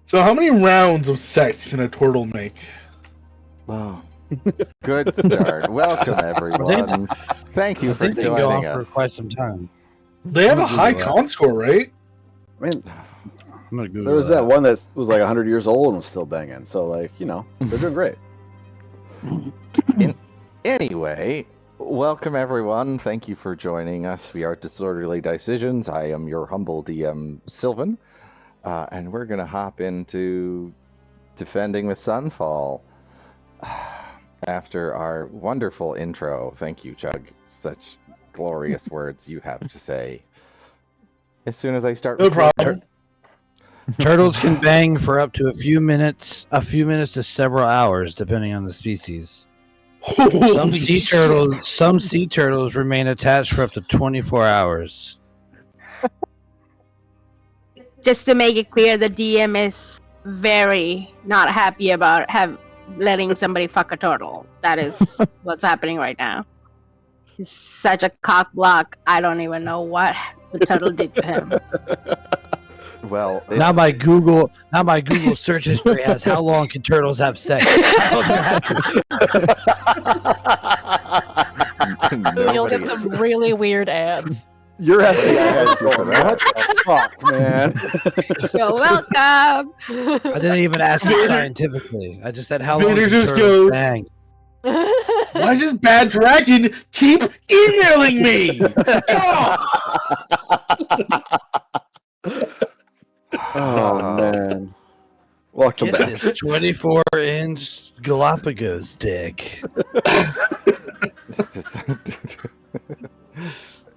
So how many rounds of sex can a turtle make? Oh, good start. Welcome, everyone. Thank you I for think they can go on joining for us. quite some time. They have I'm a gonna high Google that. con score, right? I mean, I'm gonna Google there was that one that was like 100 years old and was still banging. So, like, you know, they're doing great. Anyway, welcome, everyone. Thank you for joining us. We are Disorderly Decisions. I am your humble DM, Sylvan. And we're going to hop into defending the Sunfall after our wonderful intro. Thank you, Chug. Such glorious words you have to say. As soon as I start No recording- problem. Turtles can bang for up to a few minutes to several hours, depending on the species. Some Holy sea turtles remain attached for up to 24 hours. Just to make it clear, the DM is very not happy about letting somebody fuck a turtle. That is what's happening right now. He's such a cock block. I don't even know what the turtle did to him. Well, Now my Google search history has how long can turtles have sex? You'll get nobody- some really weird ads. Your FBI asked has you for going, that. what the fuck, man? You're welcome. I didn't even ask it scientifically. I just said how long Vader can just turtles goes- bang? Why does Bad Dragon keep emailing me? Oh, man. Welcome Get back. this 24-inch Galapagos dick.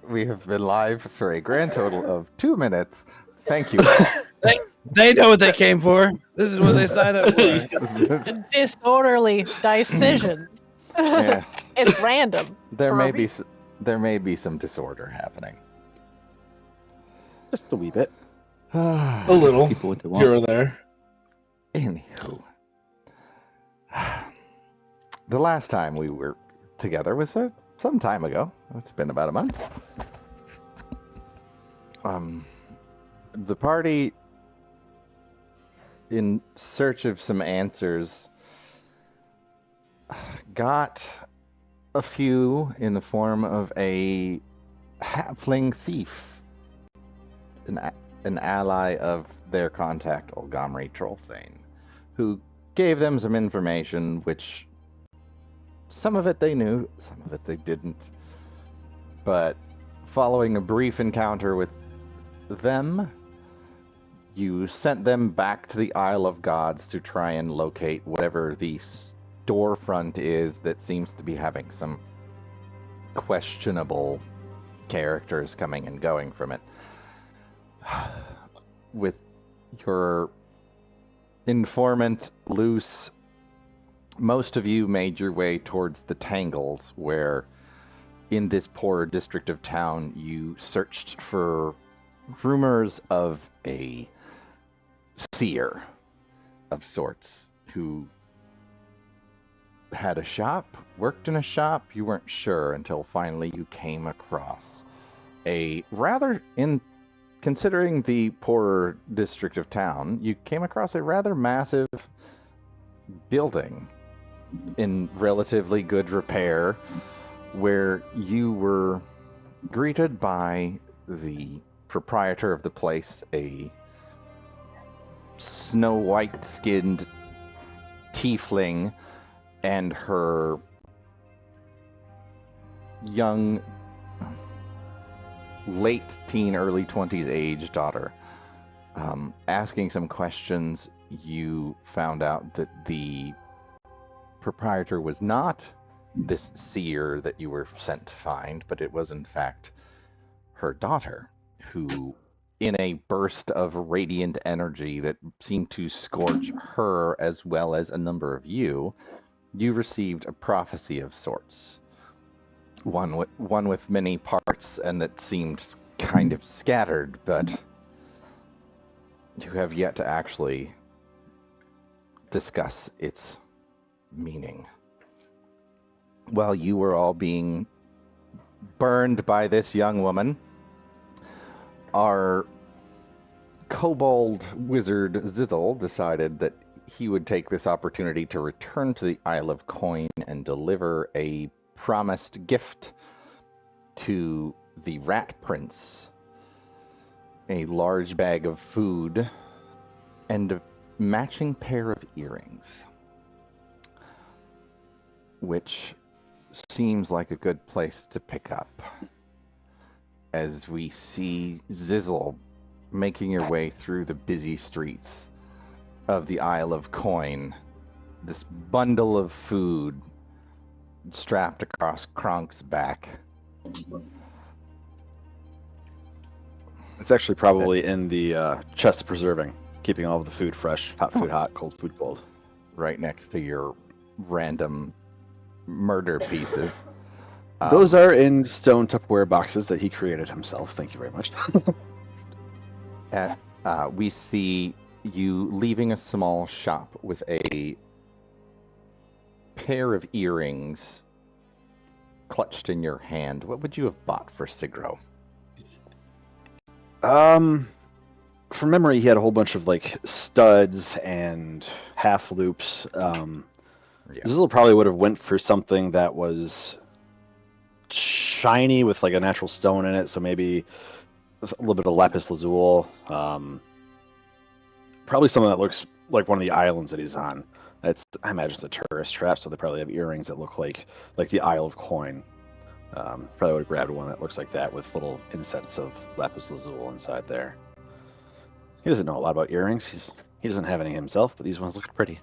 We have been live for a grand total of 2 minutes. Thank you. They know what they came for. This is what they signed up for. Disorderly decisions. Yeah. It's random. There may be some disorder happening. Just a wee bit. A little. People what they want. Here or there. Anywho, the last time we were together was some time ago. It's been about a month. The party, in search of some answers, got a few in the form of a halfling thief, an ally of their contact, Olgamri Trollthane, who gave them some information, which some of it they knew, some of it they didn't. But following a brief encounter with them, you sent them back to the Isle of Gods to try and locate whatever the storefront is that seems to be having some questionable characters coming and going from it. With your informant loose, most of you made your way towards the Tangles, where in this poorer district of town you searched for rumors of a seer of sorts who had a shop, worked in a shop. You weren't sure until finally you came across a considering the poorer district of town, you came across a rather massive building in relatively good repair, where you were greeted by the proprietor of the place, a snow white skinned tiefling, and her young late teen, early 20s age daughter. Asking some questions, you found out that the proprietor was not this seer that you were sent to find, but it was in fact her daughter, who, in a burst of radiant energy that seemed to scorch her as well as a number of you received a prophecy of sorts. One with many parts and that seemed kind of scattered, but you have yet to actually discuss its meaning. While you were all being burned by this young woman, our kobold wizard Zizzle decided that he would take this opportunity to return to the Isle of Coin and deliver a promised gift to the Rat Prince. A large bag of food and a matching pair of earrings, which seems like a good place to pick up as we see Zizzle making your way through the busy streets of the Isle of Coin, this bundle of food strapped across Kronk's back. It's actually probably in the chest of preserving, keeping all of the food fresh. Hot food hot, cold food cold. Right next to your random murder pieces. Those are in stone Tupperware boxes that he created himself. Thank you very much. We see you leaving a small shop with a pair of earrings clutched in your hand. What would you have bought for Sigro? From memory, he had a whole bunch of like studs and half loops. Zizzle probably would have went for something that was shiny with like a natural stone in it. So maybe a little bit of lapis lazuli. Probably something that looks like one of the islands that he's on. I imagine it's a tourist trap, so they probably have earrings that look like the Isle of Coin. Probably would have grabbed one that looks like that with little insets of lapis lazuli inside there. He doesn't know a lot about earrings. He doesn't have any himself, but these ones look pretty.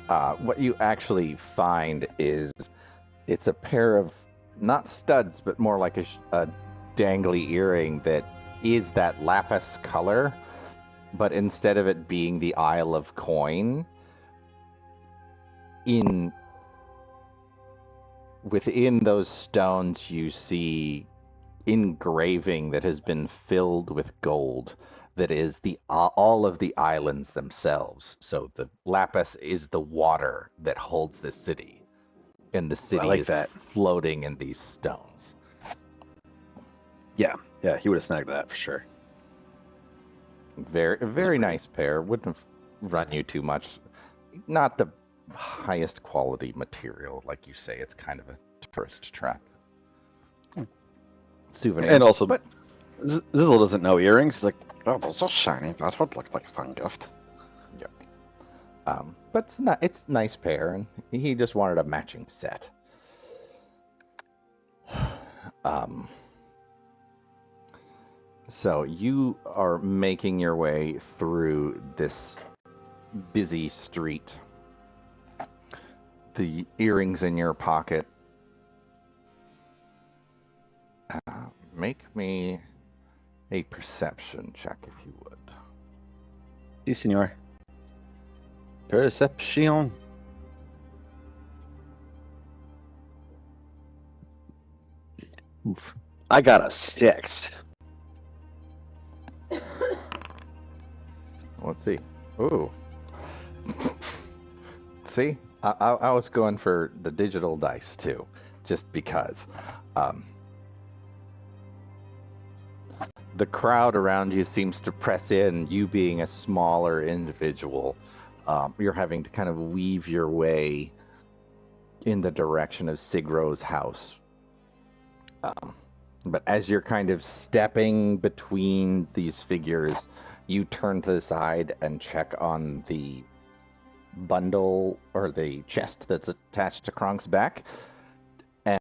What you actually find is it's a pair of not studs, but more like a dangly earring that is that lapis color, but instead of it being the Isle of Coin, within those stones you see engraving that has been filled with gold that is all of the islands themselves. So the lapis is the water that holds the city, and the city is floating in these stones. Yeah, he would have snagged that for sure. Very nice pair. Wouldn't have run you too much. Not the highest quality material, like you say. It's kind of a tourist trap. Souvenir. And also, but Zizzle doesn't know earrings. He's like, oh, those are shiny. That would look like a fun gift. Yeah. But it's a nice pair, and he just wanted a matching set. So you are making your way through this busy street. The earrings in your pocket. Make me a perception check, if you would. Si, senor. Perception. Oof. I got a 6. Let's see. Ooh. See? I was going for the digital dice, too, just because. The crowd around you seems to press in. You being a smaller individual, you're having to kind of weave your way in the direction of Sigro's house. But as you're kind of stepping between these figures, you turn to the side and check on the bundle or the chest that's attached to Kronk's back,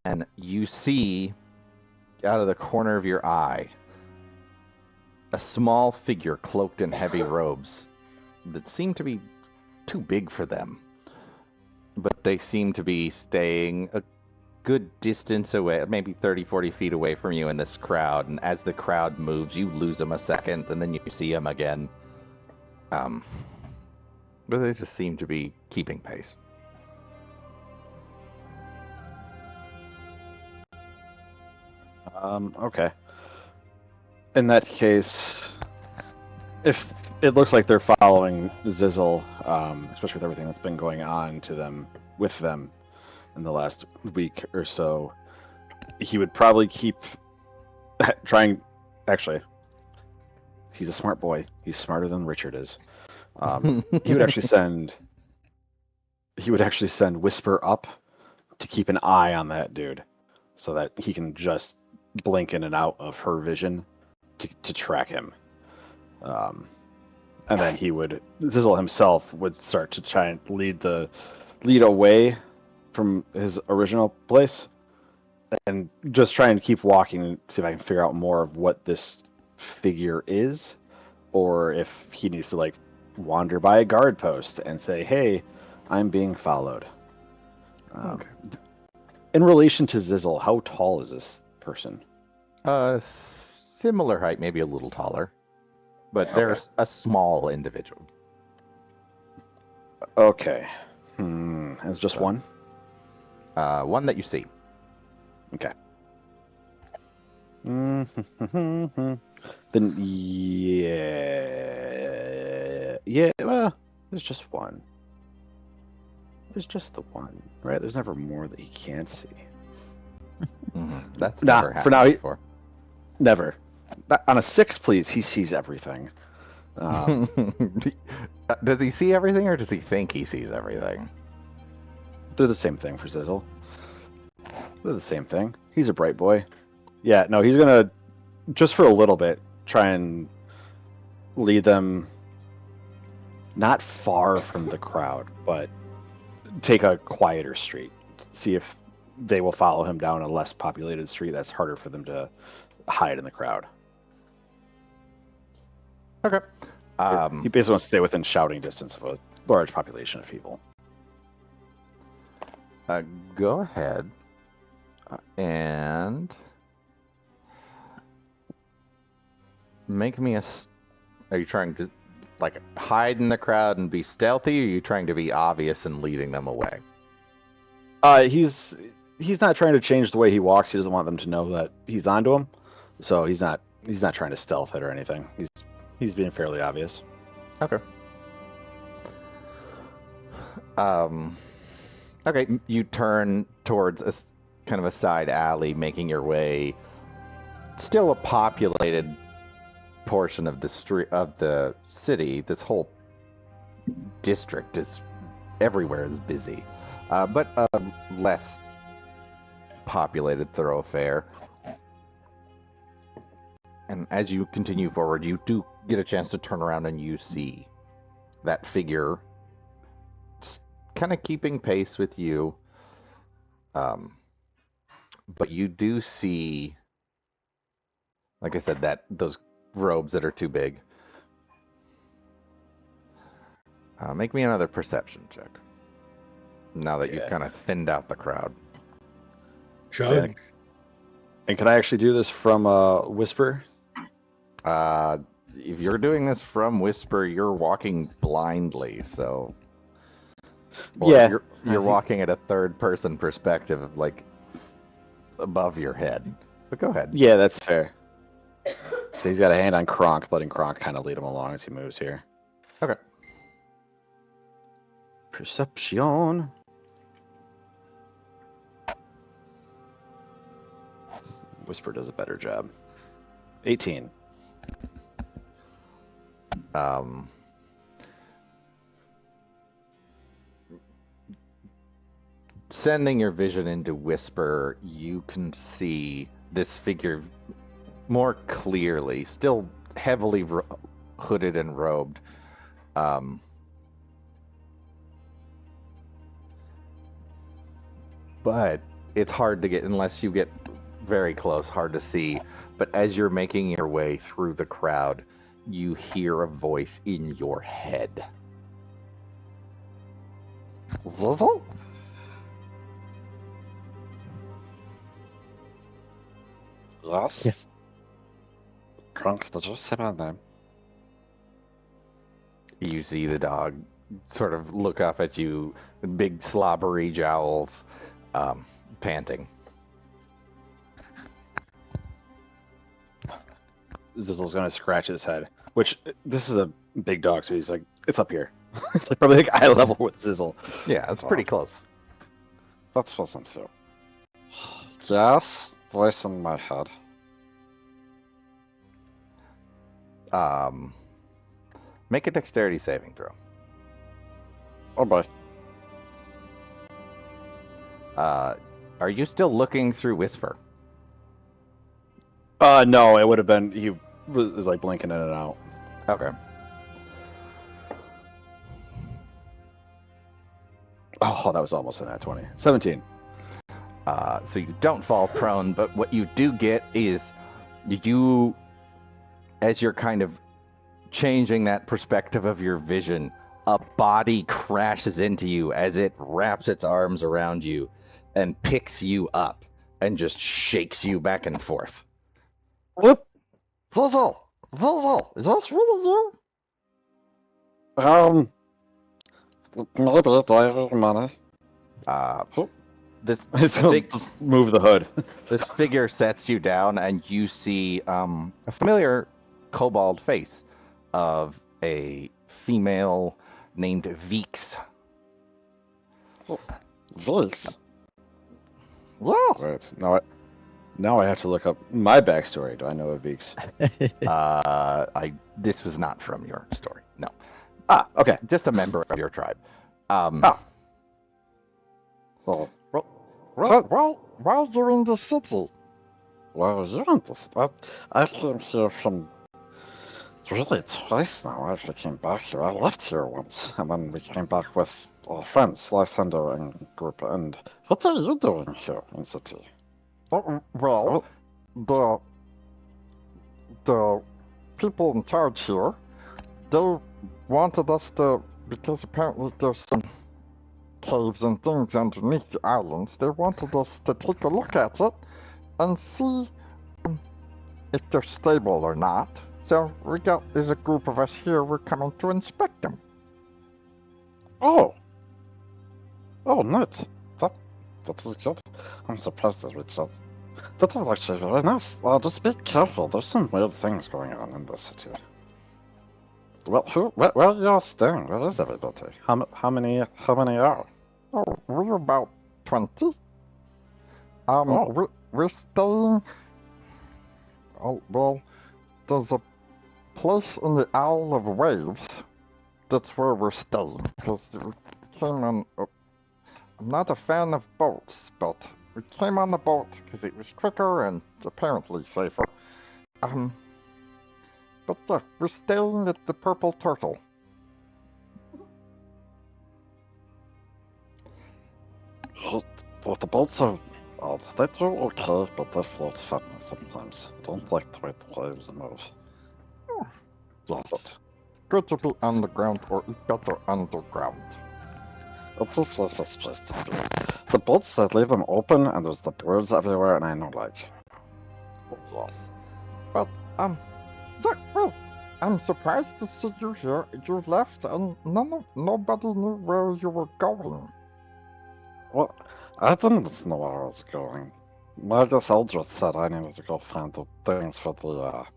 and you see out of the corner of your eye a small figure cloaked in heavy robes that seem to be too big for them, but they seem to be staying a good distance away, maybe 30-40 feet away from you in this crowd, and as the crowd moves you lose them a second and then you see them again. But they just seem to be keeping pace. Okay. In that case, if it looks like they're following Zizzle, especially with everything that's been going on with them in the last week or so, he would probably keep trying actually, he's a smart boy. He's smarter than Richard is. He would actually send Whisper up to keep an eye on that dude, so that he can just blink in and out of her vision to track him. And then Zizzle himself would start to try and lead away from his original place, and just try and keep walking and see if I can figure out more of what this figure is, or if he needs to like wander by a guard post and say, "Hey, I'm being followed." Okay. In relation to Zizzle, how tall is this person? Similar height, maybe a little taller, but they're a small individual. Okay. It's just one? One that you see. Okay. Then yeah, well, there's just one. There's just the one, right? There's never more that he can't see. That's Nah, never happened for now, before. Never. On a 6, please, he sees everything. Does he see everything, or does he think he sees everything? They're the same thing for Zizzle. They're the same thing. He's a bright boy. Yeah, no, he's gonna, just for a little bit, try and lead them not far from the crowd, but take a quieter street. See if they will follow him down a less populated street that's harder for them to hide in the crowd. Okay. He basically wants to stay within shouting distance of a large population of people. Go ahead and make me a. Are you trying to like hide in the crowd and be stealthy, or are you trying to be obvious and leading them away? He's not trying to change the way he walks. He doesn't want them to know that he's onto him, so he's not trying to stealth it or anything. He's being fairly obvious. Okay. Okay, you turn towards a kind of a side alley, making your way. Still a populated portion of the street of the city. This whole district is everywhere is busy, but a less populated thoroughfare. And as you continue forward, you do get a chance to turn around and you see that figure kind of keeping pace with you. But you do see, like I said, that those robes that are too big. Make me another perception check. Now that you've kind of thinned out the crowd. Chug. And can I actually do this from Whisper? If you're doing this from Whisper, you're walking blindly, so. Or Yeah. You're walking at a third-person perspective, like above your head. But go ahead. Yeah, that's fair. So he's got a hand on Kronk, letting Kronk kind of lead him along as he moves here. Okay. Perception. Whisper does a better job. 18. Sending your vision into Whisper, you can see this figure more clearly, still heavily hooded and robed. But it's hard to get, unless you get very close, hard to see. But as you're making your way through the crowd, you hear a voice in your head. Zizzle? Yes. Kronk, did you say my name? You see the dog sort of look up at you, big slobbery jowls, panting. Zizzle's gonna scratch his head, which this is a big dog, so he's like, it's up here. It's like probably like eye level with Zizzle. Yeah, it's pretty close. That wasn't so. Yes, voice in my head. Make a dexterity saving throw. Oh boy. Are you still looking through Whisper? No, it would have been he was like blinking in and out. Okay. Oh, that was almost a nat 20. 17. So you don't fall prone, but what you do get is you, as you're kind of changing that perspective of your vision, a body crashes into you as it wraps its arms around you and picks you up and just shakes you back and forth. Whoop. Zozo, is this really you? Maybe. Do I have money? This It's gonna big, just move the hood. this figure sets you down, and you see a familiar kobold face of a female named Veeks. Vix. Yeah. Right. Now I have to look up my backstory. Do I know of Veeks? This was not from your story. No. Okay. Just a member of your tribe. Well, while you're in the city. Well, you're in the city. I came here from really twice now. I actually came back here. I left here once, and then we came back with our friends, Lysander and group. And what are you doing here in the city? Well, the people in charge here, they wanted us to, because apparently there's some caves and things underneath the islands, they wanted us to take a look at it and see if they're stable or not. So there's a group of us here, we're coming to inspect them. Oh, neat. That is good. I'm surprised they reached out. That is actually very nice. Just be careful, there's some weird things going on in this city. Well, where are y'all staying? Where is everybody? How many are? Oh, we're about 20. We're staying. Oh, well, there's a place in the Isle of Waves. That's where we're staying. Because we came on. I'm not a fan of boats, but we came on the boat because it was quicker and apparently safer. But yeah, we're staying at the Purple Turtle. The boats are odd. They do okay, but they float funny sometimes. Don't like the way the waves move. Yes. Good to be underground or better underground. It's the safest place to be. The boats, they leave them open and there's the birds everywhere and I know yes. But, yeah, well, I'm surprised to see you here. You left and nobody knew where you were going. Well, I didn't know where I was going. I guess Eldred said I needed to go find the things for the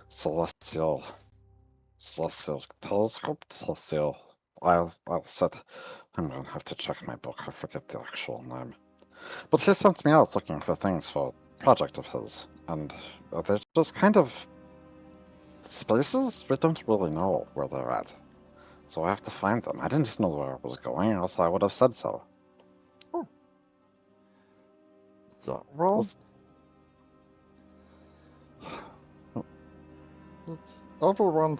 celestial telescope. I said, I'm gonna have to check my book. I forget the actual name. But he sent me out looking for things for a project of his, and they're just kind of spaces we don't really know where they're at. So I have to find them. I didn't know where I was going, else I would have said so. Oh. Yeah, well, it's everyone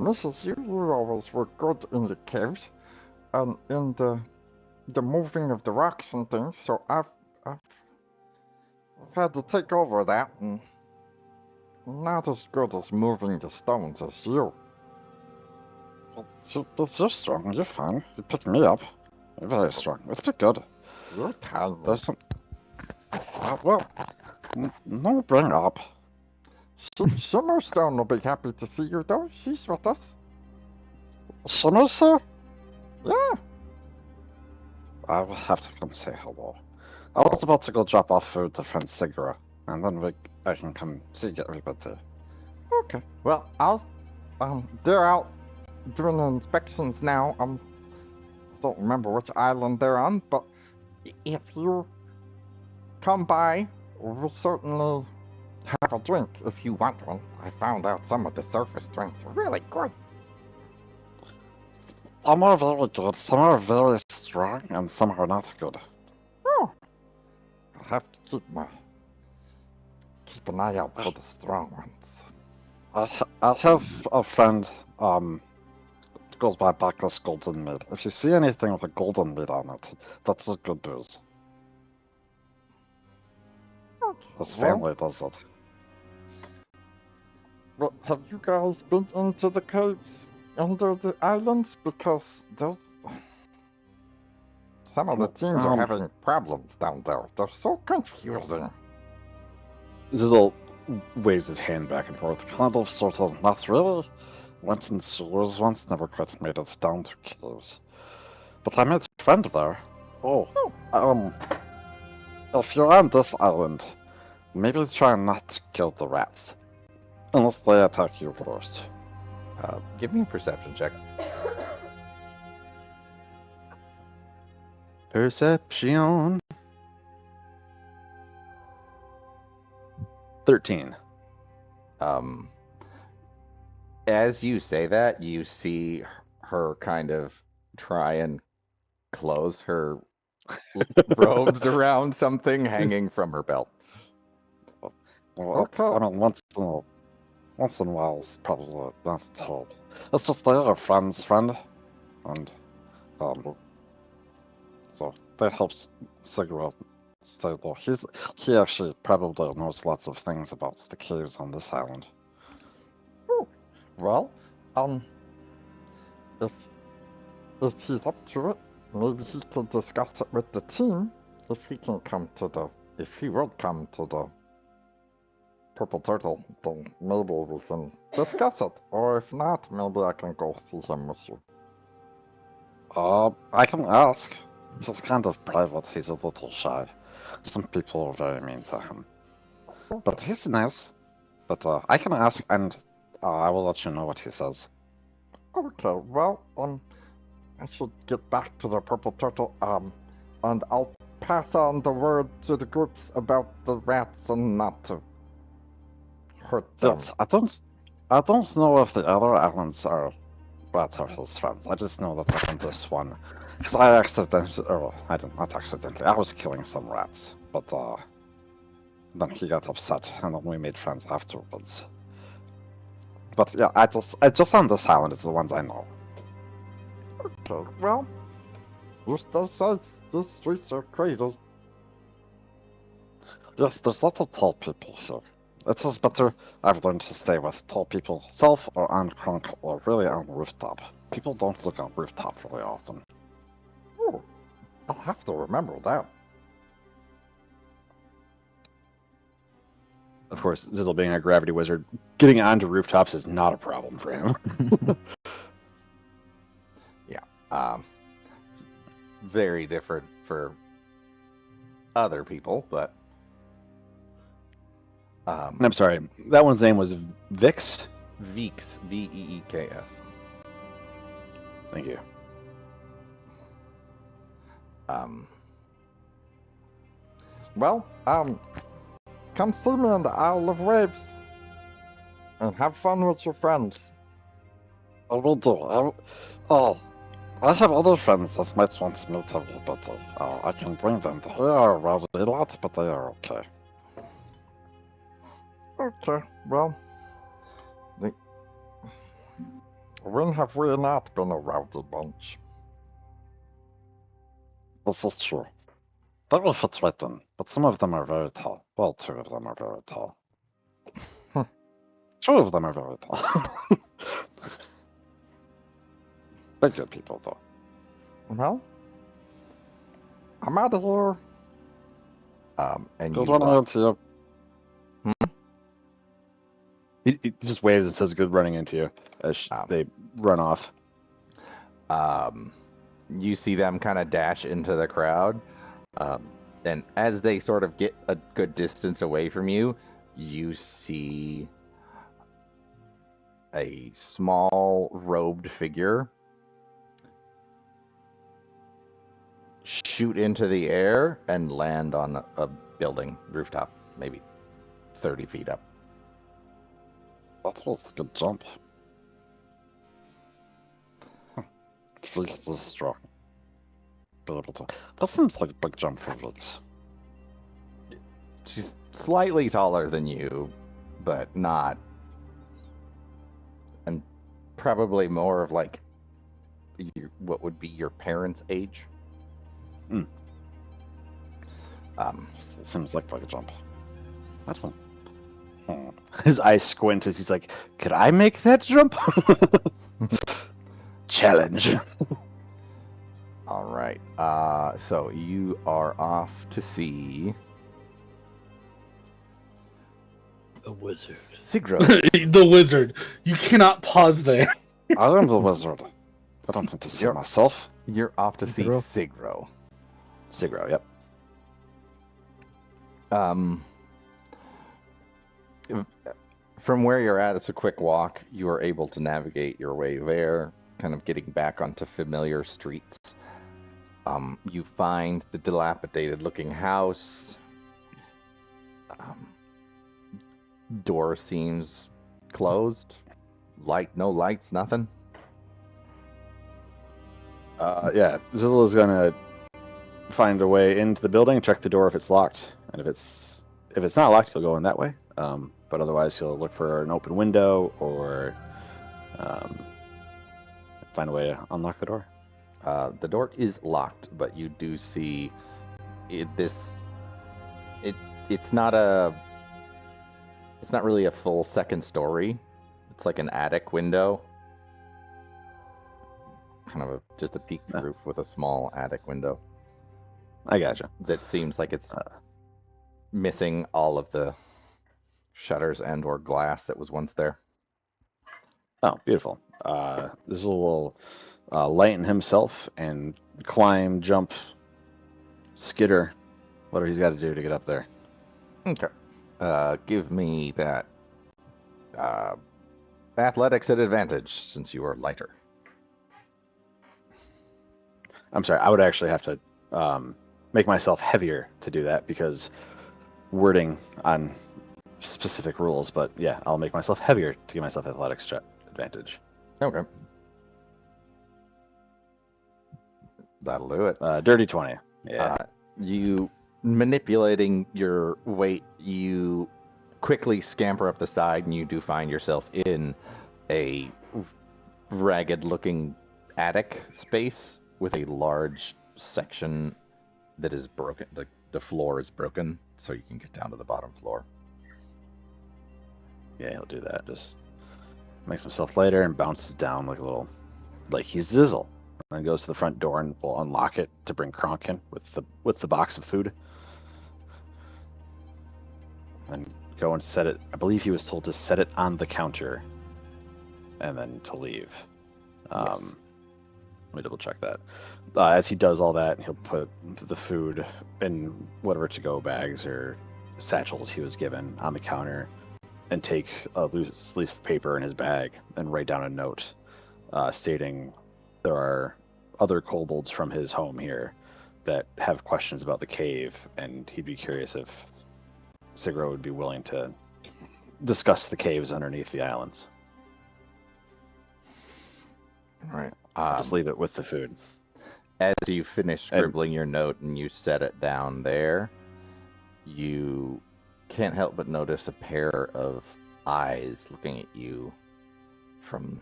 misses you. You always were good in the caves and in the moving of the rocks and things. So I've had to take over that, and not as good as moving the stones as you. But you're strong. You're fine. You picked me up. You're very strong. It's pretty good. You're tiny. There's some. No, bring up. Shimmerstone will be happy to see you, though. She's with us. Shimmer, sir? Yeah. I will have to come say hello. I was about to go drop off food to friend Sigura, and then I can come see everybody. Okay. Well, they're out doing the inspections now. I don't remember which island they're on, but if you come by, we'll certainly have a drink if you want one. I found out some of the surface drinks are really good. Some are very good, some are very strong, and some are not good. Oh. I'll have to keep an eye out for the strong ones. I have a friend, goes by Bacchus Golden Mead. If you see anything with a golden mead on it, that's a good booze. His family does it. Well, have you guys been into the caves under the islands? Because those... Some of the teams are having problems down there. They're so confusing. Zizzle waves his hand back and forth. Kind of, sort of, not really. Went in sewers once, never quite made it down to caves. But I made a friend there. If you're on this island, maybe try not to kill the rats. Unless they attack you first. Give me a perception check. Perception. 13. As you say that, you see her kind of try and close her robes around something hanging from her belt. Well, okay. I mean, once in a while, it's probably not terrible. It's just they are friends, friend, and so that helps Sigurd stay low. He actually probably knows lots of things about the caves on this island. Well, if he's up to it, maybe he could discuss it with the team. If he would come to the Purple Turtle, then maybe we can discuss it. Or if not, maybe I can go see him with you. I can ask. It's kind of private. He's a little shy. Some people are very mean to him. But he's nice. But I can ask, and I will let you know what he says. Okay, well, I should get back to the Purple Turtle, and I'll pass on the word to the groups about the rats and not to hurt them. Yes, I don't know if the other islands rats are his friends. I just know that on this one, because I not accidentally, I was killing some rats, but then he got upset, and then we made friends afterwards. But yeah, I just on this island is the ones I know. Okay, well, you stay safe. These streets are crazy. Yes, there's lots of tall people here. It's just better I've learned to stay with tall people, self or on crunk or really on rooftop. People don't look on rooftop really often. Oh, I'll have to remember that. Of course, Zizzle being a gravity wizard, getting onto rooftops is not a problem for him. It's very different for other people, but I'm sorry, that one's name was Vix? Veeks, Veeks. Thank you. Well, come see me in the Isle of Waves. And have fun with your friends. I will do. I have other friends that might want to meet a little bit. I can bring them. They are rather a lot, but they are okay. Okay, well, when have we not been a rowdy bunch? This is true. They will fit right in, but some of them are very tall. Well, 2 of them are very tall. 2 of them are very tall. They're good people, though. Well, I'm out of here. And Good you running into you. He just waves and says good running into you as they run off. You see them kind of dash into the crowd. And as they sort of get a good distance away from you, you see a small robed figure shoot into the air and land on a building rooftop, maybe 30 feet up. That was a good jump. Felix is strong. Be able to. That seems like a big jump for Felix. She's slightly taller than you, but not. And probably more of like what would be your parents' age. Mm. Seems like a big jump. That's one. His eyes squint as he's like, "Could I make that jump?" Challenge. All right. So you are off to see The wizard. Sigro. The wizard. You cannot pause there. I am the wizard. I don't need to see You're- myself. You're off to see Sigro? Sigro. Sigro, yep. From where you're at, it's a quick walk. You are able to navigate your way there, kind of getting back onto familiar streets. You find the dilapidated-looking house. Door seems closed. No lights, nothing. Yeah, Zilla's gonna find a way into the building, check the door if it's locked, and if it's not locked, he'll go in that way. But otherwise, he'll look for an open window or find a way to unlock the door. The door is locked, but you do see it's not really a full second story. It's like an attic window. Kind of just a peaked roof with a small attic window. I gotcha. That seems like it's missing all of the shutters and or glass that was once there. Oh, beautiful. Zizzle will lighten himself and climb, jump, skitter, whatever he's got to do to get up there. Okay. Give me that athletics at advantage since you are lighter. I'm sorry, I would actually have to make myself heavier to do that because wording on specific rules, but yeah, I'll make myself heavier to give myself athletics advantage. Okay. That'll do it. Dirty 20. Yeah. You manipulating your weight, you quickly scamper up the side, and you do find yourself in a ragged-looking attic space with a large section that is broken. The floor is broken, so you can get down to the bottom floor. Yeah, he'll do that. Just makes himself lighter and bounces down like he's Zizzle. And then goes to the front door and will unlock it to bring Kronk in with the box of food. And go and set it. I believe he was told to set it on the counter and then to leave. Yes. Let me double check that. As he does all that, he'll put the food in whatever to-go bags or satchels he was given on the counter and take a loose leaf of paper in his bag and write down a note stating there are other kobolds from his home here that have questions about the cave, and he'd be curious if Sigro would be willing to discuss the caves underneath the islands. Right. Just leave it with the food. As you finish scribbling your note and you set it down there, you can't help but notice a pair of eyes looking at you from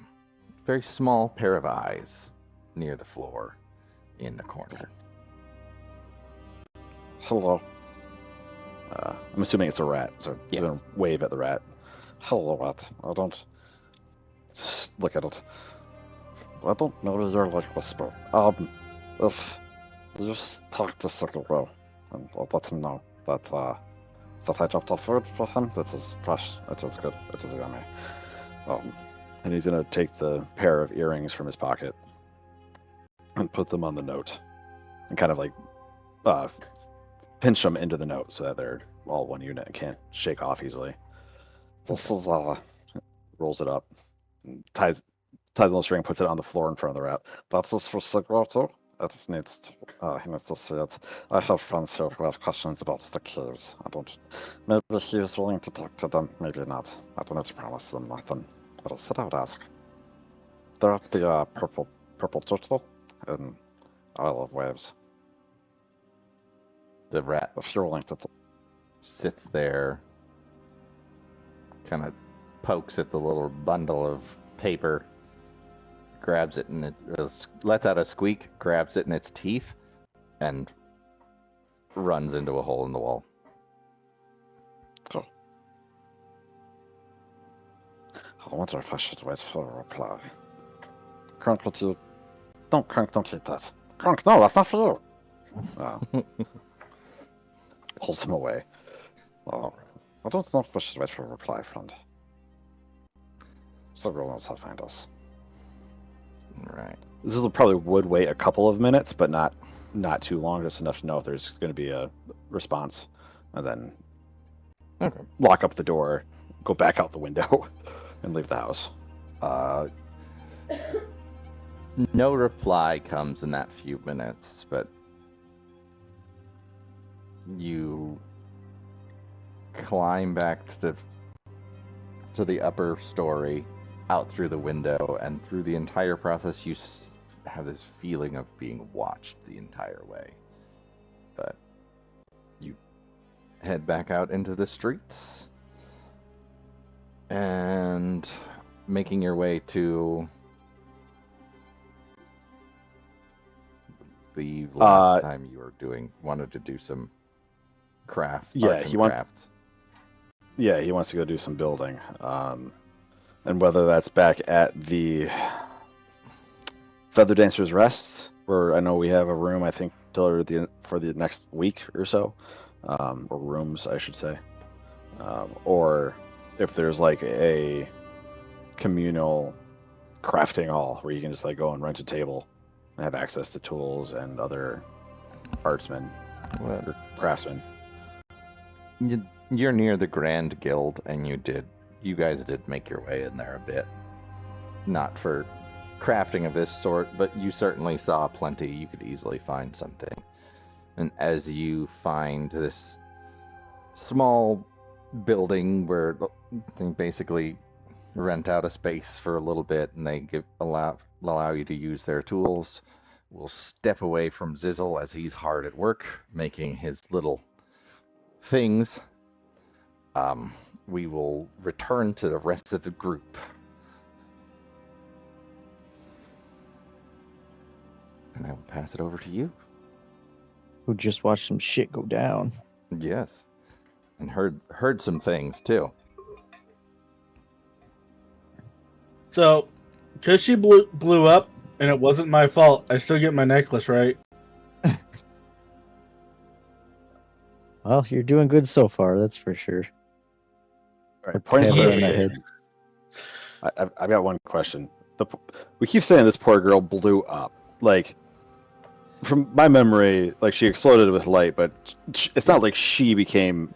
a very small pair of eyes near the floor in the corner. Hello. I'm assuming it's a rat, so Yes. he's gonna wave at the rat. Hello, Rat. I don't Just look at it. know you're like Whisper. If you just talk to Siguro and I'll let him know that I dropped off food for him. That is fresh. It is good. It is yummy. And he's gonna take the pair of earrings from his pocket and put them on the note, and kind of like pinch them into the note so that they're all one unit and can't shake off easily. This is Rolls it up, and ties a little string, puts it on the floor in front of the rat. That's this for Siguro too. he needs to see it. I have friends here who have questions about the caves. Maybe he is willing to talk to them, maybe not. I don't have to promise them nothing. But I said I would ask. They're at the purple turtle in Isle of Waves. The rat If you're willing to sits there, kind of pokes at the little bundle of paper, grabs it, and it lets out a squeak, grabs it in its teeth, and runs into a hole in the wall. I wonder if I should wait for a reply. Crunk, what you... Don't eat that. Crunk, no, that's not for you. Pulls him away. Oh, I don't know if I should wait for a reply, friend. Several knows how to find us. Right. This probably would wait a couple of minutes, but not too long, just enough to know if there's going to be a response, and then lock up the door, go back out the window, and leave the house. No reply comes in that few minutes, but you climb back to the upper story, out through the window, and through the entire process you have this feeling of being watched the entire way. But you head back out into the streets and making your way to the last time you were wanted to do some crafts. He wants to go do some building, and whether that's back at the Feather Dancer's Rest, where I know we have a room, I think, for the next week or so, or rooms, I should say, or if there's like a communal crafting hall where you can just like go and rent a table and have access to tools and other artsmen or craftsmen. You're near the Grand Guild, and you guys did make your way in there a bit. Not for crafting of this sort, but you certainly saw plenty. You could easily find something. And as you find this small building where they basically rent out a space for a little bit, and they allow you to use their tools, we'll step away from Zizzle as he's hard at work making his little things. We will return to the rest of the group. And I will pass it over to you. Who just watched some shit go down. Yes. And heard some things too. So, because she blew up and it wasn't my fault, I still get my necklace, right? Well, you're doing good so far, that's for sure. All right, point of Pat on the clarification. I've got one question. We keep saying this poor girl blew up. Like, from my memory, like she exploded with light, but it's not like she became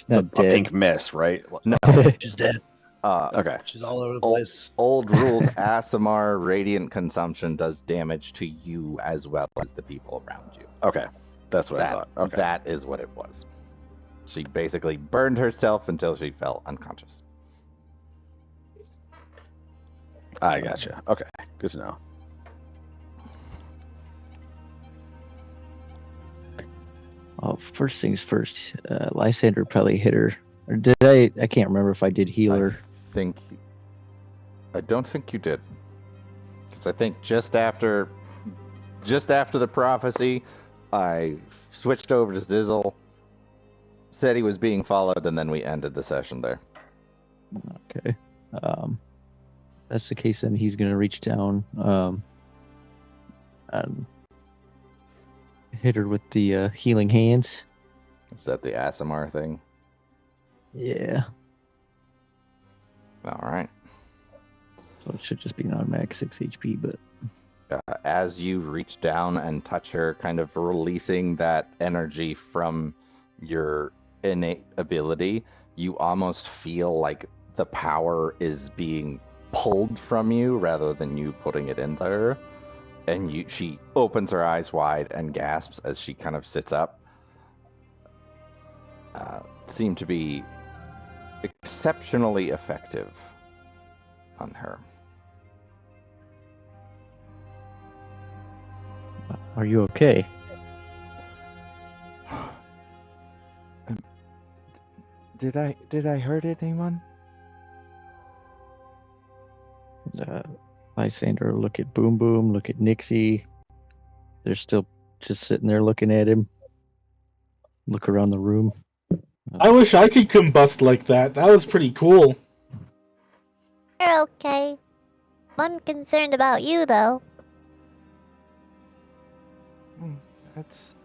a pink mist, right? No, She's dead. Okay. She's all over the place. Old rules, Aasimar radiant consumption does damage to you as well as the people around you. Okay. That's what I thought. Okay. That is what it was. She basically burned herself until she fell unconscious. I gotcha. Okay. Good to know. Oh, first things first, Lysander probably hit her. Or did I? I can't remember if I did heal her. I don't think you did. Because I think just after the prophecy, I switched over to Zizzle, said he was being followed, and then we ended the session there. Okay. That's the case, then he's going to reach down and hit her with the healing hands. Is that the Aasimar thing? Yeah. All right. So it should just be an automatic 6 HP, but... As you reach down and touch her, kind of releasing that energy from your innate ability, you almost feel like the power is being pulled from you rather than you putting it into her. And she opens her eyes wide and gasps as she kind of sits up. Seem to be exceptionally effective on her. Are you okay? Did I hurt anyone? Lysander, look at Boom Boom, look at Nixie. They're still just sitting there looking at him. Look around the room. I wish I could combust like that. That was pretty cool. You're okay. I'm concerned about you, though. It's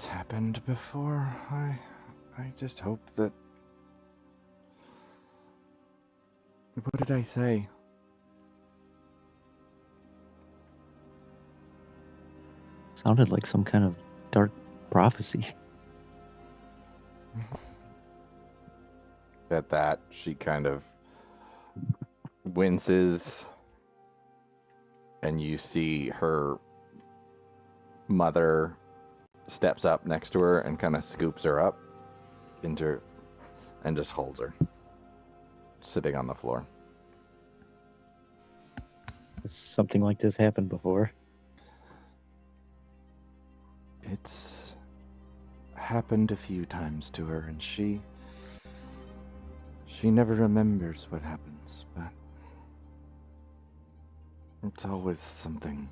happened before. I just hope that. What did I say? Sounded like some kind of dark prophecy. At that, she kind of winces, and you see her mother steps up next to her and kind of scoops her up into, and just holds her, sitting on the floor. Has something like this happened before? It's happened a few times to her, and she never remembers what happens, but it's always something.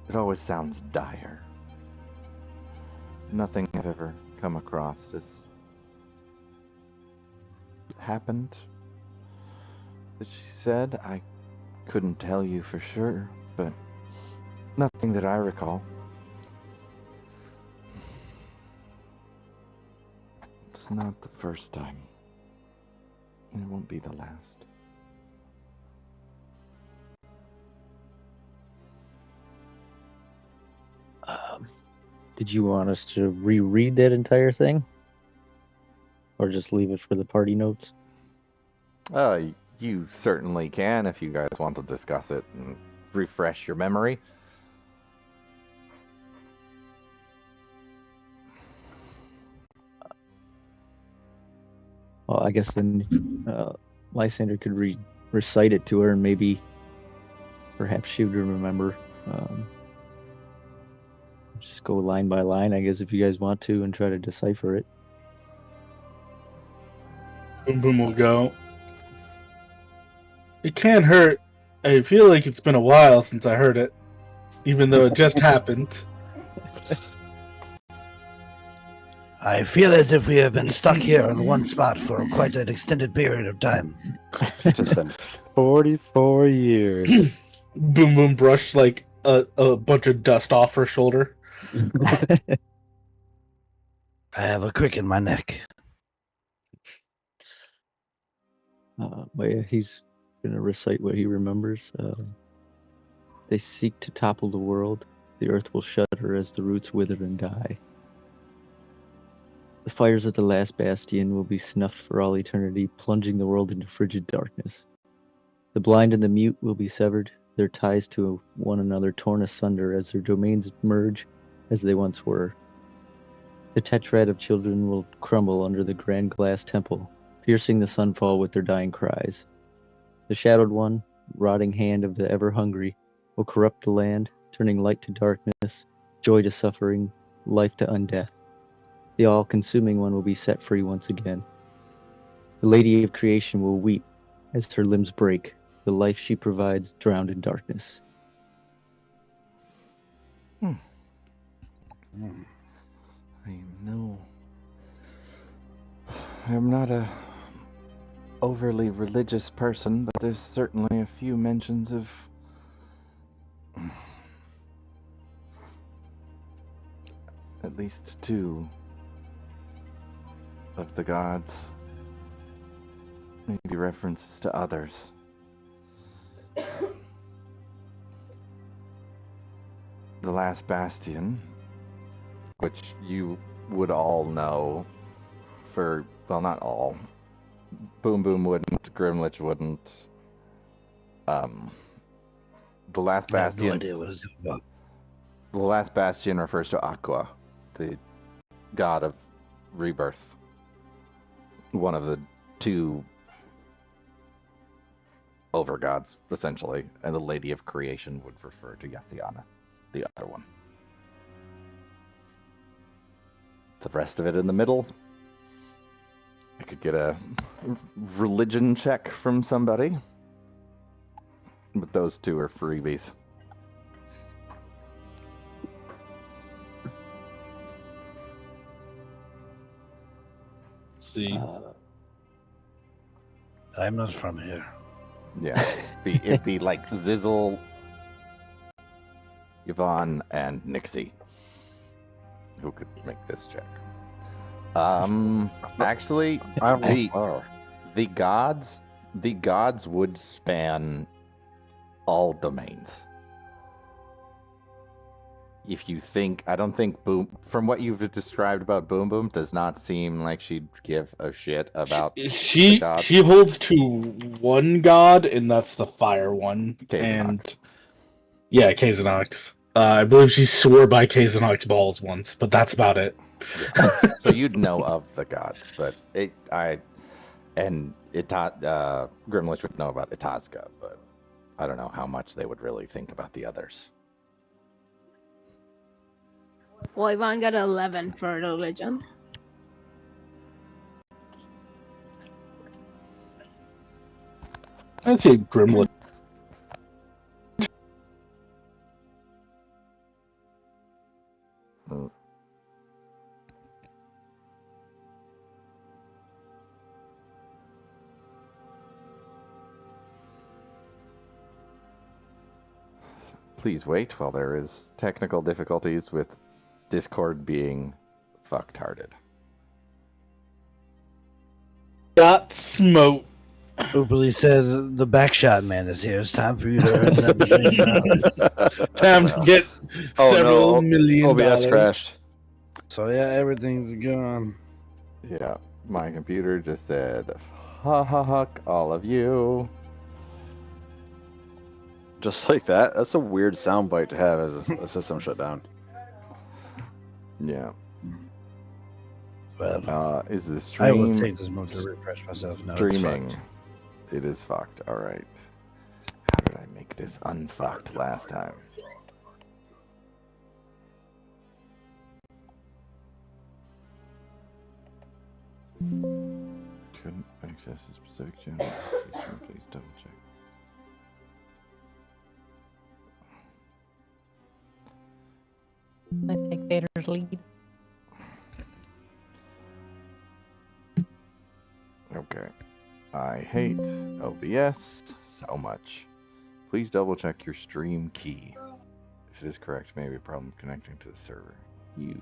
It always sounds dire. Nothing I've ever come across has happened that she said. I couldn't tell you for sure, but nothing that I recall. It's not the first time. And it won't be the last. Did you want us to reread that entire thing? Or just leave it for the party notes? You certainly can if you guys want to discuss it and refresh your memory. Well, I guess then Lysander could recite it to her, and maybe perhaps she would remember. Just go line by line, I guess, if you guys want to, and try to decipher it. Boom Boom will go. It can't hurt. I feel like it's been a while since I heard it, even though it just happened. I feel as if we have been stuck here in one spot for quite an extended period of time. It's just been 44 years. Boom Boom brushed like a bunch of dust off her shoulder. I have a crick in my neck. But yeah, he's going to recite what he remembers. They seek to topple the world. The earth will shudder as the roots wither and die. The fires of the last bastion will be snuffed for all eternity, plunging the world into frigid darkness. The blind and the mute will be severed, their ties to one another torn asunder as their domains merge as they once were. The tetrad of children will crumble under the grand glass temple, piercing the sunfall with their dying cries. The shadowed one, rotting hand of the ever-hungry, will corrupt the land, turning light to darkness, joy to suffering, life to undeath. The all-consuming one will be set free once again. The Lady of Creation will weep as her limbs break, the life she provides drowned in darkness. I'm not a overly religious person, but there's certainly a few mentions of at least two of the gods. Maybe references to others. The last bastion, which you would all know well, not all. Boom Boom wouldn't, Grimlich wouldn't. The last I have no bastion. idea what it's about. The last bastion refers to Aqua, the god of rebirth. One of the two overgods, essentially, and the Lady of Creation would refer to Yathiana, the other one. The rest of it in the middle. I could get a religion check from somebody, but those two are freebies. See. I'm not from here. Yeah, it'd be like Zizzle, Yvonne, and Nixie who could make this check. Actually, I'm not the sure. the gods would span all domains. If you think, I don't think from what you've described about Boom Boom, does not seem like she'd give a shit about the She gods. holds to one god, and that's the fire one. Kazanox. And yeah, Kazanox. I believe she swore by Kazanox balls once, but that's about it. Yeah. So you'd know of the gods, but Grimlich would know about Itasca, but I don't know how much they would really think about the others. Well, Yvonne got 11 for religion. I'd say Grimlich. Please wait while there is technical difficulties with Discord being fucktarded. Got smoke. Oopily said the backshot man is here. It's time for you to earn that $1 million. Time to get several million OBS dollars. crashed. So yeah, everything's gone. Yeah, my computer just said, ha ha huck, all of you. Just like that. That's a weird soundbite to have as a system shut down. Yeah. Well, Is the I will stream take this moment to refresh myself. No, streaming? It's fucked. It is fucked. All right. How did I make this unfucked last time? Couldn't access a specific channel. Please double check. I take Vader's lead. Okay. I hate OBS so much. Please double check your stream key. If it is correct, maybe a problem connecting to the server. You.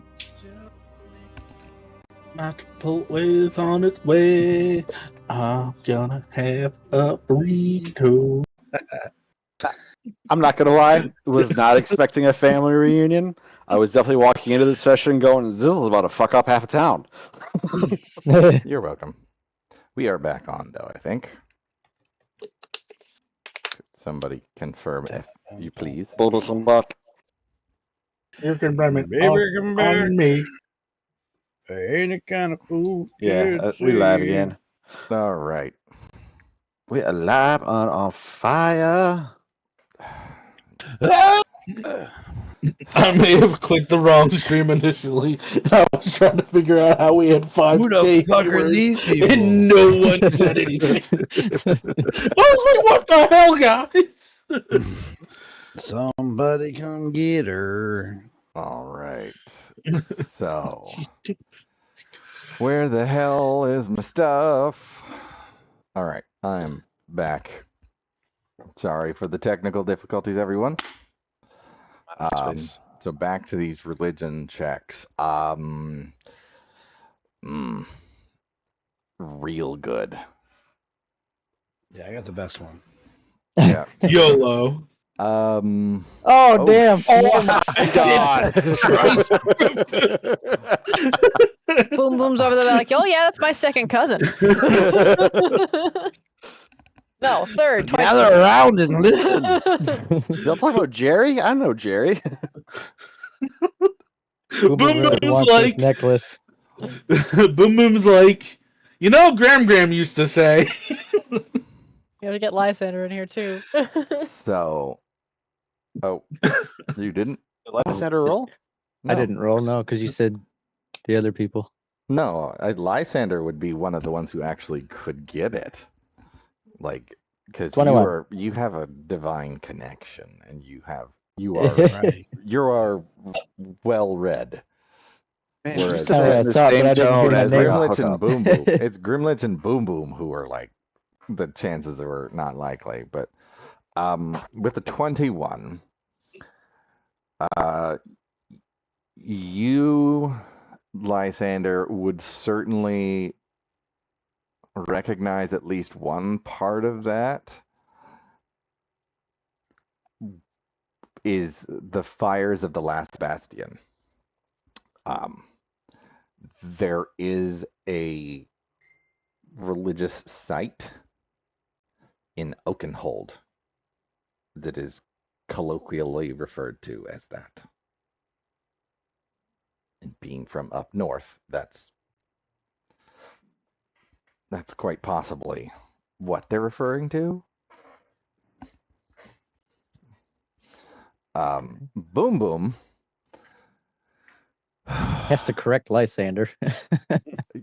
Multiple ways on its way. I'm gonna have a burrito. I'm not gonna lie, was not expecting a family reunion. I was definitely walking into this session going, Zizzle's about to fuck up half a town. You're welcome. We are back on, though, I think. Could somebody confirm if you please? Welcome back. You can blame it Baby, come back. on me. Any kind of food. Yeah, we live again. All right. We are live on fire. I may have clicked the wrong stream initially. I was trying to figure out how we had 5K Who the fuck are viewers, these people? and no one said anything. I was like, what the hell, guys? Somebody come get her. All right. So, where the hell is my stuff? All right, I'm back. Sorry for the technical difficulties, everyone. So back to these religion checks. Real good. Yeah, I got the best one. Yeah. YOLO. Oh, damn. Oh my god. Boom Boom's over there like, oh yeah, that's my second cousin. No, third. Twice Gather third. around and listen. Y'all talk about Jerry? I know Jerry. Boom Boom really Boom's wants this like, necklace. Boom Boom's like, you know, Gram used to say. You gotta get Lysander in here too. So, oh, you didn't? Did Lysander roll? I didn't roll, no, because you said the other people. No, Lysander would be one of the ones who actually could get it. Like, because 21. you have a divine connection, and you are Right. you are well read. Man, Whereas you it's said that in the thought, but same I didn't hear tone my as name. like a Grimlich and hookup. Boom Boom. It's Grimlich and Boom Boom who are like the chances are not likely. But with the 21, you, Lysander, would certainly recognize at least one part of that is the fires of the last bastion. There is a religious site in Oakenhold that is colloquially referred to as that. And being from up north, that's quite possibly what they're referring to. Boom Boom. Has to correct Lysander.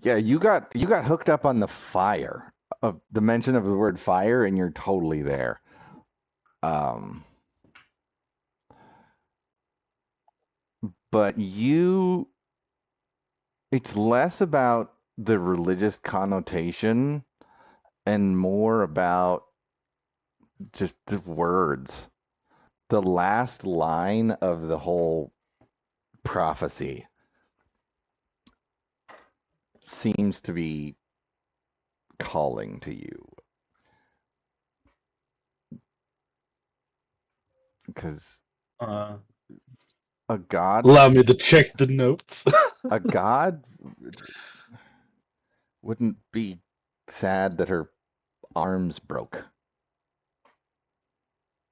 Yeah, you got hooked up on the fire of the mention of the word fire, and you're totally there. But it's less about the religious connotation and more about just the words. The last line of the whole prophecy seems to be calling to you. Because a god Allow me to check the notes. a god wouldn't be sad that her arms broke.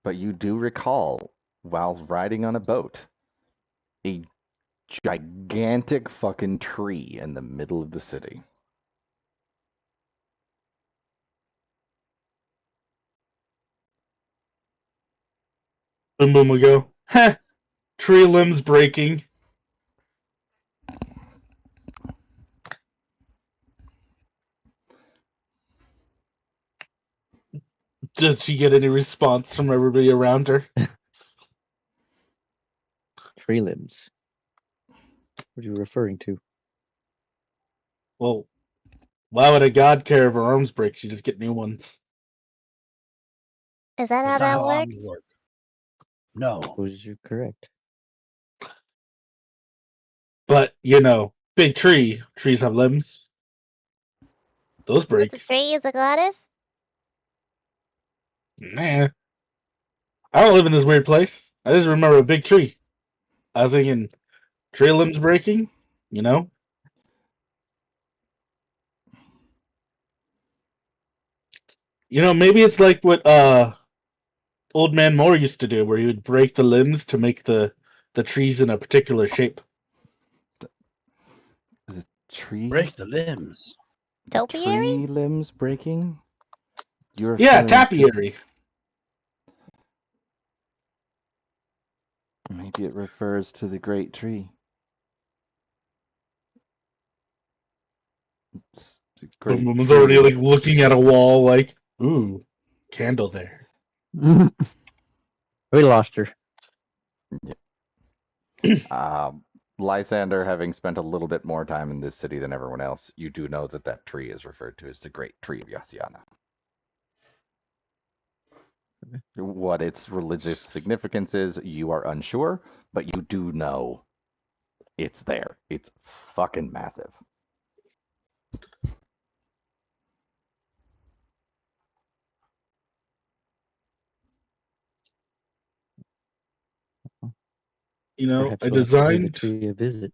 But you do recall, while riding on a boat, a gigantic fucking tree in the middle of the city. Boom Boom will go, heh, tree limbs breaking. Does she get any response from everybody around her? Tree limbs. What are you referring to? Well, why would a god care if her arms break? She just get new ones. Is that how That's not that how arms works? work. No. Suppose you're correct. But, you know, big tree. Trees have limbs. Those So it's a break. tree is a goddess? Nah. I don't live in this weird place. I just remember a big tree. I was thinking, tree limbs breaking? You know? You know, maybe it's like what Old Man Moore used to do, where he would break the limbs to make the trees in a particular shape. The tree Break the limbs. Topiary? tree limbs breaking? You're Yeah, referring to tapiary. maybe it refers to the great tree. It's the Boom great Boom was already tree. like looking at a wall, like, ooh, candle there. We lost her. Lysander, having spent a little bit more time in this city than everyone else, you do know that that tree is referred to as the Great Tree of Yasiana. What its religious significance is, you are unsure, but you do know it's there. It's fucking massive. You know, Perhaps we'll have to pay the tree a visit.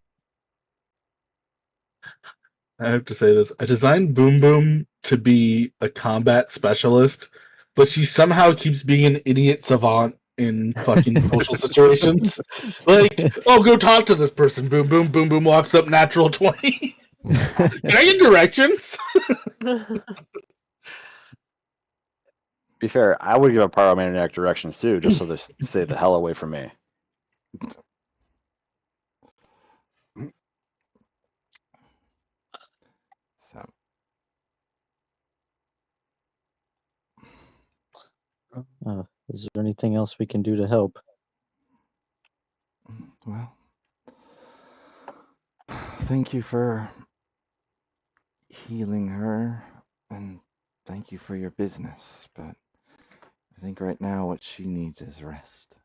I have to say this. I designed Boom Boom to be a combat specialist but she somehow keeps being an idiot savant in fucking social situations. Like, oh, go talk to this person. Boom, boom, boom, boom. Walks up, natural 20. Can I get directions? Be fair, I would give a pyromaniac directions too, just so they stay the hell away from me. So, Is there anything else we can do to help? well, thank you for healing her, and thank you for your business, but I think right now what she needs is rest.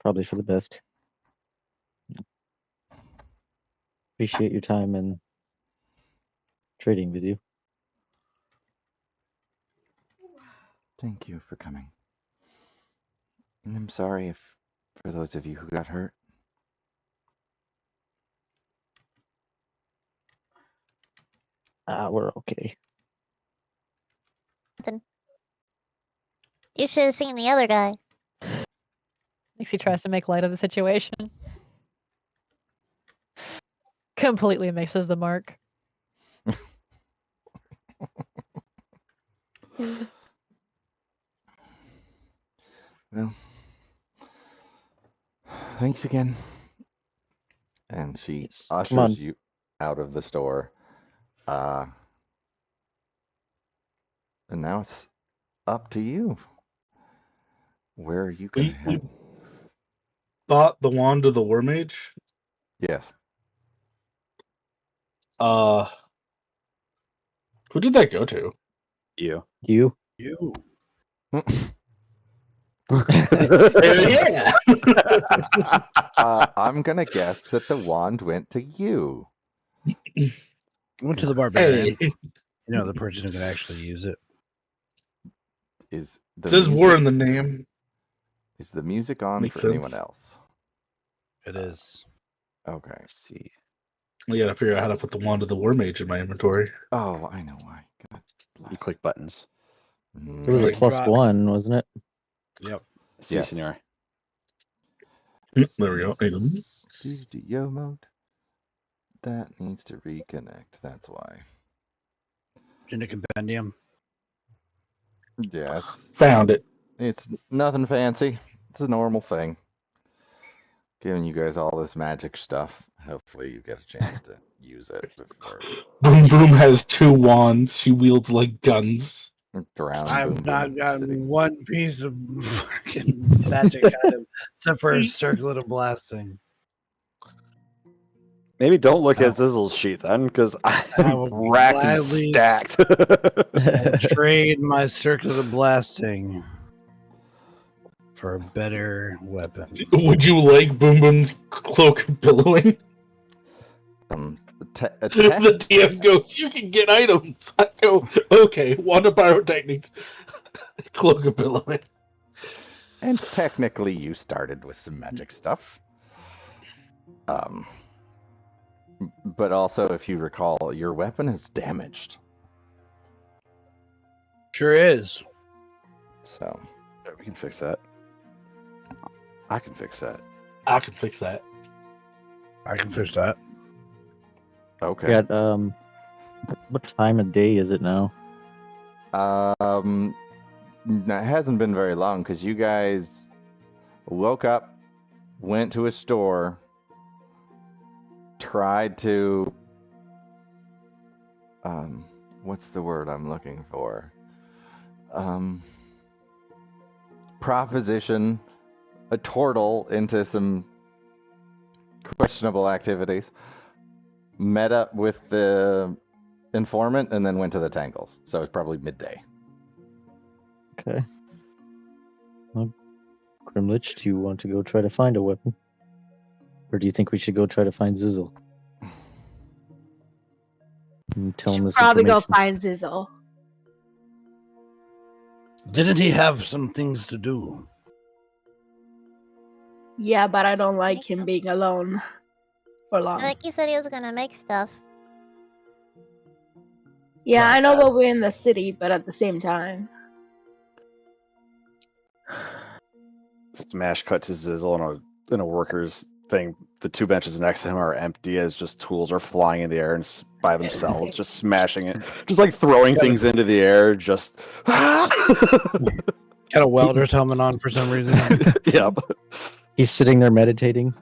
Probably for the best. Appreciate your time and trading with you. Thank you for coming. And I'm sorry if for those of you who got hurt. We're okay. You should have seen the other guy. Nixie tries to make light of the situation. Completely misses the mark. Well, thanks again. And she Yes, come on. ushers you out of the store. And now it's up to you. Where are you gonna We head? bought the wand of the war mage. Yes. Who did that go to? You. You? You. Yeah. I'm gonna guess that the wand went to you. Went to the barbarian. Hey, You know, the person who can actually use it. Is the says war music in the name. is the music on Makes for anyone sense. else? It is. Okay. Let's see. We gotta figure out how to put the wand of the war mage in my inventory. Oh, I know why. God You bless. click buttons. It was a Like plus drop. one, wasn't it? Yep. See, Yes. senor. There we go. Studio mode. That needs to reconnect. That's why. In the compendium. Yeah, Found it. it's nothing fancy. It's a normal thing. Giving you guys all this magic stuff. Hopefully you get a chance to use it before Boom Boom has 2 wands. She wields like guns. drown I've Boom not Boom gotten City. one piece of fucking magic item except for a circlet of blasting. Maybe don't look Oh. at Zizzle's sheet then, because I I'm will racked and gladly- stacked. And trade my circlet of blasting for a better weapon. Would you like Boom Boom's cloak billowing? The The DM goes, you can get items. I go, okay, wand of pyrotechnics, cloak of billowing. And technically, you started with some magic stuff. But also, if you recall, your weapon is damaged. Sure is. So, We can fix that. I can fix that. I can fix that. I can fix that. okay. Got what time of day is it now? It hasn't been very long because you guys woke up, went to a store, tried to what's the word I'm looking for? Proposition a turtle into some questionable activities, met up with the informant, and then went to the Tangles. So it's probably midday. Okay. Well, Grimlich, do you want to go try to find a weapon? Or do you think we should go try to find Zizzle? And tell him Should this probably go information? find Zizzle. Didn't he have some things to do? Yeah, but I don't like him being alone for I long. think he said he was gonna make stuff. Yeah, I know, but we're in the city, but at the same time. Smash cut to Zizzle in a worker's thing. The 2 benches next to him are empty as just tools are flying in the air and by themselves, just smashing it, just like throwing things into the air. Just Got a welder's helmet on for some reason. yep. He's sitting there meditating.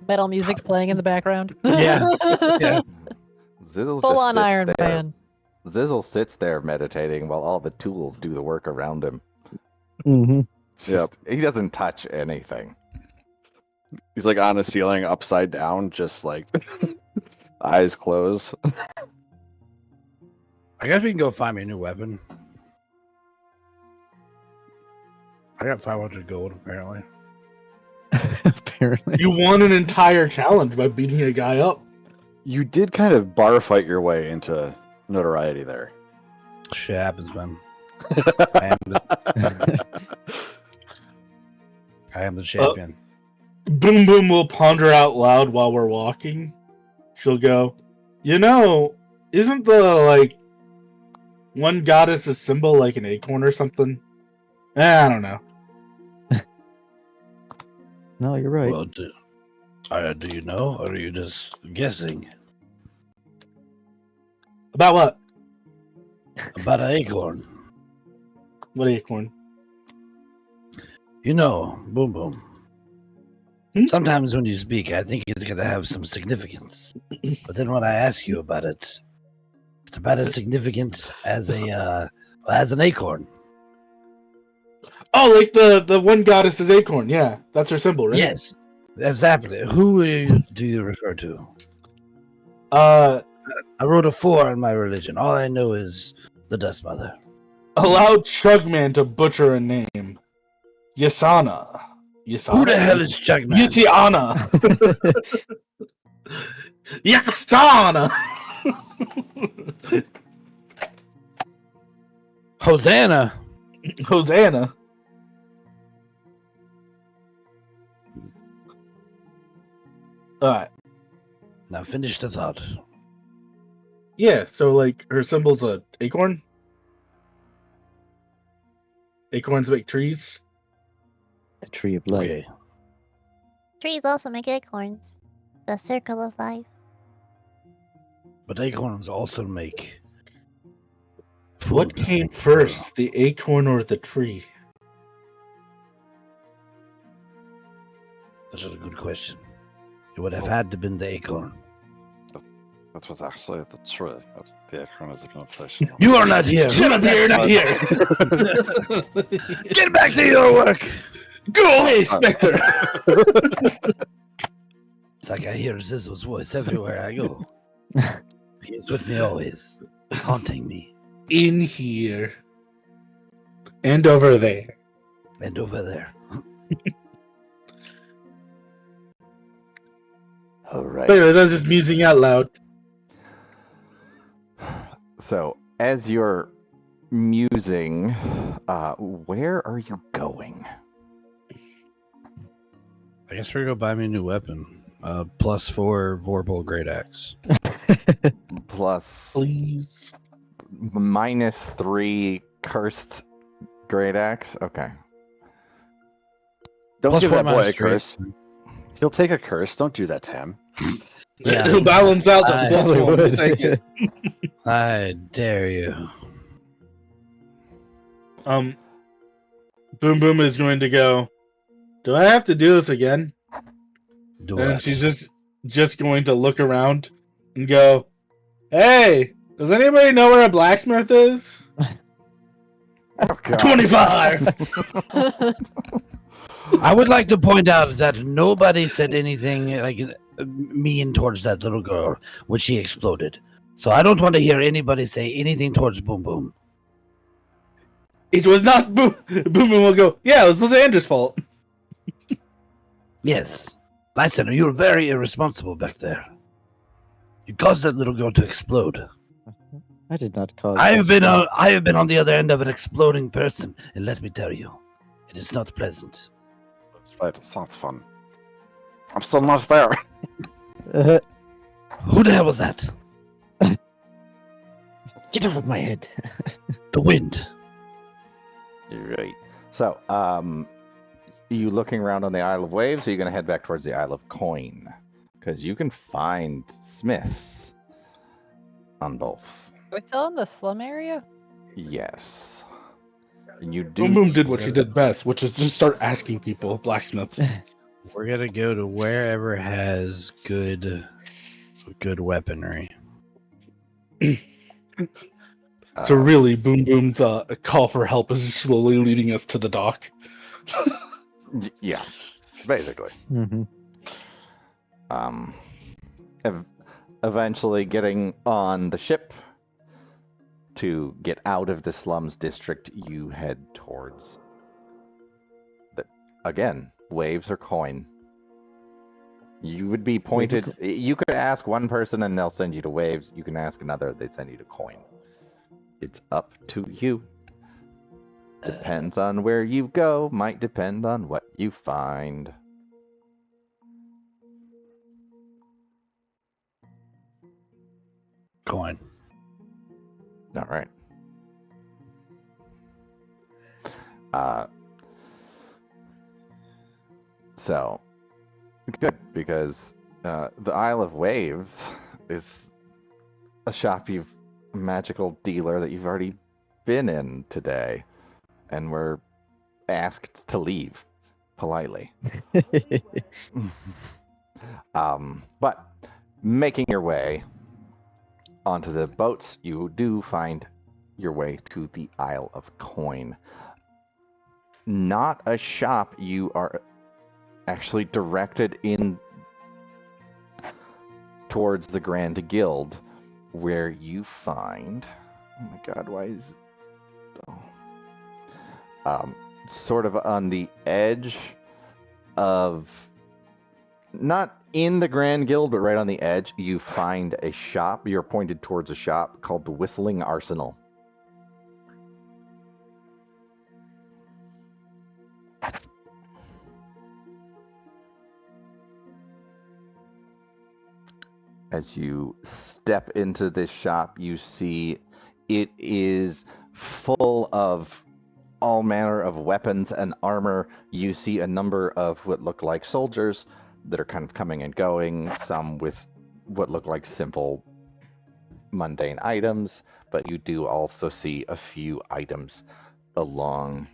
Metal music playing in the background. Yeah. Yeah. Zizzle Full just on sits Iron there. Man. Zizzle sits there meditating while all the tools do the work around him. Mm-hmm. He doesn't touch anything. He's like on the ceiling, upside down, just like eyes closed. I guess we can go find me a new weapon. I got 500 gold, apparently. Apparently. You won an entire challenge by beating a guy up. You did kind of bar fight your way into notoriety there. Shit happens, man. I am the champion. Boom Boom will ponder out loud while we're walking. She'll go, isn't the, one goddess's symbol like an acorn or something? I don't know. No, you're right. Well, do you know, or are you just guessing? About what? About an acorn. What acorn? Boom boom. Hmm? Sometimes when you speak, I think it's gonna have some significance. But then when I ask you about it, it's about as significant as as an acorn. Oh, like the one goddess's acorn. Yeah, that's her symbol, right? Yes, exactly. Who do you refer to? Uh, I wrote a 4 in my religion. All I know is the Dust Mother. allow Chugman to butcher a name. Yasana. Who the hell is Chugman? Yasiana. Yasana. Hosanna. Hosanna. Alright. Now finish the thought. Yeah, so her symbol's a acorn? Acorns make trees? The tree of life. Okay. Trees also make acorns. The circle of life. But acorns also make food. What came first, the acorn or the tree? That's a good question. It would have had to been the acorn. That was actually the tree. The acorn is a connotation. You are not here. Shut up here, not here! Get back to your work. Go away, Spectre! It's like I hear Zizzle's voice everywhere I go. He is with me always, haunting me. In here. And over there. And over there. All right. Wait, that's just musing out loud. So, as you're musing, where are you going? I guess we're gonna buy me a new weapon. +4 Vorpal Great Axe. Plus Please. -3 cursed great axe. Okay. Don't Plus give 4 that boy a minus 3. curse. He'll take a curse. Don't do that to him. Yeah. It'll balance out the I plus probably one. would. Thank you. I dare you. Boom Boom is going to go, do I have to do this again? Do And it. she's just going to look around and go, hey, does anybody know where a blacksmith is? Oh, God. 25! I would like to point out that nobody said anything mean towards that little girl when she exploded. So I don't want to hear anybody say anything towards Boom Boom. It was not Boom. Boom Boom will go, yeah, it was Andrew's fault. Yes. Lysander, you're very irresponsible back there. You caused that little girl to explode. I did not cause. I have been on the other end of an exploding person, and let me tell you, it is not pleasant. That's right. It sounds fun. I'm still not there. Who the hell was that? Get off of my head. The wind. Right. So, you looking around on the Isle of Waves, or are you going to head back towards the Isle of Coin? Because you can find smiths on both. Are we still in the slum area? Yes. And you Boom do. Boom did what she did best, which is just start asking people, blacksmiths. We're gonna go to wherever has good weaponry. So really, Boom Boom's call for help is slowly leading us to the dock. Yeah, basically. Mm-hmm. Eventually getting on the ship to get out of the slums district, you head towards the, again, Waves or Coin. You would be pointed. You could ask one person and they'll send you to Waves. You can ask another, they'd send you to Coin. It's up to you. Depends on where you go. Might depend on what you find. Coin. All right. So good, because the Isle of Waves is a magical dealer that you've already been in today, and we're asked to leave politely. But making your way onto the boats, you do find your way to the Isle of Coin. Not a shop. You are actually directed in towards the Grand Guild, where you find, oh my god, why is it, sort of on the edge of, not in the Grand Guild, but right on the edge, you find a shop. You're pointed towards a shop called the Whistling Arsenal. As you step into this shop, you see it is full of all manner of weapons and armor. You see a number of what look like soldiers that are kind of coming and going, some with what look like simple, mundane items, but you do also see a few items along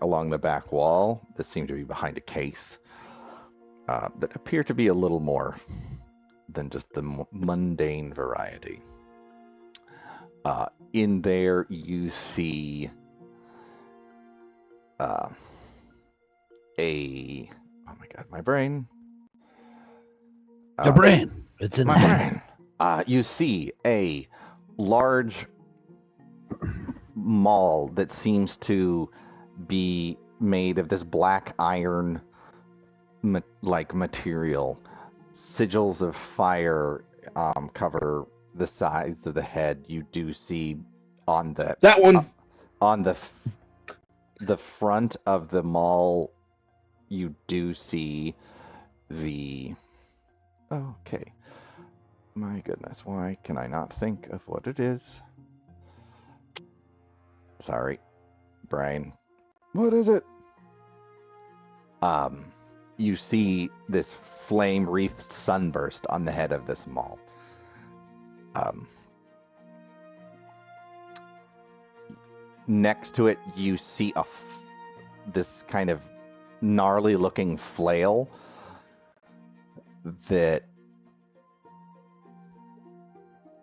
along the back wall that seem to be behind a case that appear to be a little more than just the mundane variety. In there, you see oh my god, my brain. Your brain. It's in my there. brain. You see a large maul that seems to be made of this black iron like material. Sigils of fire cover the sides of the head. You do see on the That one. On the front of the maul, you do see the. Okay. My goodness, why can I not think of what it is? Sorry, brain. What is it? You see this flame-wreathed sunburst on the head of this maul. Next to it, you see this kind of gnarly-looking flail that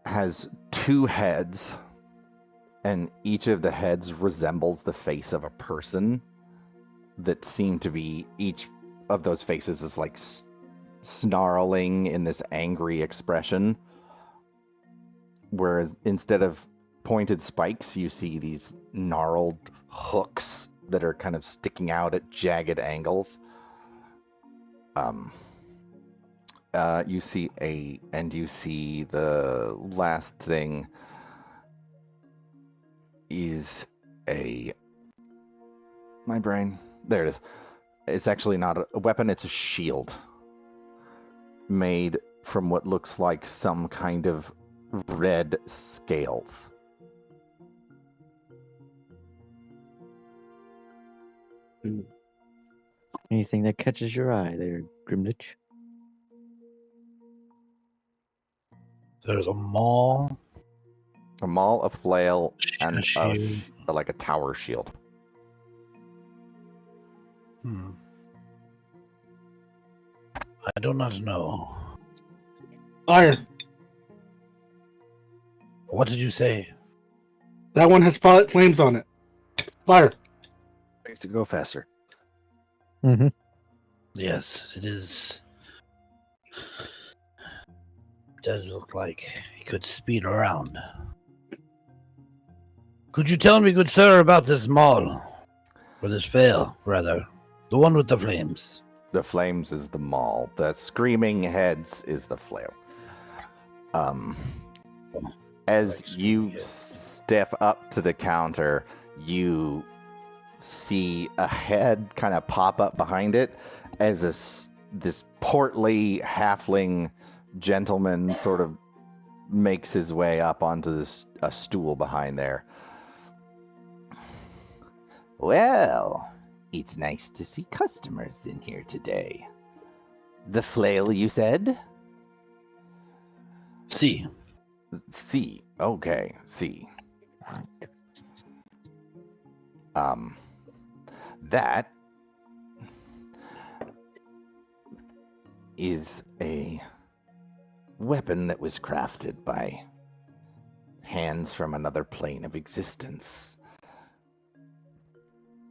has two heads, and each of the heads resembles the face of a person that seem to be, each of those faces is like snarling in this angry expression, whereas instead of pointed spikes, you see these gnarled hooks that are kind of sticking out at jagged angles. You see the last thing is my brain. There it is. It's actually not a weapon, it's a shield made from what looks like some kind of red scales. Anything that catches your eye there, Grimlich? There's a mall. A maul, a flail, and a shield. like a tower shield. I do not know. Iron. What did you say? That one has flames on it. Fire. Makes to go faster. Mm-hmm. Yes, it is. Does look like he could speed around. Could you tell me, good sir, about this mall? Or this flail, rather. The one with the flames. The flames is the maul. The screaming heads is the flail. As you step up to the counter, you see a head kind of pop up behind it as this portly halfling gentleman sort of makes his way up onto a stool behind there. Well, it's nice to see customers in here today. The flail, you said? See. See. Okay, see. That is a weapon that was crafted by hands from another plane of existence.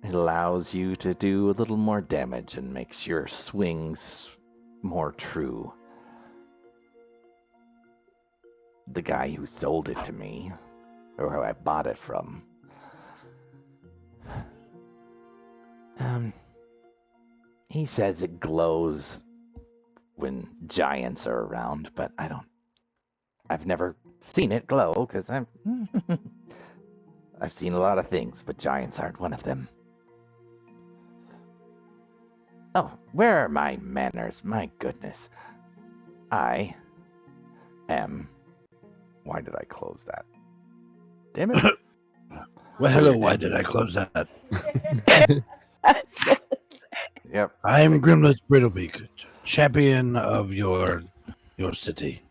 It allows you to do a little more damage and makes your swings more true. The guy who sold it to me, or who I bought it from, he says it glows when giants are around, but I've never seen it glow because I've seen a lot of things, but giants aren't one of them. Oh, where are my manners? My goodness. I am... Why did I close that? Damn it. Well, hello, why did I close that? Yep. I am Grimlet Brittlebeak, champion of your city.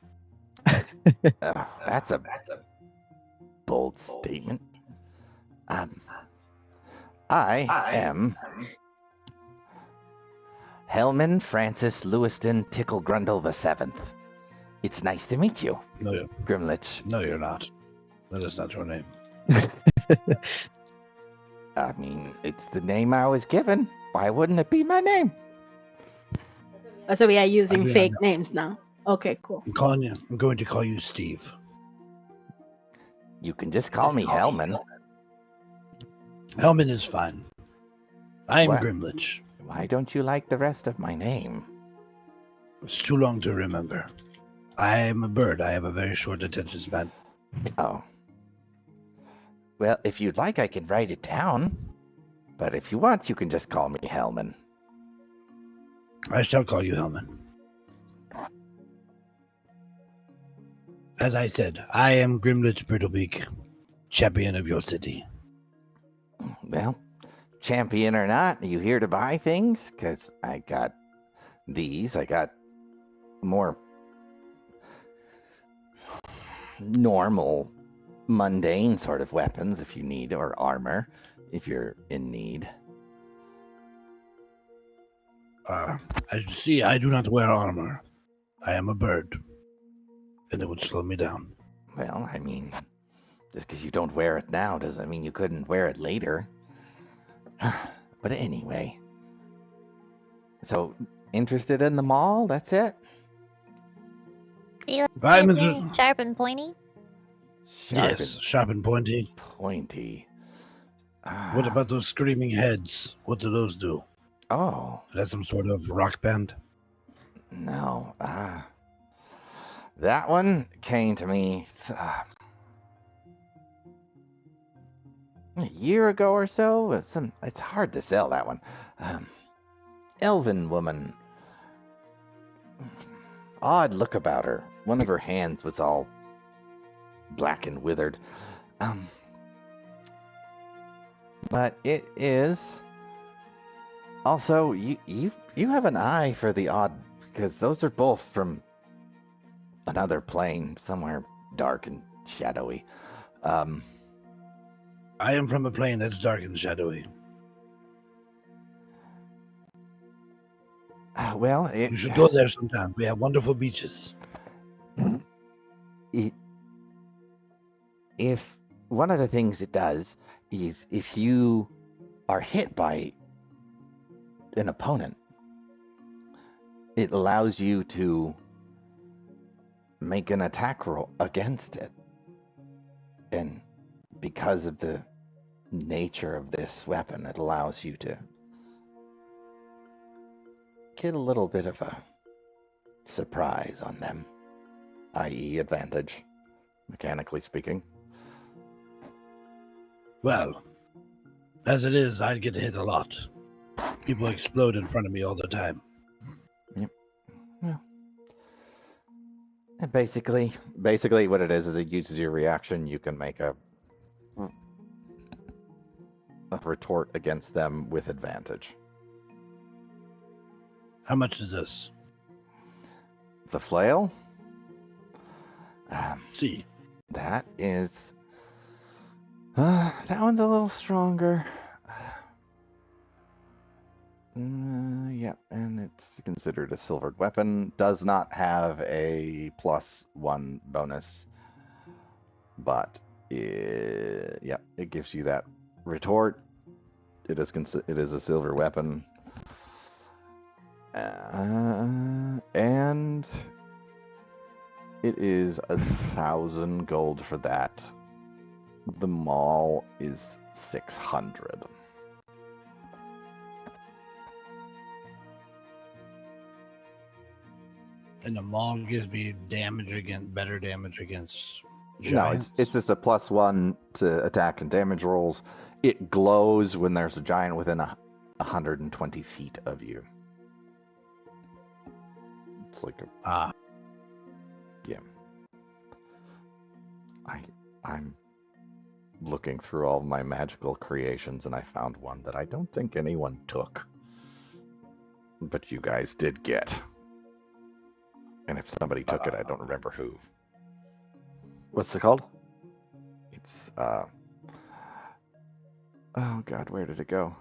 That's a bold statement. I am Hellman Francis Lewiston Tickle Grundle VII. It's nice to meet you, No, Grimlich. no, you're not. That is not your name. I mean, it's the name I was given. Why wouldn't it be my name? So we are using Agree on fake that. names now. Okay, cool. I'm going to call you Steve. You can just call me Hellman. Hellman is fine. I am What? Grimlich. Why don't you like the rest of my name? It's too long to remember. I am a bird. I have a very short attention span. Oh. Well, if you'd like, I can write it down. But if you want, you can just call me Hellman. I shall call you Hellman. As I said, I am Grimlich Brittlebeak, champion of your city. Well, champion or not, are you here to buy things? Because I got these. I got more normal, mundane sort of weapons if you need, or armor if you're in need. As you see, I do not wear armor. I am a bird, and it would slow me down. Well, I mean, just because you don't wear it now doesn't mean you couldn't wear it later. But anyway, so interested in the mall? That's it? Do you I'm like anything sharp and pointy? Sharp Yes, sharp and pointy. and pointy. What about those screaming heads? What do those do? Oh, Is that some sort of rock band? no. That one came to me a year ago or so. It's hard to sell that one. Elven woman. Odd look about her. One of her hands was all black and withered. But it is also you have an eye for the odd, because those are both from another plane, somewhere dark and shadowy. I am from a plane that's dark and shadowy. Well, You should go there sometime. We have wonderful beaches. If one of the things it does is if you are hit by an opponent, it allows you to make an attack roll against it. And because of the nature of this weapon, it allows you to get a little bit of a surprise on them, i.e. advantage, mechanically speaking. Well, as it is, I'd get hit a lot. People explode in front of me all the time. Yep. Well, and basically what it is it uses your reaction. You can make a retort against them with advantage. How much is this? The flail? See. That is... that one's a little stronger. Yeah, and it's considered a silvered weapon. Does not have a +1 bonus, but it gives you that retort. It is a silver weapon, and it is 1,000 gold for that. The maul is 600. And the maul gives me better damage against giants? No, it's just a +1 to attack and damage rolls. It glows when there's a giant within 120 feet of you. It's like a... Yeah. I'm looking through all my magical creations, and I found one that I don't think anyone took. But you guys did get. And if somebody took it, I don't remember who. What's it called? It's, oh god, where did it go?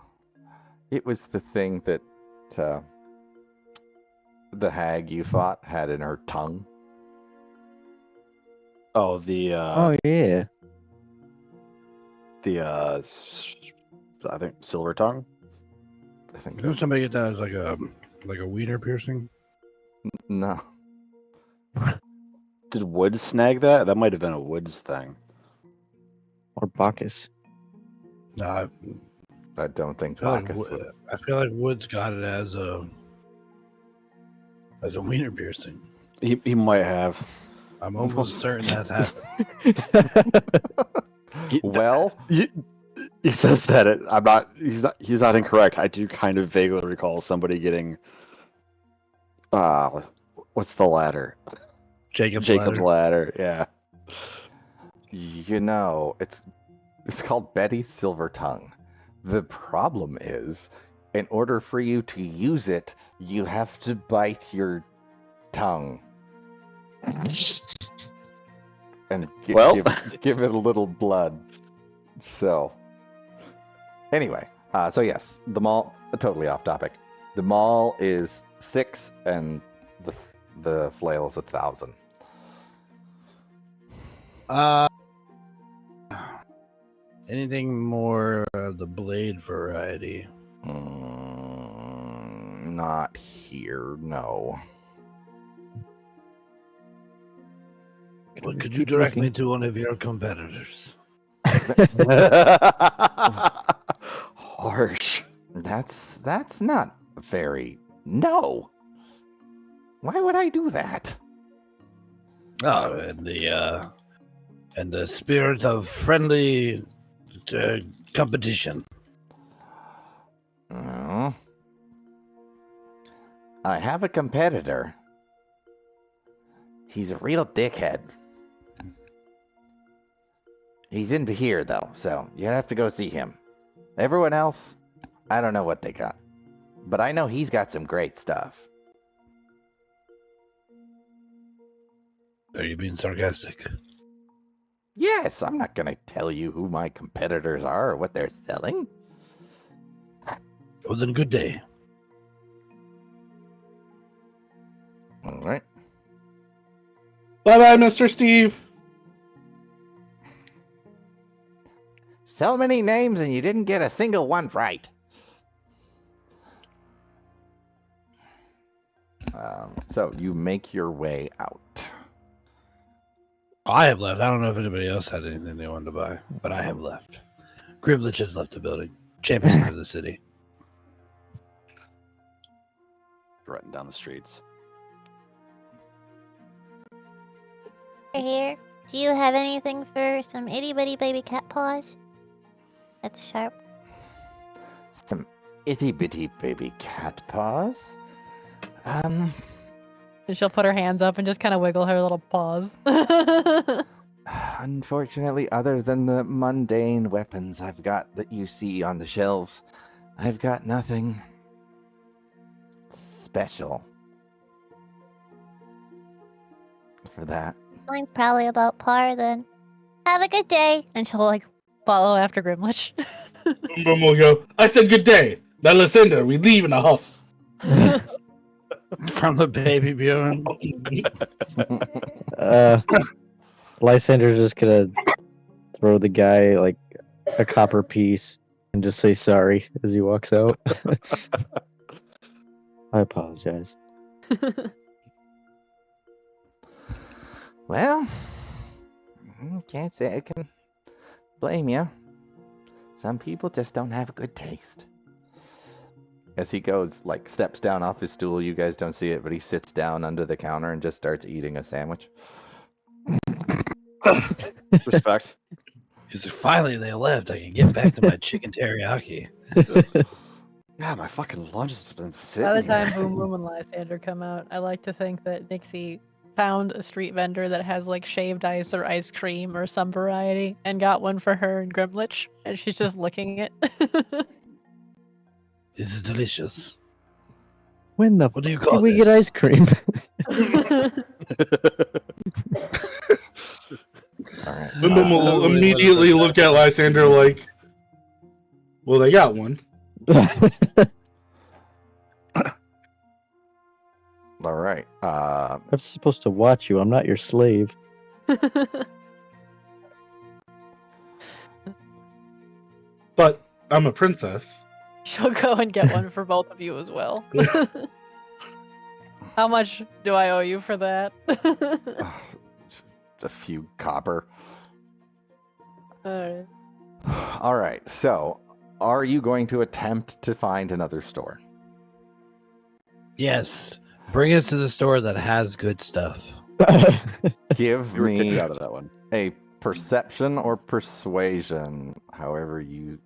It was the thing that, the hag you fought had in her tongue. Oh, the, Oh, yeah. The, I think silver tongue? I think Didn't somebody get that as like a wiener piercing? No. Did Woods snag that? That might have been a Woods thing. Or Bacchus. No, I don't think I Bacchus would. feel like Woods got it as a wiener piercing. He might have. I'm almost certain that's happened. Well, he says that he's not incorrect. I do kind of vaguely recall somebody getting what's the ladder? Jacob's ladder. Yeah. You know, it's called Betty's Silver Tongue. The problem is, in order for you to use it, you have to bite your tongue. And give it a little blood. So, anyway, so yes, the maul, totally off topic. The maul is 6 and the flail is 1,000. Anything more of the blade variety? Not here, no. Well, could you direct me to one of your competitors? Harsh. That's not very... No. Why would I do that? Oh, and the spirit of friendly competition. Oh. I have a competitor. He's a real dickhead. He's in here, though, so you have to go see him. Everyone else, I don't know what they got. But I know he's got some great stuff. Are you being sarcastic? Yes, I'm not going to tell you who my competitors are or what they're selling. Well, then good day. All right. Bye-bye, Mr. Steve. So many names and you didn't get a single one right. So you make your way out. I have left. I don't know if anybody else had anything they wanted to buy, but I have left. Grimlich has left the building. Champion of the city. Running down the streets. Right here. Do you have anything for some itty bitty baby cat paws? That's sharp. Some itty bitty baby cat paws. And she'll put her hands up and just kind of wiggle her little paws. Unfortunately, other than the mundane weapons I've got that you see on the shelves, I've got nothing special for that. Mine's probably about par then. Have a good day. And she'll like follow after Grimlich. Boom Boom will go, I said good day. Now Lucinda, we leave in a huff. From the baby Bjorn. Lysander's just gonna throw the guy like a copper piece and just say sorry as he walks out. I apologize. Well, can't say I can blame you. Some people just don't have good taste. As he goes, like, steps down off his stool, you guys don't see it, but he sits down under the counter and just starts eating a sandwich. Respect. He's like, finally they left. I can get back to my chicken teriyaki. Yeah, my fucking lunch has been sitting By the time here. Boom Boom and Lysander come out, I like to think that Nixie found a street vendor that has like shaved ice or ice cream or some variety and got one for her and Grimlich, and she's just licking it. This is delicious. When the What do you fuck call did we this? get ice cream? All right. Boom Boom will Wait, what is immediately the look best at Lysander like, well, they got one. All right. I'm supposed to watch you. I'm not your slave. But I'm a princess. She'll go and get one for both of you as well. How much do I owe you for that? A few copper. Alright. All right. So, are you going to attempt to find another store? Yes. Bring us to the store that has good stuff. Give You were kicked me out of that one. a perception or persuasion, however you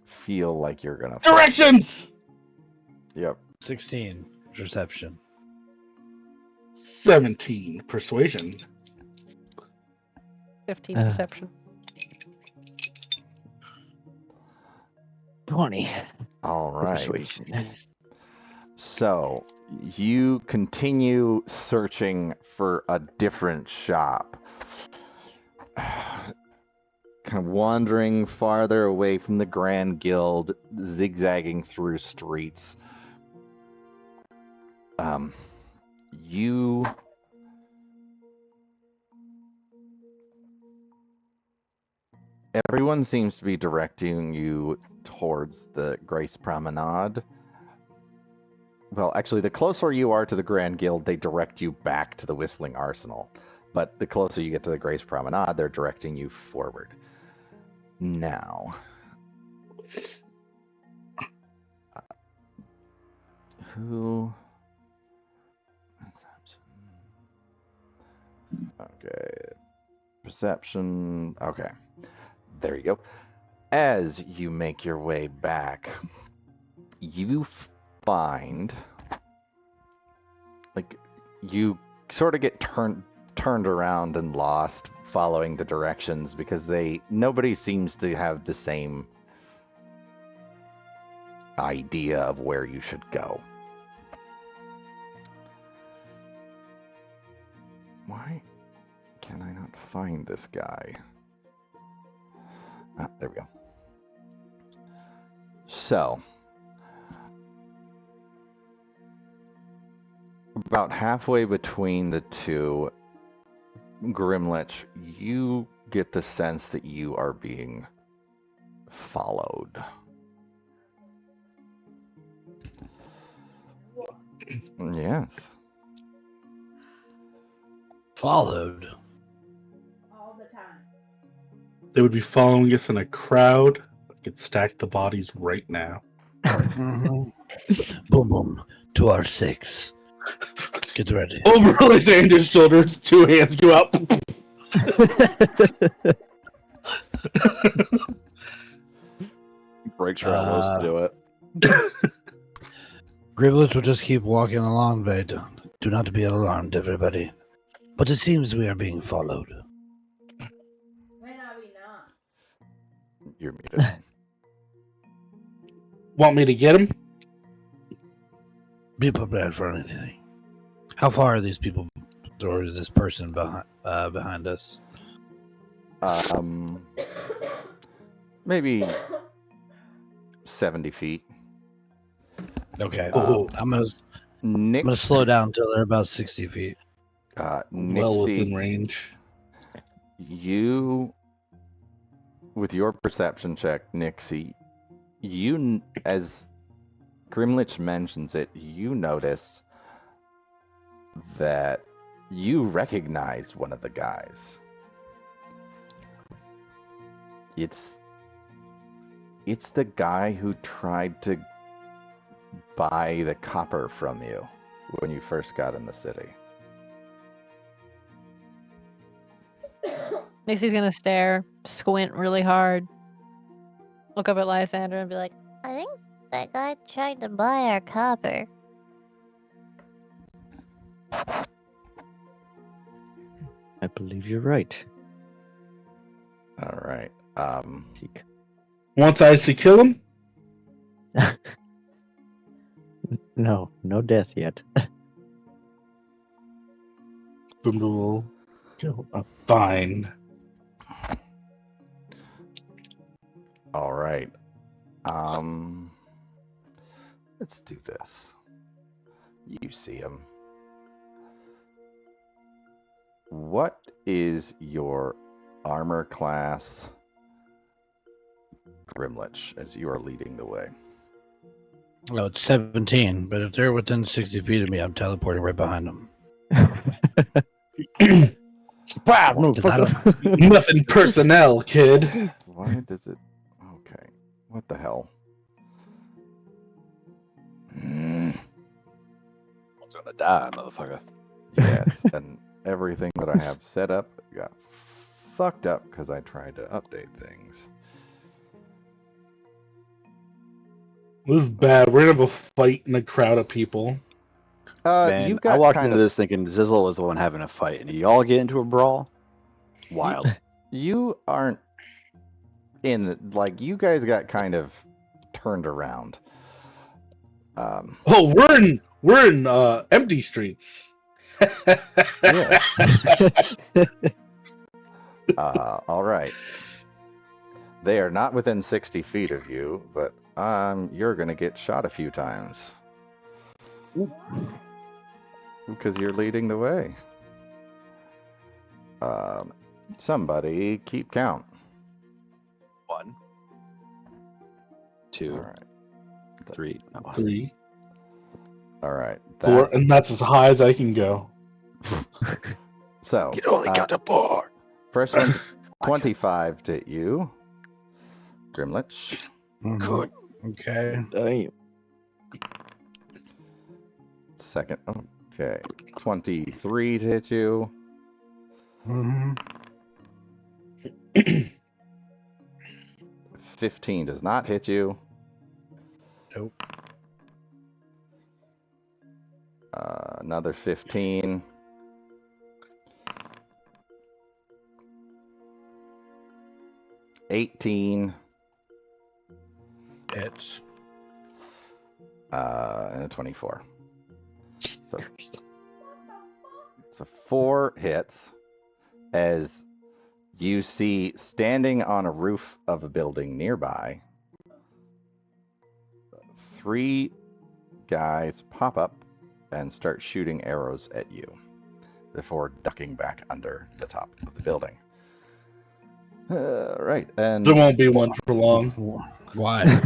feel like you're gonna. Directions! Yep. 16. Reception. 17. Persuasion. 15 perception. 20. All right. Persuasion. So you continue searching for a different shop. Kind of wandering farther away from the Grand Guild, zigzagging through streets. Everyone seems to be directing you towards the Grace Promenade. Well, actually, the closer you are to the Grand Guild, they direct you back to the Whistling Arsenal. But the closer you get to the Grace Promenade, they're directing you forward. Now, who? Okay, perception. Okay, there you go. As you make your way back, you find, like, you sort of get turned around and lost following the directions because nobody seems to have the same idea of where you should go. Why can I not find this guy? Ah, there we go. So, about halfway between the two, Grimlich, you get the sense that you are being followed. Yes. Followed. All the time. They would be following us in a crowd. I could stack the bodies right now. Mhm. Boom, boom. 2R6. Get ready. Over Alexander's shoulders, two hands go out. Break your elbows to do it. Griblet will just keep walking along, but do not be alarmed, everybody. But it seems we are being followed. When are we not? You're muted. Want me to get him? Be prepared for anything. How far are these people, or is this person behind us? Maybe 70 feet. Okay. Oh. I'm gonna slow down until they're about 60 feet. Well within Nixie, range. you, with your perception check, Nixie, you, as Grimlich mentions it, you notice that you recognize one of the guys. It's the guy who tried to buy the copper from you when you first got in the city. Nixie's gonna stare, squint really hard, look up at Lysander and be like, I think that guy tried to buy our copper. I believe you're right. All right. Seek. Once I see kill him, No death yet. boom, boom, kill. Fine. All right. Let's do this. You see him. What is your armor class, Grimlich, as you are leading the way? Oh, it's 17, but if they're within 60 feet of me, I'm teleporting right behind them. Surprise, motherfucker. Nothing personnel, kid. Why does it... Okay. What the hell? I'm gonna die, motherfucker. Yes, and everything that I have set up got fucked up because I tried to update things. This is bad. We're gonna have a fight in a crowd of people. Man, You I got walked kind into of... this thinking Zizzle was the one having a fight, and you all get into a brawl? Wild. You aren't in the... Like, you guys got kind of turned around. Oh, we're in empty streets. Yeah. All right. They are not within 60 feet of you, but you're going to get shot a few times. Because you're leading the way. Somebody keep count. 1, 2, All right. 3. No. 3, All right. 4, and that's as high as I can go. So, You only got to 4. first one's 25 to hit you, Grimlich. Good. Okay. Damn. Second, okay, 23 to hit you. Mm-hmm. 15 does not hit you. Nope. Another 15. 18, Hits. and a 24. So 4 hits as you see standing on a roof of a building nearby, 3 guys pop up and start shooting arrows at you before ducking back under the top of the building. Right, and There won't be one for long. Why?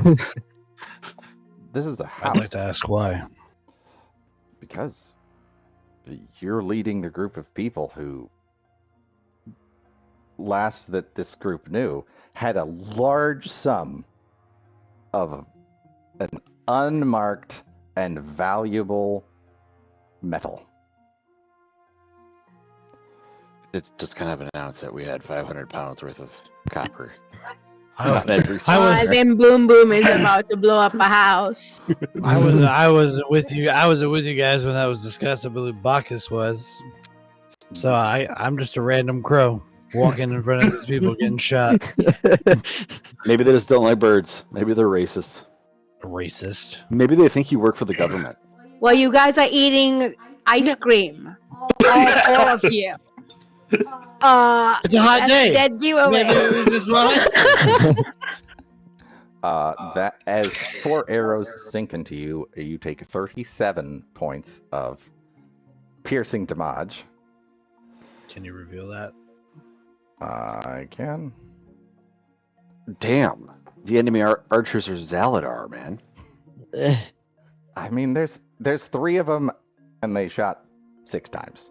this is a house. I'd like to ask why. Because you're leading the group of people who, last that this group knew, had a large sum of an unmarked and valuable metal. It's just kind of announced that we had 500 pounds worth of copper. I, Then Boom Boom is about to blow up a house. I was with you. I was with you guys when that was discussed. I believe Bacchus was. So I'm just a random crow walking in front of these people getting shot. Maybe they just don't like birds. Maybe they're racist. Racist. Maybe they think you work for the government. Well, you guys are eating ice cream. All of you. It's a hot day. Dead giveaway. Maybe we just want ice cream. That as 4 arrows sink into you, you take 37 points of piercing damage. Can you reveal that? I can. Damn. The enemy archers are Zaladar, man. I mean, there's 3 of them, and they shot 6 times.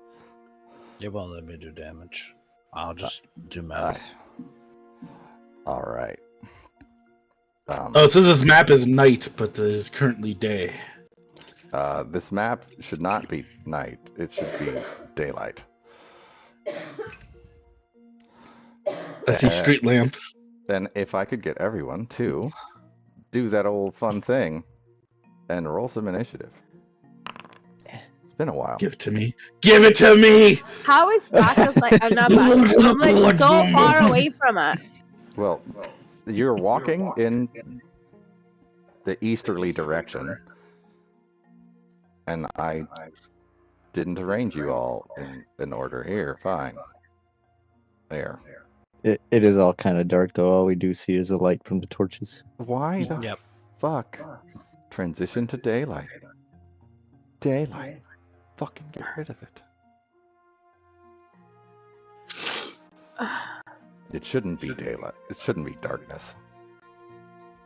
It won't let me do damage. I'll just do math. All right. It says this map is night, but it is currently day. This map should not be night. It should be daylight. I see street lamps. Then if I could get everyone to do that old fun thing and roll some initiative. It's been a while. Give it to me. Give it to me! How is Bacchus like not Bacchus? I'm like so far away from us. Well, you're walking in the easterly direction, and I didn't arrange you all in order. Here, fine. There. It is all kind of dark, though. All we do see is the light from the torches. Why the fuck? Transition to daylight. Daylight. Fucking get rid of it. It shouldn't be daylight. It shouldn't be darkness.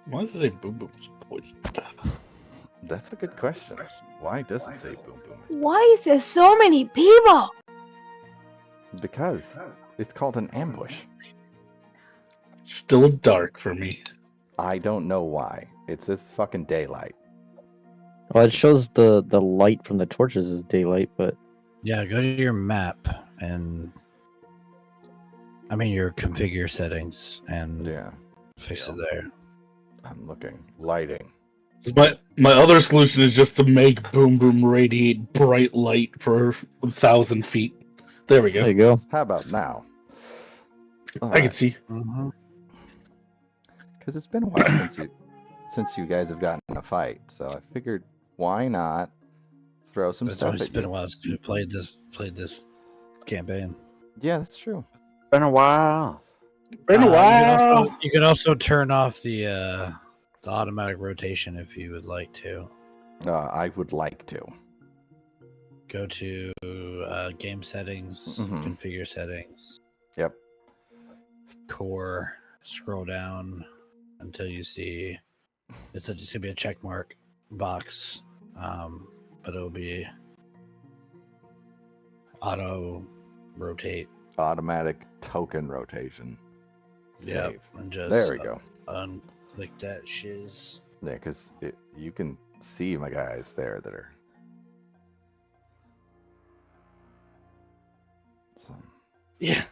Why does it say Boom Boom's poisoned? That's a good question. Why does it say Boom Boom? Why is there so many people? Because it's called an ambush. Still dark for me. I don't know why. It's this fucking daylight. Well, it shows the light from the torches as daylight, but Yeah, go to your map and your configure settings and fix it there. I'm looking. Lighting. My other solution is just to make Boom Boom radiate bright light for 1,000 feet. There we go. there you go. How about now? I can see. Because it's been a while since you guys have gotten in a fight, so I figured why not throw some It's stuff always at been you. a while since we played this campaign. Yeah, that's true. Been a while. Been a while. You can also turn off the automatic rotation if you would like to. I would like to. Go to game settings, configure settings. Yep. Core. Scroll down until you see it's gonna be a check mark box, but it'll be auto rotate. Automatic token rotation. Yeah, Save. and just There we go. Unclick that shiz. Yeah, because you can see my guys there that are. Yeah,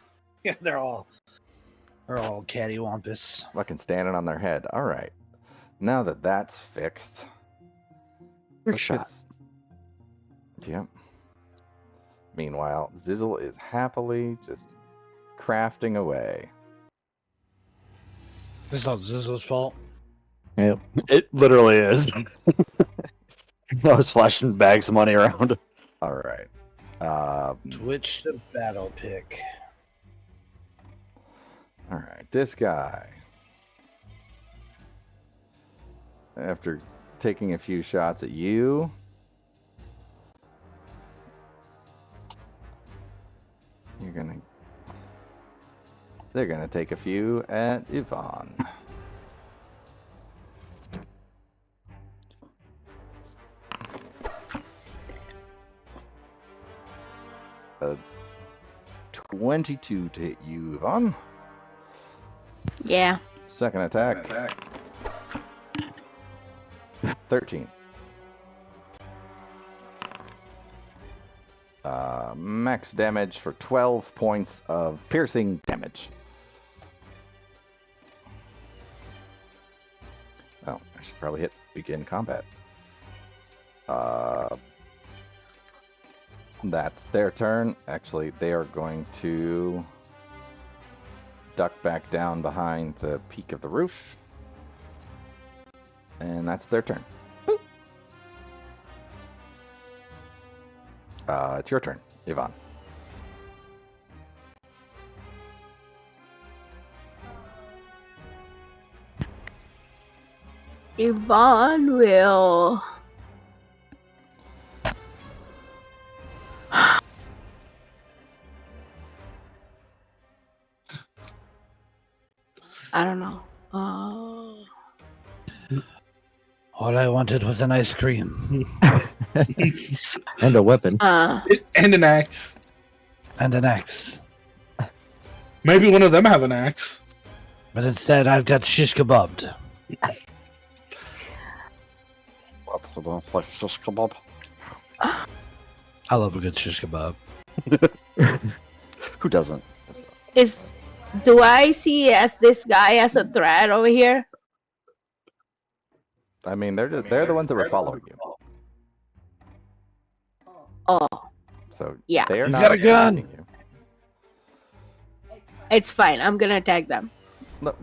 they're all cattywampus. Fucking standing on their head. All right. Now that that's fixed. Trick shot. Yep. Meanwhile, Zizzle is happily just crafting away. This is not Zizzle's fault. Yep. It literally is. I was flashing bags of money around. All right. Switch to battle pick. All right. This guy, after taking a few shots at you, they're gonna take a few at Yvonne. A 22 to hit you, Yvonne. Yeah. Second attack. 13. Max damage for 12 points of piercing damage. Oh, I should probably hit begin combat. That's their turn. Actually, they are going to duck back down behind the peak of the roof. And that's their turn. It's your turn, Yvonne. Yvonne will. I don't know. All I wanted was an ice cream And a weapon. And an axe. and an axe. Maybe one of them have an axe. But instead, I've got shish kebabbed. What? You don't like shish kebab? I love a good shish kebab. Who doesn't? Do I see as this guy as a threat over here? I mean, they're the ones that were following you. Oh, So yeah. they are He's not got a gun. attacking you. It's fine. I'm gonna attack them. No.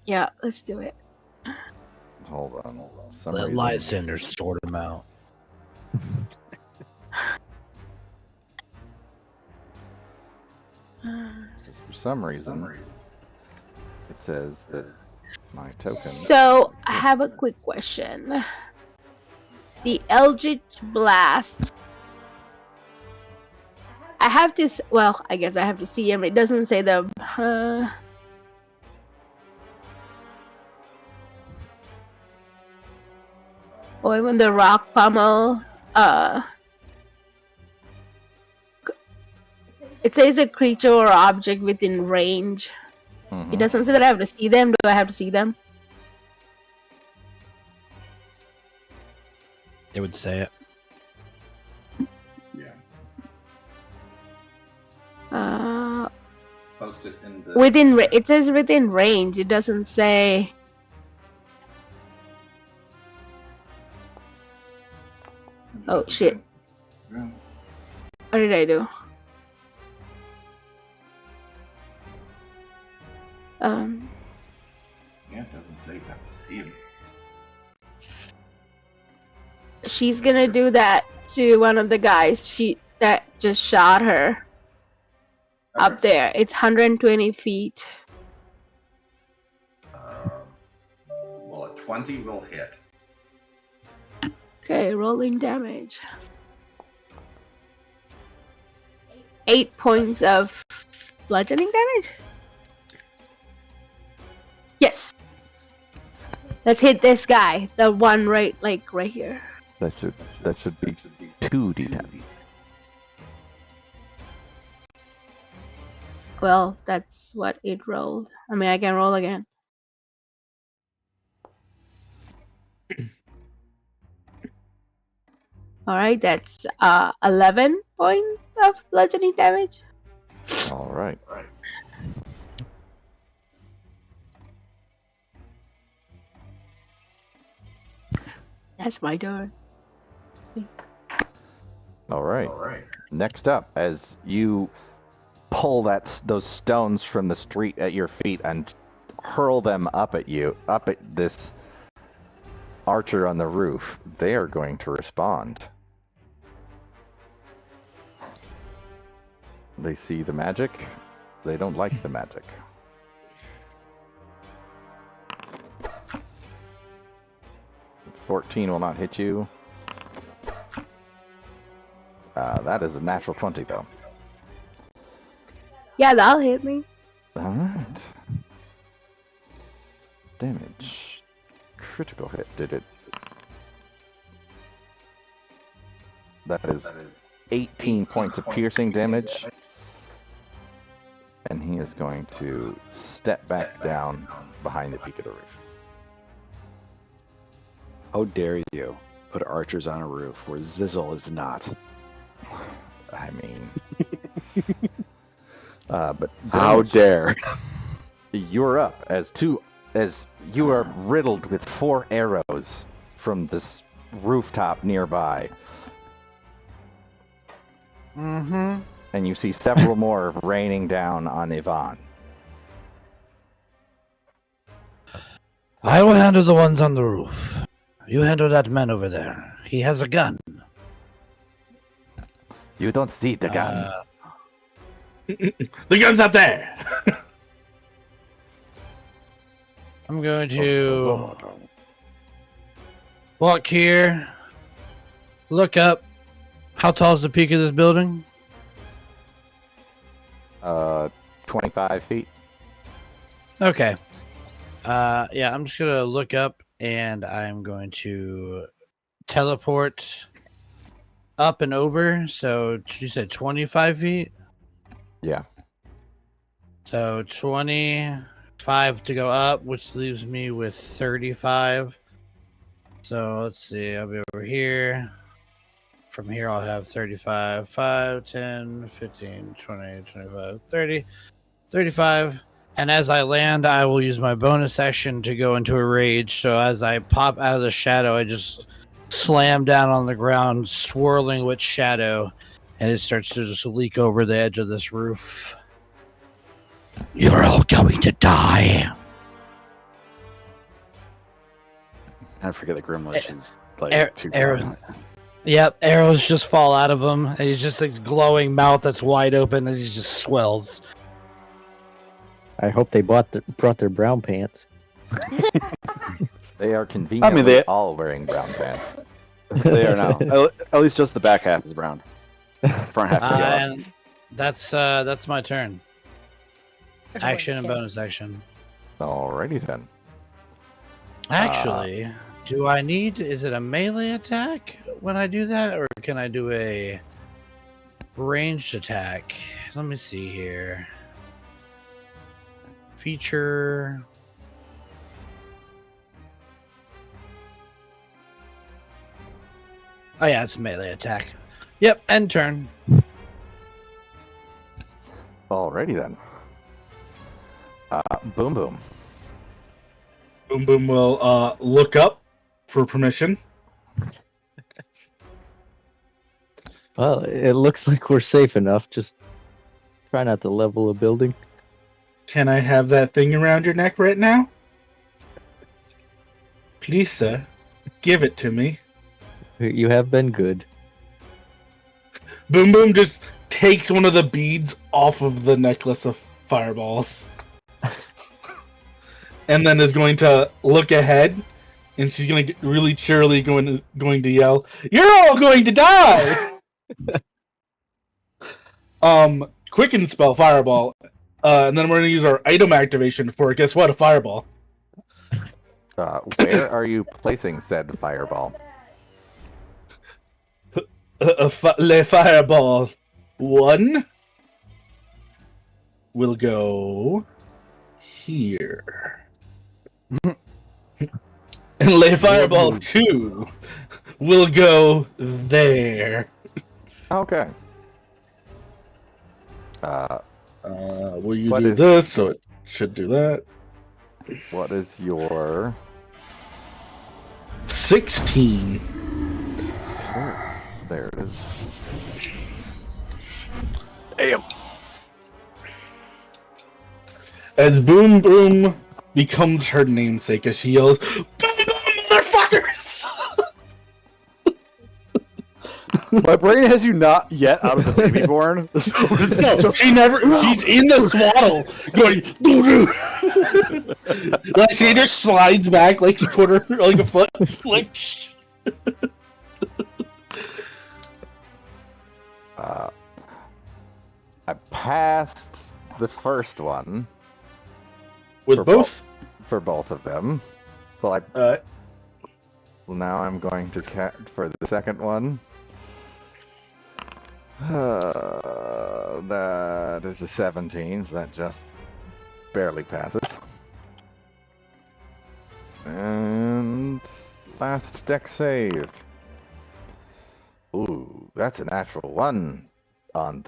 Yeah, let's do it. Hold on. Some Let reason- Lysander sort him out. Because for some reason, it says that my token. So I have a quick question. The Eldritch Blast. I have to. Well, I guess I have to see him. It doesn't say the. Or even the rock pummel. It says a creature or object within range. Mhm. It doesn't say that I have to see them. Do I have to see them? It would say it. Post it in the. It says within range. It doesn't say. Oh shit! Yeah. What did I do? Yeah, it doesn't say you have to see him. She's gonna do that to one of the guys that just shot her up there. It's 120 feet. Well, a 20 will hit. Okay, rolling damage. 8 points of bludgeoning damage? Yes. Let's hit this guy. The one right here. That should be 2d10. Well, that's what it rolled. I mean, I can roll again. Alright, that's 11 points of bludgeoning damage. All right. That's my turn. All right. Next up, as you pull those stones from the street at your feet and hurl them up at this archer on the roof, they are going to respond. They see the magic. They don't like the magic. $14 will not hit you. That is a natural 20, though. Yeah, that'll hit me. All right. Damage. Critical hit. Did it? That is 18 points of piercing damage. And he is going to step back down behind the peak of the roof. How dare you put archers on a roof where Zizzle is not? I mean... but how dare! You're up as you are riddled with 4 arrows from this rooftop nearby. Mm-hmm. And you see several more raining down on Yvonne. I will handle the ones on the roof. You handle that man over there. He has a gun. You don't see the gun. The gun's up there. I'm going to walk here, look up. How tall is the peak of this building? 25 feet. Okay. Yeah, I'm just gonna look up and I'm going to teleport up and over. So you said 25 feet? Yeah. So 25 to go up, which leaves me with 35. So let's see, I'll be over here. From here, I'll have 35, 5, 10, 15, 20, 25, 30, 35. And as I land, I will use my bonus action to go into a rage. So as I pop out of the shadow, I just slam down on the ground, swirling with shadow. And it starts to just leak over the edge of this roof. You're all going to die. I forget that Grimlich is like too far. Yep, arrows just fall out of him, and he's just like glowing mouth that's wide open as he just swells. I hope they brought their brown pants. They are conveniently all wearing brown pants. They are now. At least just the back half is brown. Front half is yellow. And that's my turn. Action and bonus action. Alrighty then. Actually, do I need? Is it a melee attack when I do that, or can I do a ranged attack? Let me see here. Feature. Oh yeah, it's a melee attack. Yep, end turn. Alrighty then. Boom Boom. Boom Boom will look up for permission. Well, it looks like we're safe enough. Just try not to level a building. Can I have that thing around your neck right now? Please, sir, give it to me. You have been good. Boom Boom just takes one of the beads off of the necklace of fireballs. And then is going to look ahead, and she's going to get really cheerily going to yell, "You're all going to die!" Quicken spell fireball, and then we're going to use our item activation for, guess what, a fireball. Where are you placing said fireball? Le fireball 1 will go here. And Le fireball 2 will go there. Okay. Will you do this? So it should do that. What is your 16? There it is. Damn. As Boom Boom becomes her namesake as she yells, "Boom Boom, motherfuckers!" My brain has you not yet out of the baby born. So it's No, just... she never. She's in the swaddle, going doo doo. Like she just slides back like you put her like a foot. Like. I passed the first one With for both. For both of them. Well, Alright. now I'm going to for the second one. That is a 17, so that just barely passes. And last deck save. Ooh, that's a natural 1 on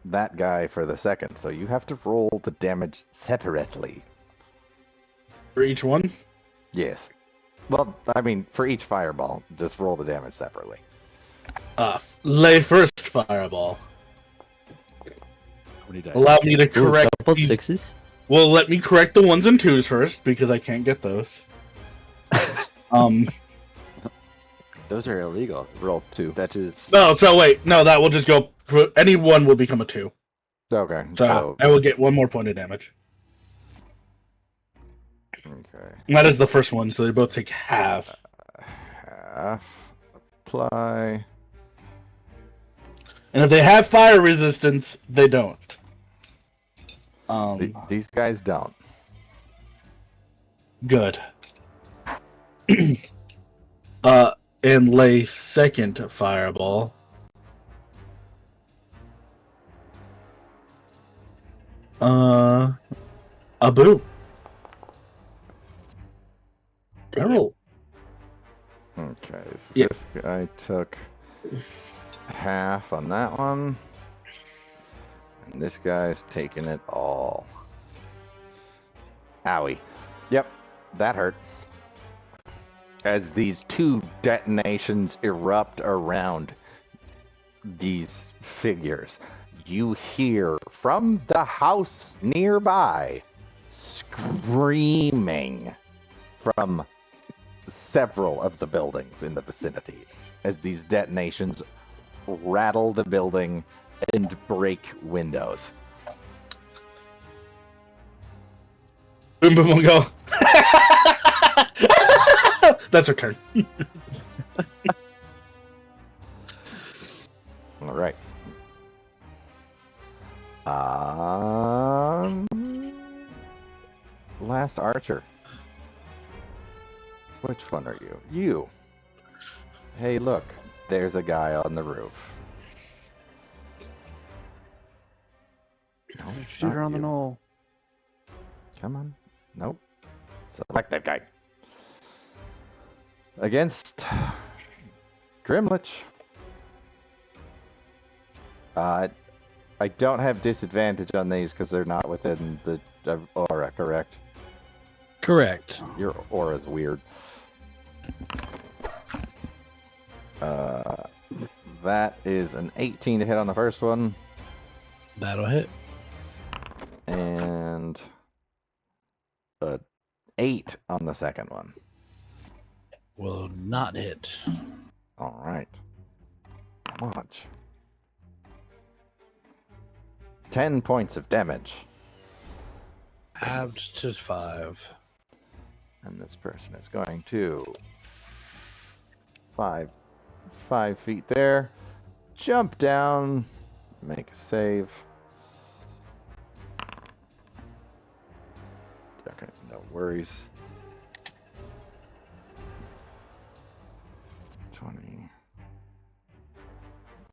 that guy for the second, so you have to roll the damage separately. For each one? Yes. Well, I mean, for each fireball, just roll the damage separately. Lay first fireball. How many dice? Allow me to Ooh, correct double these. sixes. Well, let me correct the 1s and 2s first, because I can't get those. Those are illegal. Roll 2. That is... No, so wait. No, that will just go... Any one will become a 2. Okay, So I will get 1 more point of damage. Okay. And that is the first one, so they both take half. Half. Apply. And if they have fire resistance, they don't. These guys don't. Good. And lay second fireball. A boo. Roll. Okay, so Yeah. this guy took half on that one. And this guy's taking it all. Owie. Yep, that hurt. As these 2 detonations erupt around these figures, you hear from the house nearby screaming from several of the buildings in the vicinity as these detonations rattle the building and break windows. Boom, boom, will go. That's her turn. All right. Last archer. Which one are you? You. Hey, look. There's a guy on the roof. No, Shoot her not on the you. knoll. Come on. Nope. Select that guy. Against Grimlich. I don't have disadvantage on these because they're not within the aura, correct? Correct. Your aura's weird. That is an 18 to hit on the first one. That'll hit. And an 8 on the second one. Will not hit. All right. How much? 10 points of damage. Halved to 5. And this person is going to 5 feet there. Jump down. Make a save. Okay, no worries. 20,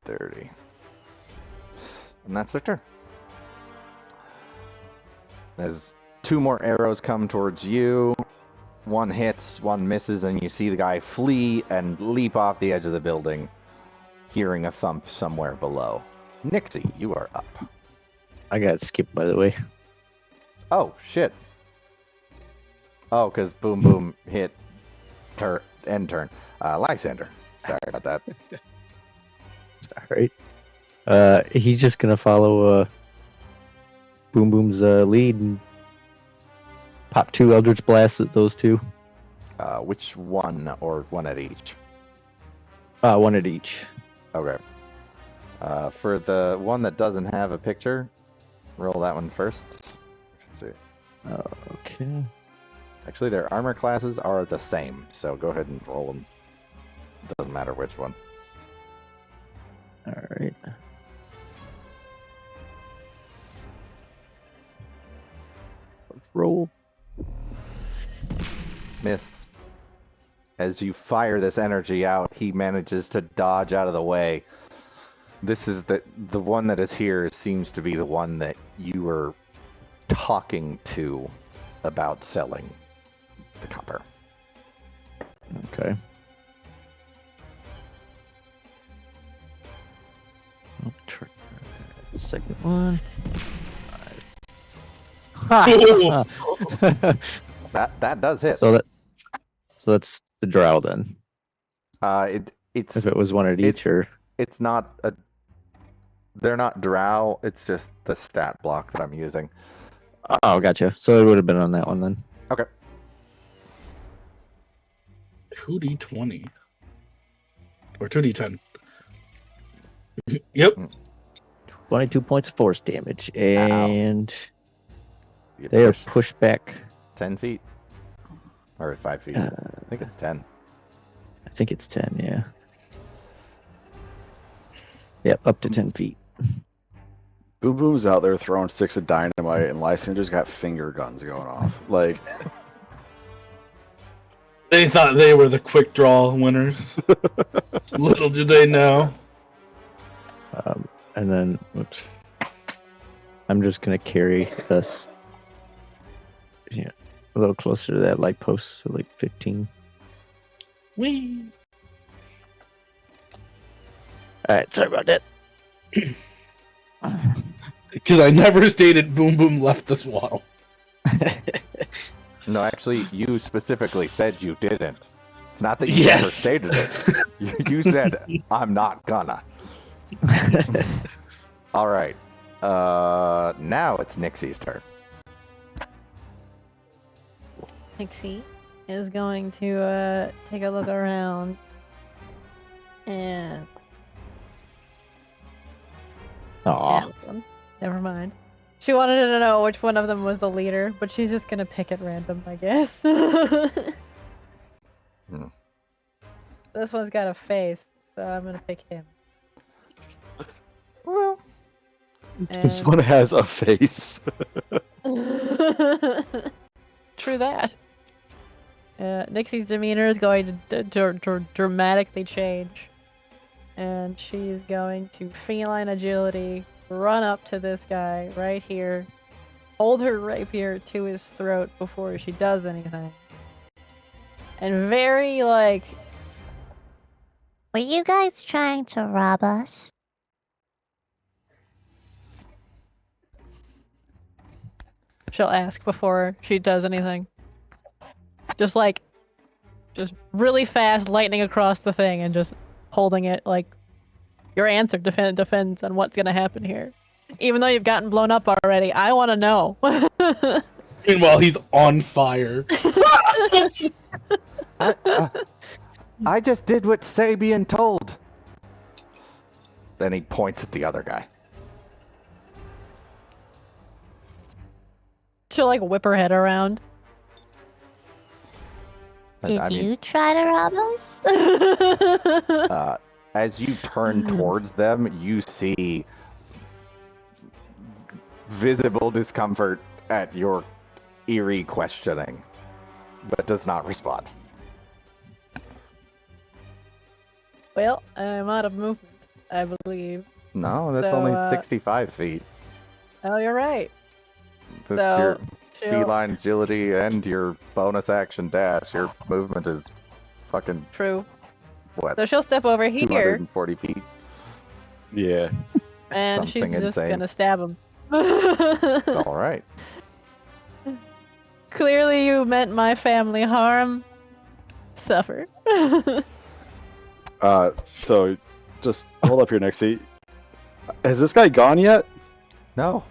30. And that's their turn. As 2 more arrows come towards you, 1 hits, 1 misses, and you see the guy flee and leap off the edge of the building, hearing a thump somewhere below. Nixie, you are up. I got skipped, by the way. Oh, shit. Oh, because Boom Boom hit end turn. Lysander. Sorry about that. Alright. He's just gonna follow Boom Boom's lead and pop 2 Eldritch Blasts at those two. Which one, or one at each? 1 at each. Okay. For the one that doesn't have a picture, roll that one first. Let's see. Okay. Actually, their armor classes are the same, so go ahead and roll them. Doesn't matter which one. Alright. Roll. Miss. As you fire this energy out, he manages to dodge out of the way. This is the one that is here seems to be the one that you were talking to about selling the copper. Okay. I'll try the second one. That does hit. So that's the drow then. It's If it was 1 at each, or it's not a. They're not drow. It's just the stat block that I'm using. oh, gotcha. So it would have been on that one then. Okay. 2d20 or 2d10. Yep. 22 points of force damage, and You they are push pushed back. 10 feet or 5 feet. I think it's 10. I think it's 10. Yeah. Yep, up to 10 feet. Boom Boom's out there throwing sticks of dynamite, and Lysander's got finger guns going off. Like, They thought they were the quick draw winners. Little did they know. And then, whoops. I'm just gonna carry us, a little closer to that light post, so like 15. Whee! All right, sorry about that. Because I never stated Boom Boom left the swaddle. No, actually, you specifically said you didn't. It's not that you Yes. never stated it. You said, I'm not gonna. All right. Now it's Nixie's turn. Nixie is going to take a look around and Aw. that one. Never mind. She wanted to know which one of them was the leader, but she's just gonna pick at random, I guess. This one's got a face, so I'm gonna pick him. well, this And- one has a face. True that. Nixie's demeanor is going to dramatically change. And she's going to feline agility, run up to this guy right here, hold her rapier to his throat before she does anything. And very, like... Were you guys trying to rob us? she'll ask before she does anything. Just really fast lightning across the thing and just holding it like your answer depends on what's gonna happen here. Even though you've gotten blown up already, I want to know. Meanwhile, he's on fire. I just did what Sabian told. Then he points at the other guy. She'll like whip her head around. Did you try to rob us? As you turn towards them, you see visible discomfort at your eerie questioning, but does not respond. Well, I'm out of movement, I believe. No, that's So, only 65 feet. Oh, you're right. That's so, your she'll- feline agility and your bonus action dash. Your movement is fucking, True. what, So she'll step over here, 240 feet? Yeah. and she's something just insane. gonna stab him. All right. Clearly you meant my family harm. Suffer. So Just hold up here, Nixie. Has this guy gone yet? No.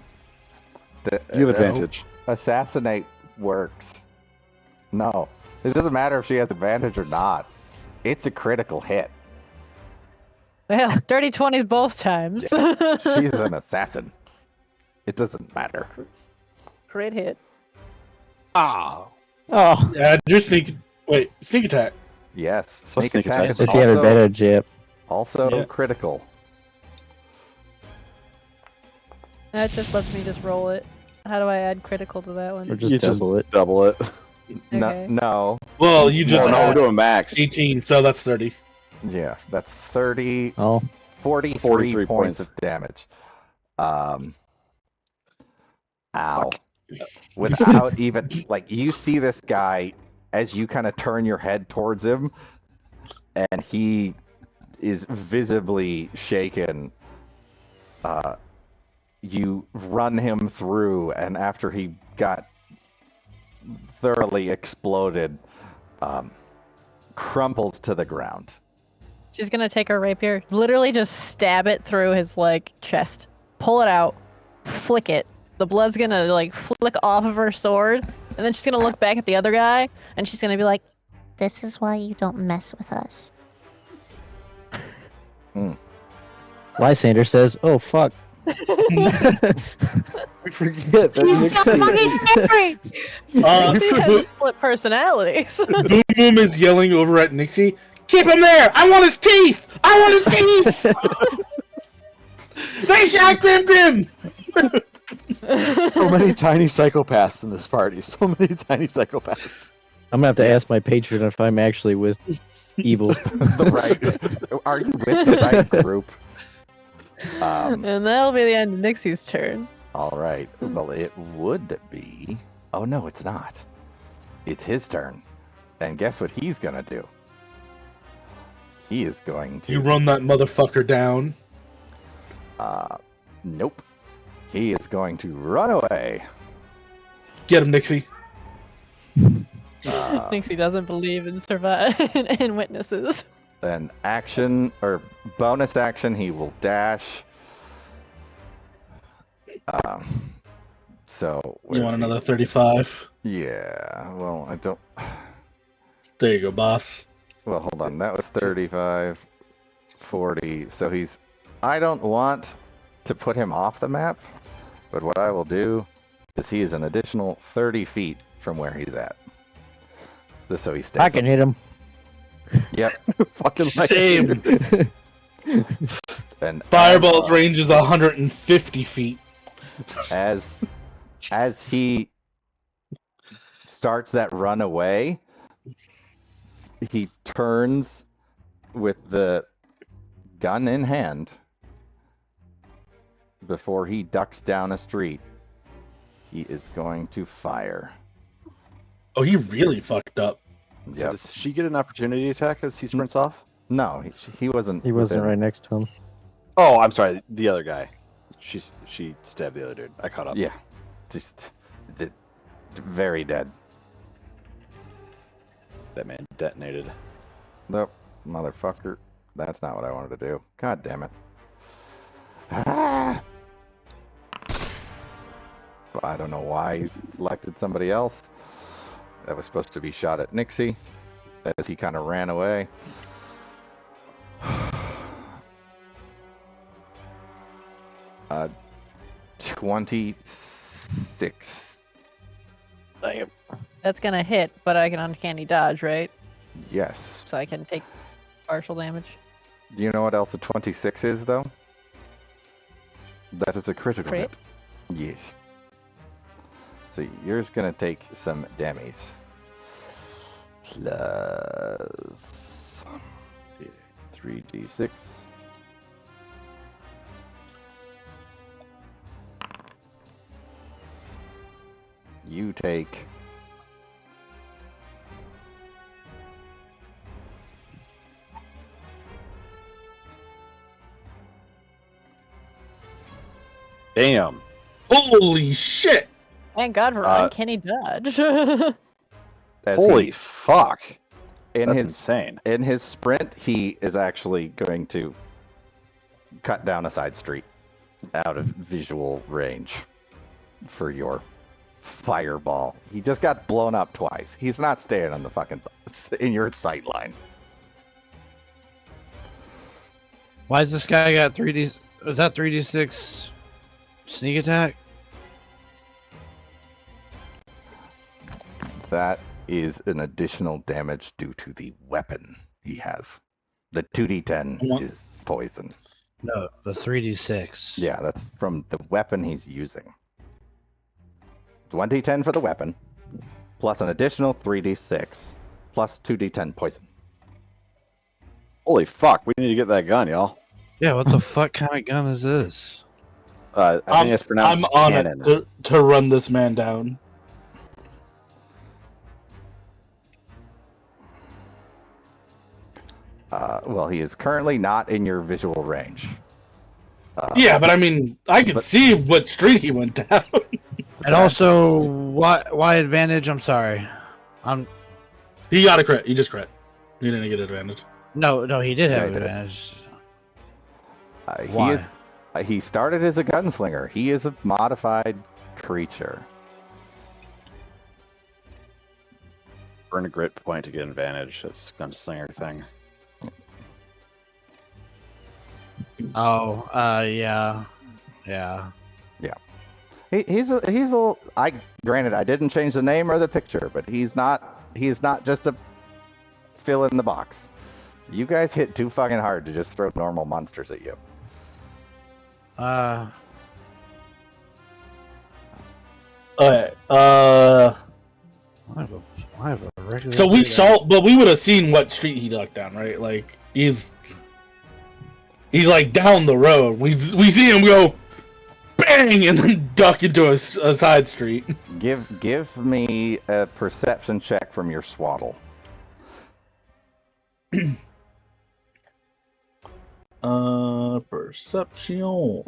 You have That's- advantage. Assassinate works. No. It doesn't matter if she has advantage or not. It's a critical hit. Well, dirty 20s both times. She's an assassin. It doesn't matter. Great hit. Ah. Oh, Yeah, do sneak. Wait, sneak attack. Yes. What's Sneak sneak attack attack? is if you have advantage, yeah. also Yeah. critical. That just lets me just roll it. How do I add critical to that Or one? just You double it. Double it. Okay. No. Well, you just No, we're had doing max. 18, so that's 30. Yeah, that's 30. Oh, 43 43 points points. of damage. Ow. Fuck. Without even, like, you see this guy as you kind of turn your head towards him, and he is visibly shaken. You run him through, and after he got thoroughly exploded, crumples to the ground. She's gonna take her rapier, literally just stab it through his like chest, pull it out, flick it. The blood's gonna like flick off of her sword, and then she's gonna look back at the other guy, and she's gonna be like, This is why you don't mess with us. Lysander says, "Oh fuck." We forget that He's so fucking scary. "She has Boom split personalities." Boom is yelling over at Nixie. Keep him there! I want his teeth! I want his teeth! They shot Grim Grim! So many tiny psychopaths in this party. So many tiny psychopaths. I'm gonna have to ask my patron if I'm actually with evil. Are you with the right group? And that'll be the end of Nixie's turn. All right. Well, it would be. Oh no, it's not. It's his turn, and guess what he's gonna do? He is going to. You run that motherfucker down. Nope. He is going to run away. Get him, Nixie. Nixie doesn't believe in in witnesses. An action or bonus action, he will dash. So. You want another 35? Yeah. Well, I don't. There you go, boss. Well, hold on. That was 35, 40. So he's. I don't want to put him off the map, but what I will do is he is an additional 30 feet from where he's at. Just so he stays. I can hit him. Yep. Fucking like Same. And Fireball's range is 150 feet. as he starts that run away, he turns with the gun in hand. Before he ducks down a street, he is going to fire. Oh, he really fucked up. So Yep. does she get an opportunity attack as he sprints off? No, he wasn't. He wasn't within- right next to him. Oh, I'm sorry. The other guy. She stabbed the other dude. I caught up. Yeah, just very dead. That man detonated. Nope, motherfucker. That's not what I wanted to do. God damn it. Ah! I don't know why he selected somebody else. That was supposed to be shot at Nixie as he kind of ran away. 26. That's gonna hit, but I can uncanny dodge, right? Yes. So I can take partial damage. Do you know what else a 26 is, though? That is a critical Crit? hit. Yes. So you're just gonna take some damage. Plus 3d6. You take Damn. Holy shit! Thank God for uncanny dodge. as Holy fuck. in That's his insane. in his sprint, he is actually going to cut down a side street out of visual range for your fireball. He just got blown up twice. He's not staying on the fucking in your sight line. Why is this guy got 3D? Is that 3d6 sneak attack? That is an additional damage due to the weapon he has. The 2d10 is poison. No, the 3d6. Yeah, that's from the weapon he's using. 1d10 for the weapon, plus an additional 3d6, plus 2d10 poison. Holy fuck, we need to get that gun, y'all. Yeah, what the fuck kind of gun is this? I think it's pronounced I'm on cannon. it to run this man down. Well, he is currently not in your visual range. Yeah, but I mean, I can see what street he went down. And also, why advantage? I'm sorry. He got a crit. He just crit. He didn't get advantage. No, he did have Yeah, he did. advantage. Why? He started as a gunslinger. He is a modified creature. Burn a grit point to get advantage. That's gunslinger thing. Oh, yeah. He's a. Granted, I didn't change the name or the picture, but he's not just a fill in the box. You guys hit too fucking hard to just throw normal monsters at you. Okay. I have a regular. So we saw, but we would have seen what street he ducked down, right? Like he's like down the road. We see him go, bang, and then duck into a side street. Give me a perception check from your swaddle. Perception.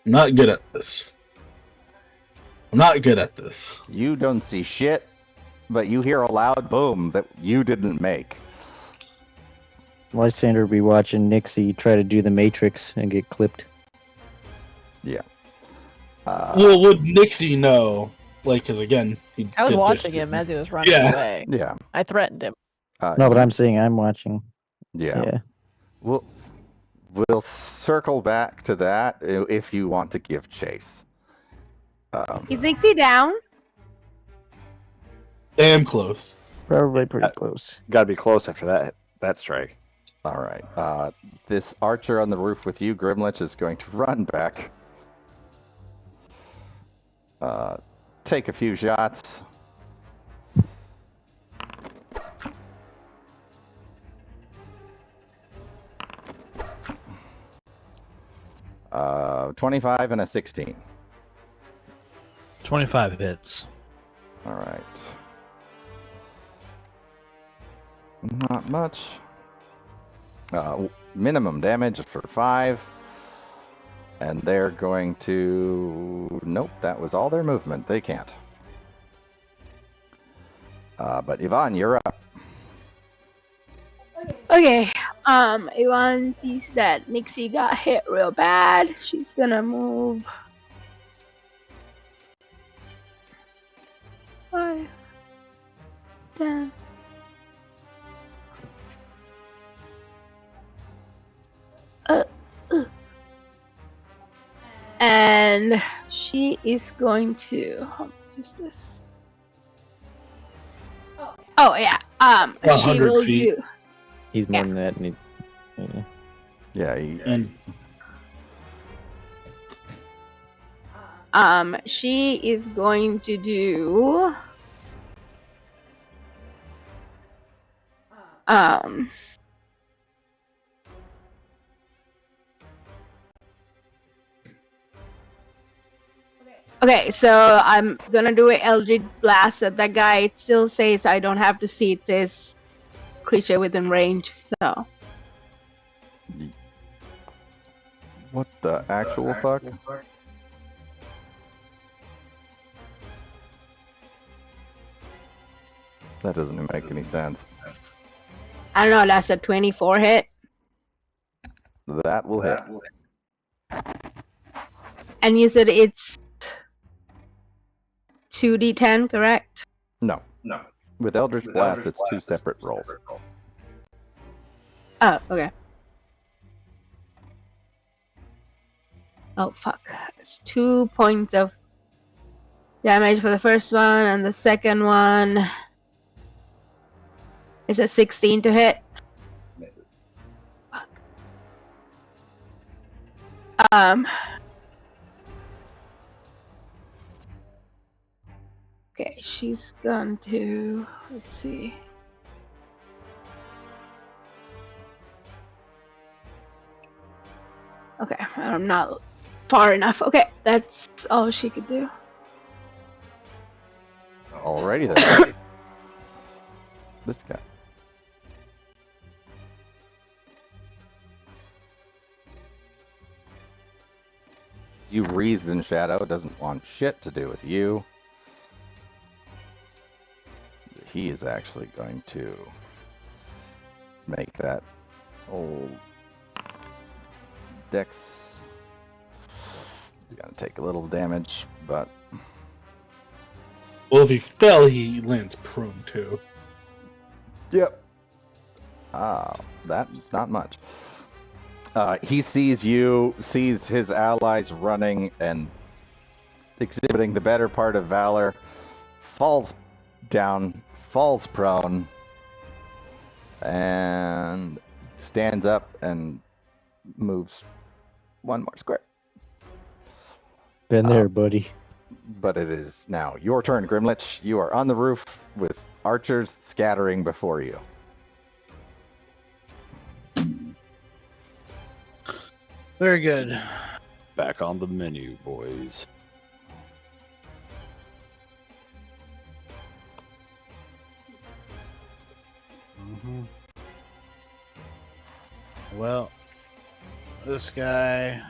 I'm not good at this. You don't see shit, but you hear a loud boom that you didn't make. Lysander be watching Nixie try to do the Matrix and get clipped. Yeah. Well, would Nixie know? Like, because again, I was watching him as he was running away. Yeah. I threatened him. No, but I'm saying I'm watching. Yeah. We'll circle back to that if you want to give chase. Is Nixie down? Damn close. Probably pretty close. Gotta be close after that strike. All right. This archer on the roof with you, Grimlich, is going to run back. Take a few shots. Uh, 25 and a 16. 25 hits. All right. Not much. Minimum damage for 5. And they're going to... Nope, that was all their movement. They can't. But Yvonne, you're up. Okay. Yvonne sees that Nixie got hit real bad. She's gonna move 5, 10. And she is going to. How much is this? Oh yeah. She 100 will feet. do. He's more than that. She is going to do. Okay, so I'm gonna do an Eldritch Blast at that guy. It still says I don't have to see. It says creature within range. So. What the actual fuck? That doesn't make any sense. I don't know, that's a 24 hit. That will hit. And you said it's 2d10, correct? No. With Eldritch Blast, it's 2 separate rolls. Oh, okay. Oh, fuck. It's 2 points of damage for the first one, and the second one is a 16 to hit. Miss it. Fuck. Okay, she's going to, let's see. Okay, I'm not far enough. Okay, that's all she could do. Alrighty then. This guy. You wreathed in shadow. It doesn't want shit to do with you. He is actually going to make that old dex. He's going to take a little damage, but Well, if he fell, he lands prone too. yep. That's not much. He sees you, sees his allies running and exhibiting the better part of valor, falls down, falls prone, and stands up and moves one more square. Been there, buddy. But it is now your turn, Grimlich. You are on the roof with archers scattering before you. Very good. Back on the menu, boys. Well, this guy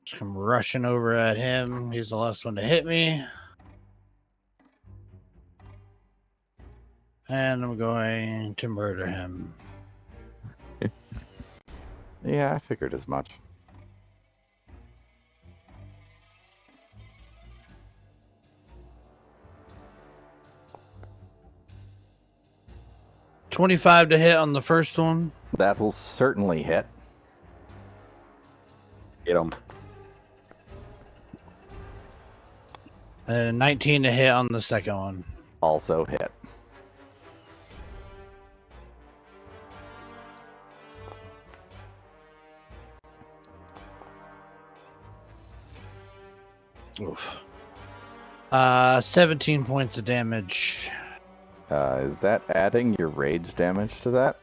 just come rushing over at him. He's the last one to hit me. And I'm going to murder him. Yeah, I figured as much. $25 to hit on the first one. That will certainly hit. Get him. And 19 to hit on the second one. Also hit. Oof. 17 points of damage. Is that adding your rage damage to that?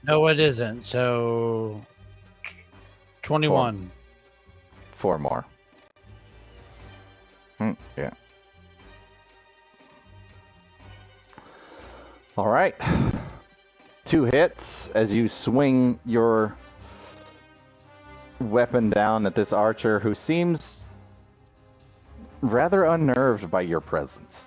No, it isn't. So 21. 4 more. Yeah. All right. 2 hits as you swing your weapon down at this archer who seems rather unnerved by your presence.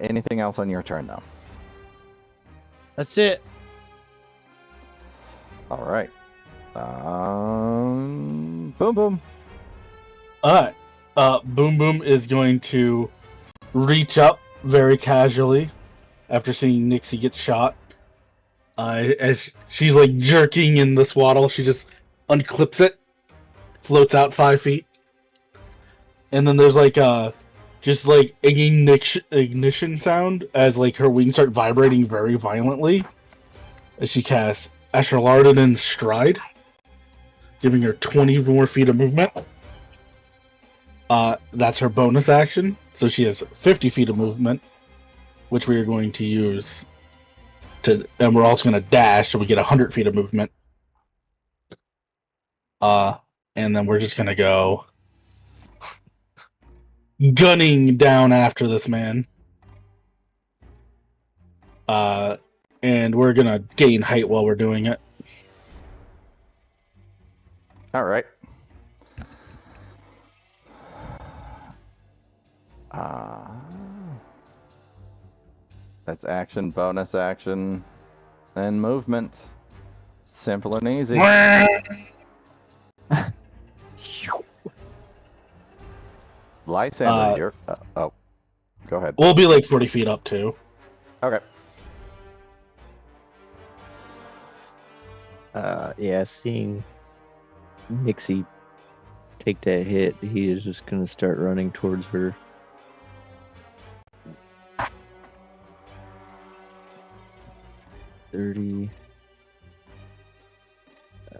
Anything else on your turn, though? That's it. All right. Boom boom. Alright. Boom Boom is going to reach up very casually after seeing Nixie get shot. As she's like jerking in the swaddle, she just unclips it, floats out 5 feet, and then there's like just like ignition sound as like her wings start vibrating very violently as she casts Asherlardon's Stride, giving her 20 more feet of movement. That's her bonus action, so she has 50 feet of movement, which we are going to use and we're also going to dash, so we get 100 feet of movement. And then we're just going to go gunning down after this man. And we're going to gain height while we're doing it. All right. That's action, bonus action, and movement. Simple and easy. Lysander, you're... oh, go ahead. We'll be like 40 feet up, too. Okay. Yeah, seeing Nixie take that hit, he is just gonna start running towards her. $30. I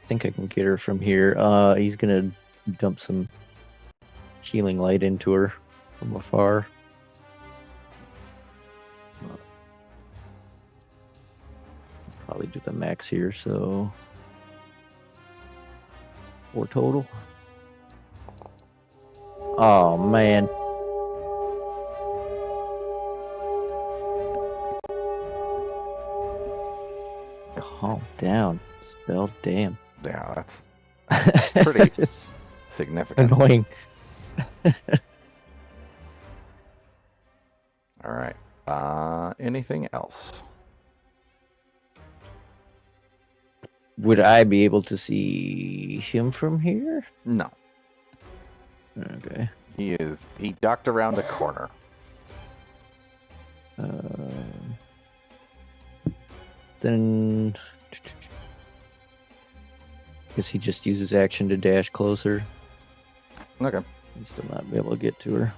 think I can get her from here. He's gonna dump some healing light into her from afar. Probably do the max here, so 4 total. Oh man. Calm down. Spell damn. Yeah, that's pretty It's significant. annoying. All right. Anything else? Would I be able to see him from here? No. Okay. He ducked around a corner. Then guess he just uses action to dash closer. Okay. He'll still not be able to get to her.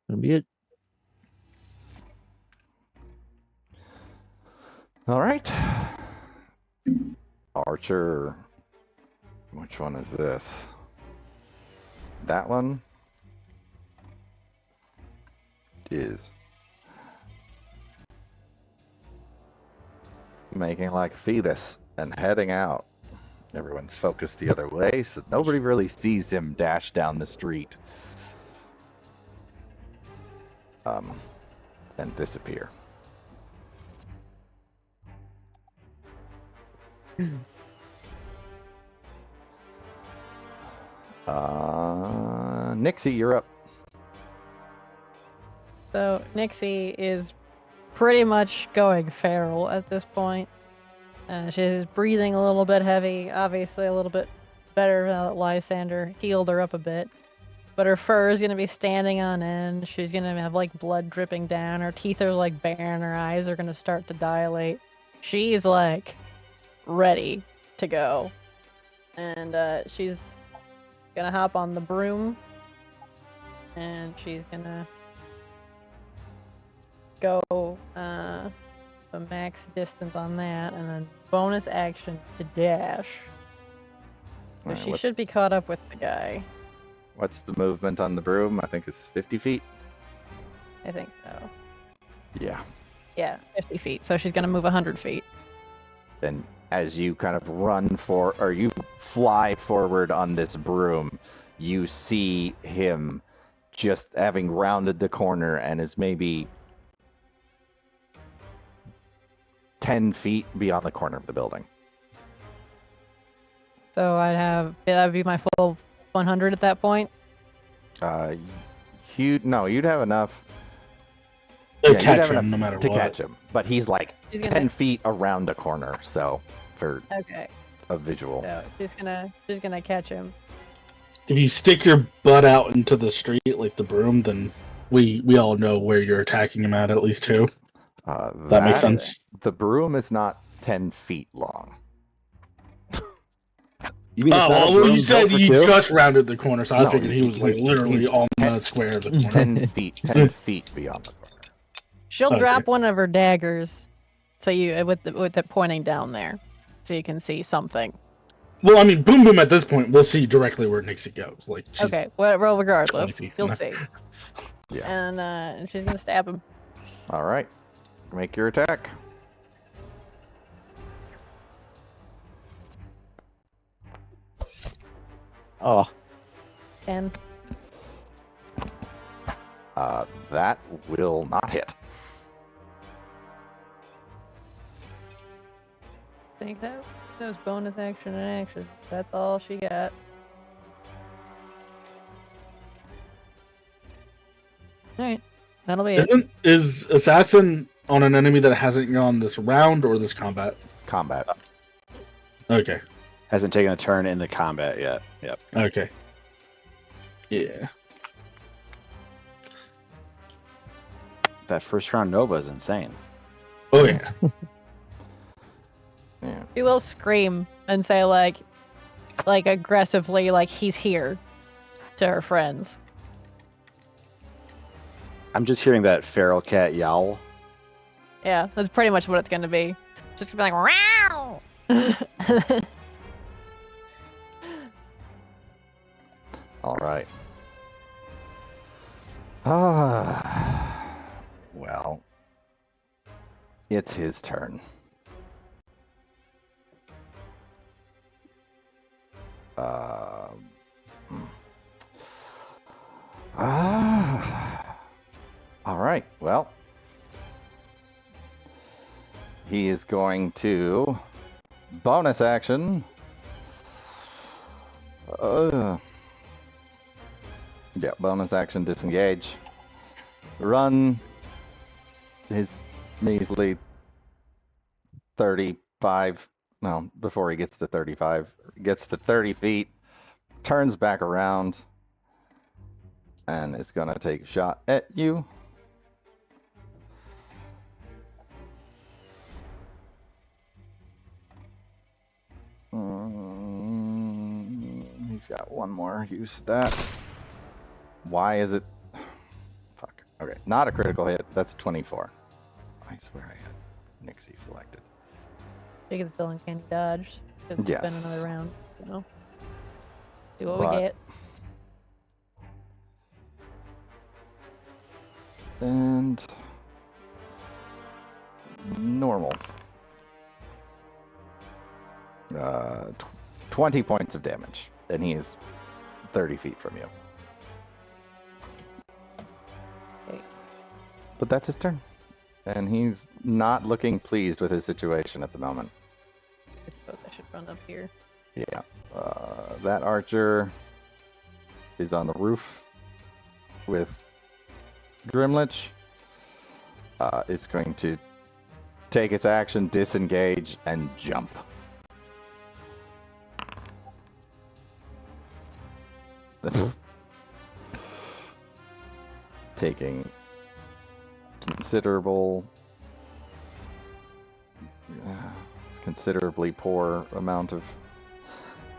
That'll be it. All right. Archer. Which one is this? That one is making like a fetus and heading out. Everyone's focused the other way, so nobody really sees him dash down the street. And disappear. Nixie, you're up. So Nixie is pretty much going feral at this point. She's breathing a little bit heavy, obviously a little bit better now that Lysander healed her up a bit. But her fur is going to be standing on end. She's going to have like blood dripping down. Her teeth are like bare and her eyes are going to start to dilate. She's like ready to go. And she's going to hop on the broom. And she's going to go a max distance on that. And then bonus action to dash. So Alright, she should be caught up with the guy. What's the movement on the broom? I think it's 50 feet. I think so. Yeah. Yeah, 50 feet. So she's going to move 100 feet. And as you kind of you fly forward on this broom, you see him just having rounded the corner and is maybe 10 feet beyond the corner of the building. So that would be my full 100 at that point? You'd have enough They'll you'd catch have him enough no matter to what. catch him. But he's like She's 10 gonna, feet around a corner, so for okay. a visual. So she's gonna catch him. If you stick your butt out into the street like the broom, then we all know where you're attacking him at least too. That makes sense. The broom is not 10 feet long. You mean you said he just rounded the corner, so I figured he was like literally on the square of the corner. 10 feet beyond the corner. She'll drop one of her daggers, so you with it pointing down there, so you can see something. Well, I mean, Boom Boom at this point, we'll see directly where Nixie goes. Like, okay, well, regardless, you'll see. Yeah. And she's gonna stab him. All right, make your attack. Oh. 10. That will not hit. I think that was bonus action and action. That's all she got. Alright, that'll be it. Is assassin on an enemy that hasn't gone this round or this combat? Combat. Okay. Hasn't taken a turn in the combat yet. Yep. Okay. Yeah. That first round Nova is insane. Oh yeah. Yeah. She will scream and say like aggressively, like he's here, to her friends. I'm just hearing that feral cat yowl. Yeah, that's pretty much what it's gonna be. Just gonna be like, wow. All right. Well, it's his turn. All right. Well, he is going to bonus action. Yeah, bonus action, disengage. Run his measly 35. No, before he gets to 35, gets to 30 feet, turns back around, and is going to take a shot at you. He's got one more use of that. Why is it? Fuck. Okay, not a critical hit. That's 24. I swear I had Nixie selected. She can still uncanny dodge. It's Yes. been another round, so see what we But- get. And normal. 20 points of damage, and he is 30 feet from you. Okay. But that's his turn, and he's not looking pleased with his situation at the moment. I suppose I should run up here. Yeah, that archer is on the roof with Grimlich. Is going to take its action, disengage, and jump. Taking considerable, it's considerably poor amount of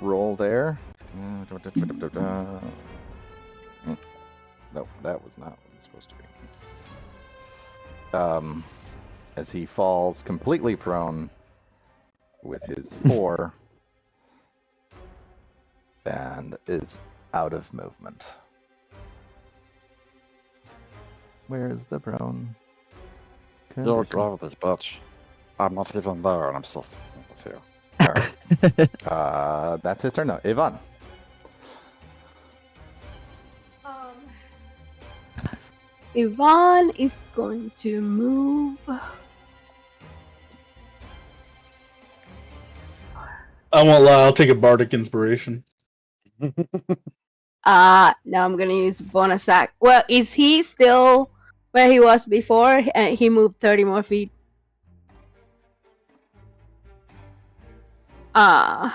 roll there. Nope, that was not what it was supposed to be. As he falls completely prone with his 4 and is out of movement. Where is the prone? You're condition? out of this bitch. I'm not even there, and I'm still with you. Alright. That's his turn now. Yvonne. Yvonne is going to move. I won't lie, I'll take a bardic inspiration. Now I'm gonna use bonus act. Well, is he still where he was before? And he moved 30 more feet. If I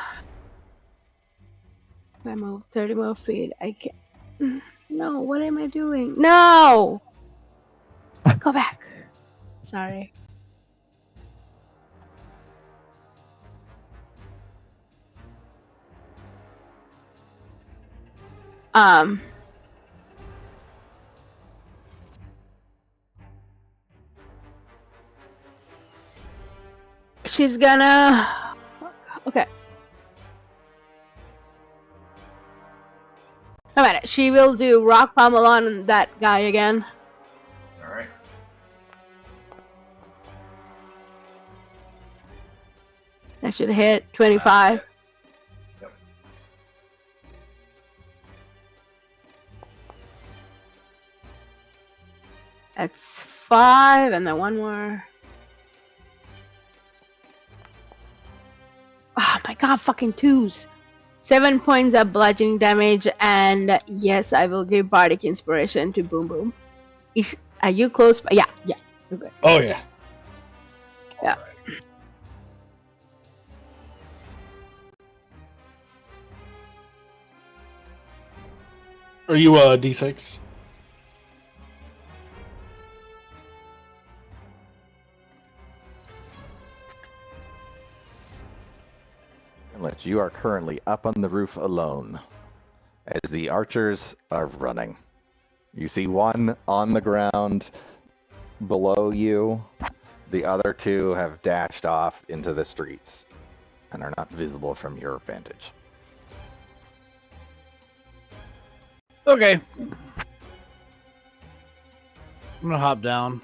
move 30 more feet, I can't. No, what am I doing? No! Go back. Sorry. She's gonna. Okay. Alright, she will do rock pummel on that guy again. Alright. That should hit 25. Yep. That's 5, and then one more. Oh my god, fucking 2s. 7 points of bludgeoning damage, and yes, I will give Bardic Inspiration to Boom Boom. Are you close? Yeah. Okay. Oh yeah. Yeah. Are you D6? You are currently up on the roof alone as the archers are running. You see one on the ground below you. The other 2 have dashed off into the streets and are not visible from your vantage. Okay. I'm gonna hop down.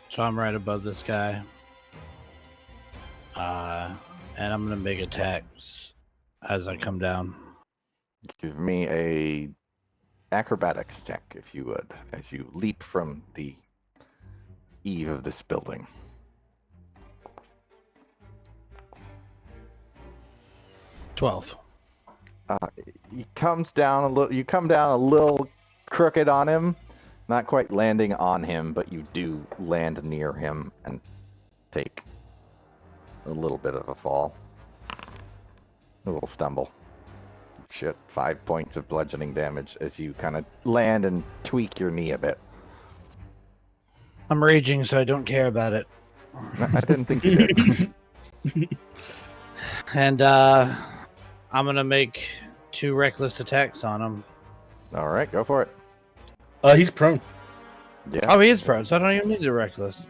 So I'm right above this guy. And I'm gonna make attacks as I come down. Give me a acrobatics check, if you would, as you leap from the eave of this building. $12. He comes down a little. You come down a little crooked on him, not quite landing on him, but you do land near him and take a little bit of a fall, a little stumble. Shit, 5 points of bludgeoning damage as you kind of land and tweak your knee a bit. I'm raging, so I don't care about it. I didn't think you did. And I'm gonna make 2 reckless attacks on him. All right, go for it. He's prone. Yeah. Oh, he is prone, so I don't even need the reckless.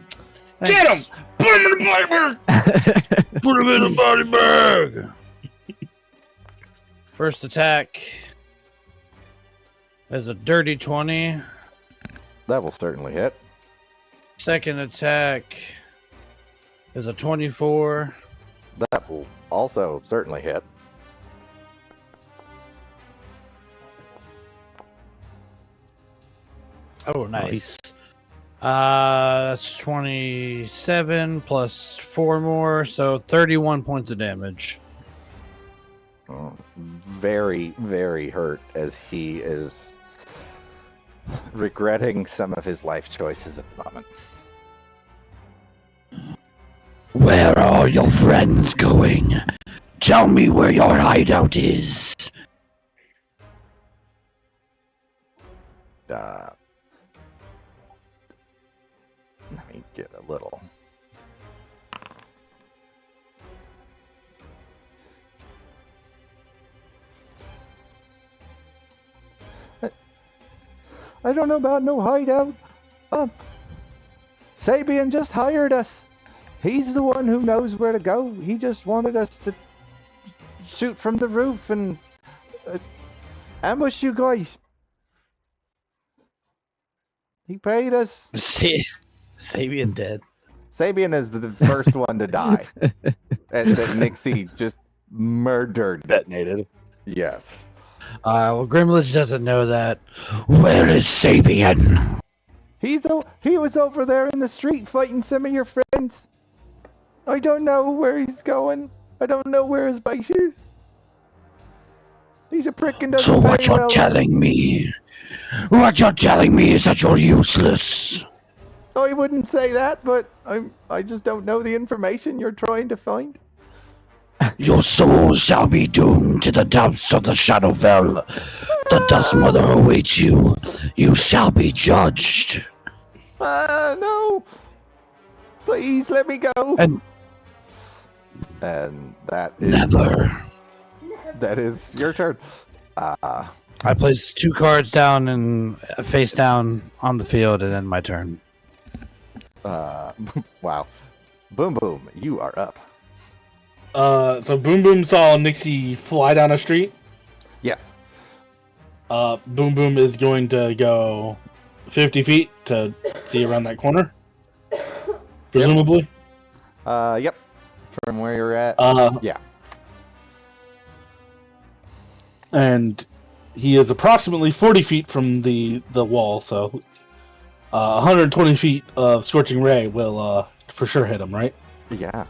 Get him! Thanks. Put him in the body bag! Put him in the body bag! First attack is a dirty 20. That will certainly hit. Second attack is a 24. That will also certainly hit. Oh, nice. That's 27 plus 4 more, so 31 points of damage. Very, very hurt as he is regretting some of his life choices at the moment. Where are your friends going? Tell me where your hideout is. Let me get a little. I don't know about no hideout. Sabian just hired us. He's the one who knows where to go. He just wanted us to shoot from the roof and ambush you guys. He paid us. Sabian dead. Sabian is the first one to die. That Nixie just murdered. Detonated. Yes. Well, Grimlich doesn't know that. Where is Sabian? He was over there in the street fighting some of your friends. I don't know where he's going. I don't know where his base is. He's a prick and doesn't So what pay you're well. telling me? What you're telling me is that you're useless. I wouldn't say that, but I just don't know the information you're trying to find. Your soul shall be doomed to the depths of the Shadowfell. The Dust Mother awaits you. You shall be judged. No. Please let me go. And that is never. That is your turn. I place 2 cards down and face down on the field, and then my turn. Wow. Boom Boom, you are up. So Boom Boom saw Nixie fly down a street. Yes. Boom Boom is going to go 50 feet to see around that corner. Presumably. Yep. From where you're at. Yeah. And he is approximately 40 feet from the wall, so 120 feet of Scorching Ray will for sure hit him, right? Yeah.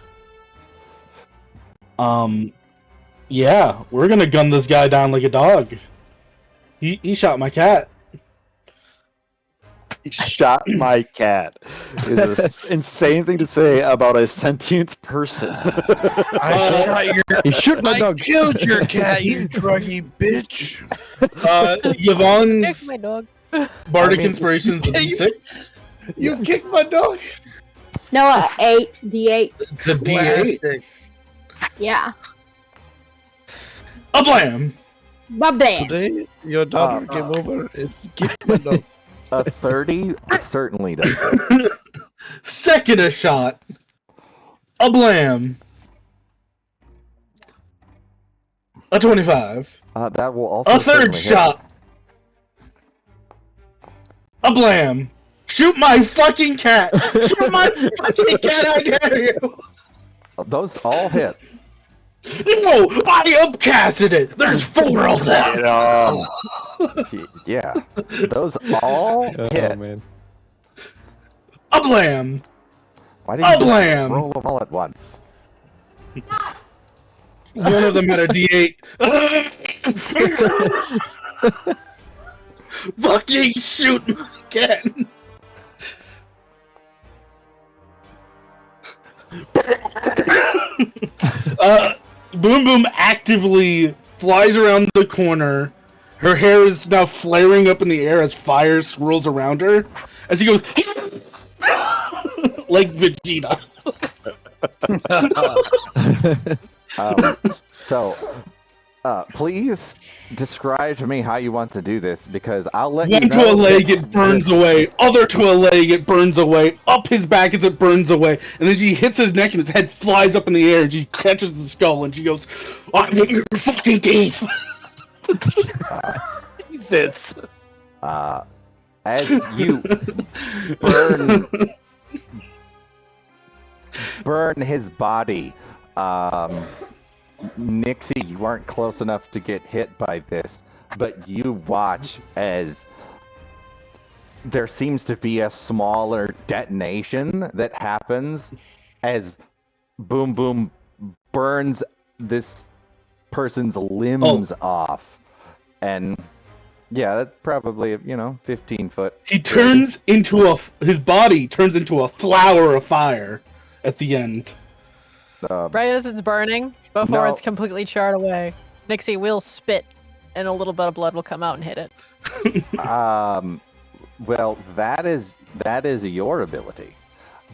Yeah, we're gonna gun this guy down like a dog. He shot my cat. He shot my cat. Is an insane thing to say about a sentient person. I shot your. He shoot my I dog. killed your cat, you druggy bitch. Kick my Yvonne's dog. Bardic I mean- Inspiration's a D6. You Yes. kicked my dog. No, 8, D8. It's a D8. Classic. Yeah. A blam! Babam. Today, your daughter came over and kicked my dog. A 30 certainly does it. Second a shot. A blam. A 25. That will also A third certainly hit. shot. A blam. Shoot my fucking cat! Shoot my fucking cat, I dare you! Those all hit. No! I upcasted it! There's 4 of them! Yeah. Those all hit. Oh man. A blam! Why A didn't you blam! just roll them all at once? One of them had a D8. Fucking shoot me again! Boom Boom actively flies around the corner. Her hair is now flaring up in the air as fire swirls around her. As he goes, like Vegeta. Please describe to me how you want to do this, because I'll let you One know. to a leg, that it burns with- away. Other to a leg, it burns away. Up his back as it burns away. And then she hits his neck and his head flies up in the air. And she catches the skull and she goes, I'm in your fucking teeth. Jesus. As you burn his body, Nixie, you aren't close enough to get hit by this, but you watch as there seems to be a smaller detonation that happens as Boom Boom burns this person's limbs off. And yeah, that's probably, 15 foot. He turns into his body turns into a flower of fire at the end. Right as it's burning, before No. it's completely charred away, Nixie will spit, and a little bit of blood will come out and hit it. Well, that is your ability.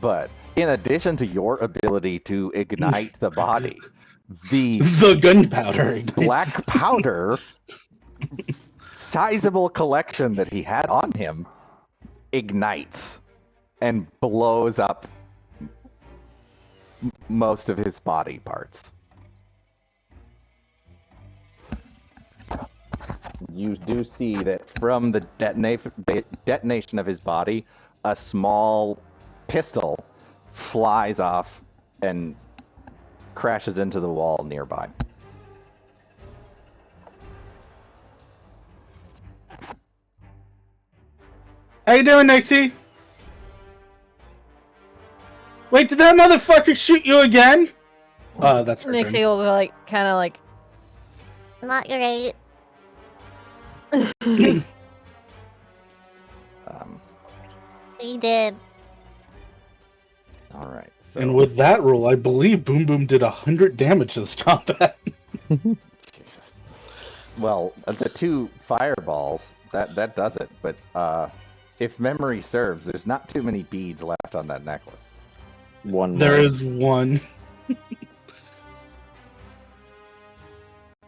But in addition to your ability to ignite the body, the gunpowder. black powder sizable collection that he had on him ignites and blows up most of his body parts. You do see that from the detonation of his body, a small pistol flies off and crashes into the wall nearby. How you doing, Nixie? Wait, did that motherfucker shoot you again? That's her Nixie turn. will go kind of like. Not great. He did. All right. So, And with that roll, I believe Boom Boom did 100 damage to this combat. Jesus. Well, the 2 fireballs that does it. But if memory serves, there's not too many beads left on that necklace. One. There more. is one.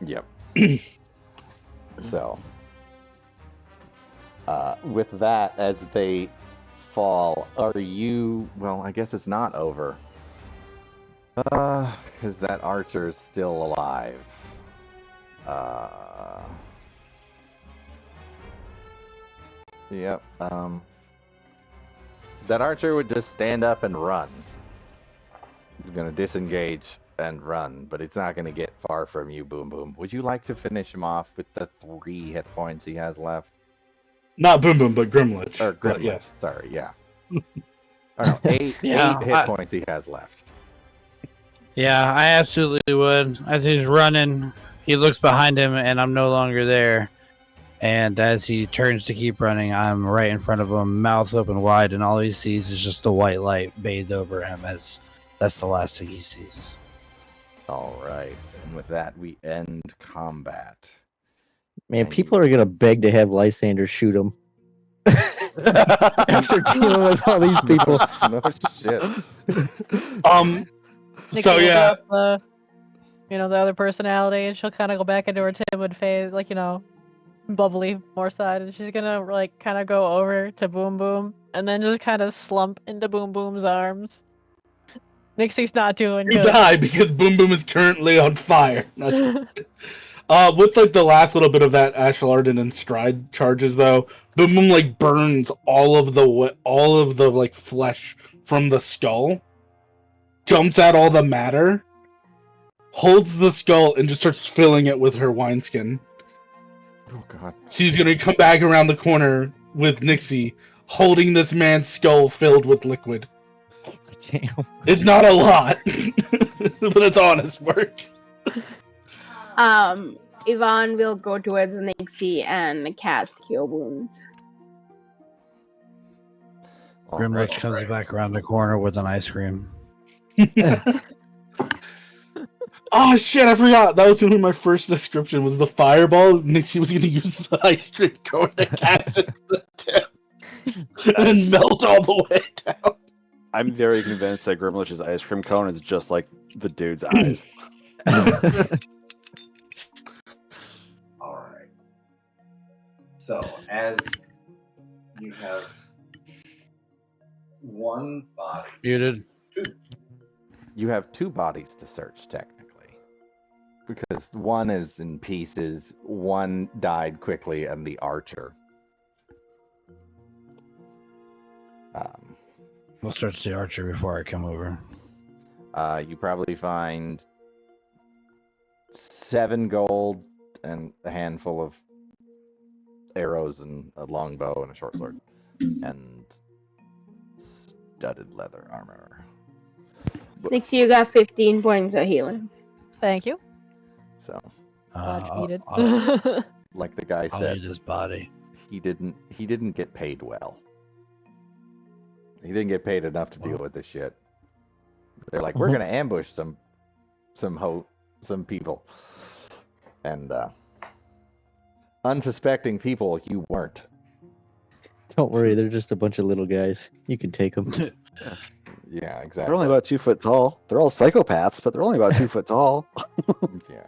Yep. So, with that, as they fall, are you? Well, I guess it's not over. Because that archer is still alive. Yep. That archer would just stand up and run. He's gonna disengage and run, but it's not going to get far from you, Boom Boom. Would you like to finish him off with the 3 hit points he has left? Not Boom Boom, but Grimlich. Or But Grimlich, yes. sorry, yeah. Oh no, 8 Yeah, hit points he has left. Yeah, I absolutely would. As he's running, he looks behind him, and I'm no longer there. And as he turns to keep running, I'm right in front of him, mouth open wide, and all he sees is just the white light bathed over him. As that's the last thing he sees. All right, and with that, we end combat. Man, And people are gonna beg to have Lysander shoot him. After dealing with all these people. No shit. Nikki So will yeah, drop the, the other personality, and she'll kind of go back into her timid phase, like, bubbly more side, and she's gonna, like, kind of go over to Boom Boom, and then just kind of slump into Boom Boom's arms. Nixie's not doing you good. die because Boom Boom is currently on fire. With like the last little bit of that Ashel Arden and Stride charges though, Boom Boom like burns all of the like flesh from the skull, jumps out all the matter, holds the skull and just starts filling it with her wineskin. Oh god. She's gonna come back around the corner with Nixie, holding this man's skull filled with liquid. Damn. It's not a lot, but it's honest work. Yvonne will go towards Nixie and cast Cure Wounds. All Grimlich right. comes back around the corner with an ice cream. Oh shit, I forgot. That was gonna be my first description, was the fireball. Nixie was gonna use the ice cream cone to cast it to the tip and melt all the way down. I'm very convinced that Grimlich's ice cream cone is just like the dude's eyes. All right. So, as you have one body, Muted. You have 2 bodies to search, technically. Because one is in pieces, one died quickly, and the archer. We'll search the archer before I come over. You probably find 7 gold and a handful of arrows and a long bow and a short sword. And studded leather armor. Nixie, you got 15 points of healing. Thank you. So, Much needed. like the guy I'll said, eat his body. he didn't get paid well. He didn't get paid enough to deal with this shit. They're like, we're gonna ambush some people, and unsuspecting people you weren't. Don't worry, they're just a bunch of little guys. You can take them. Yeah, exactly. They're only about 2 foot tall. They're all psychopaths, but they're only about 2 foot tall. Yeah,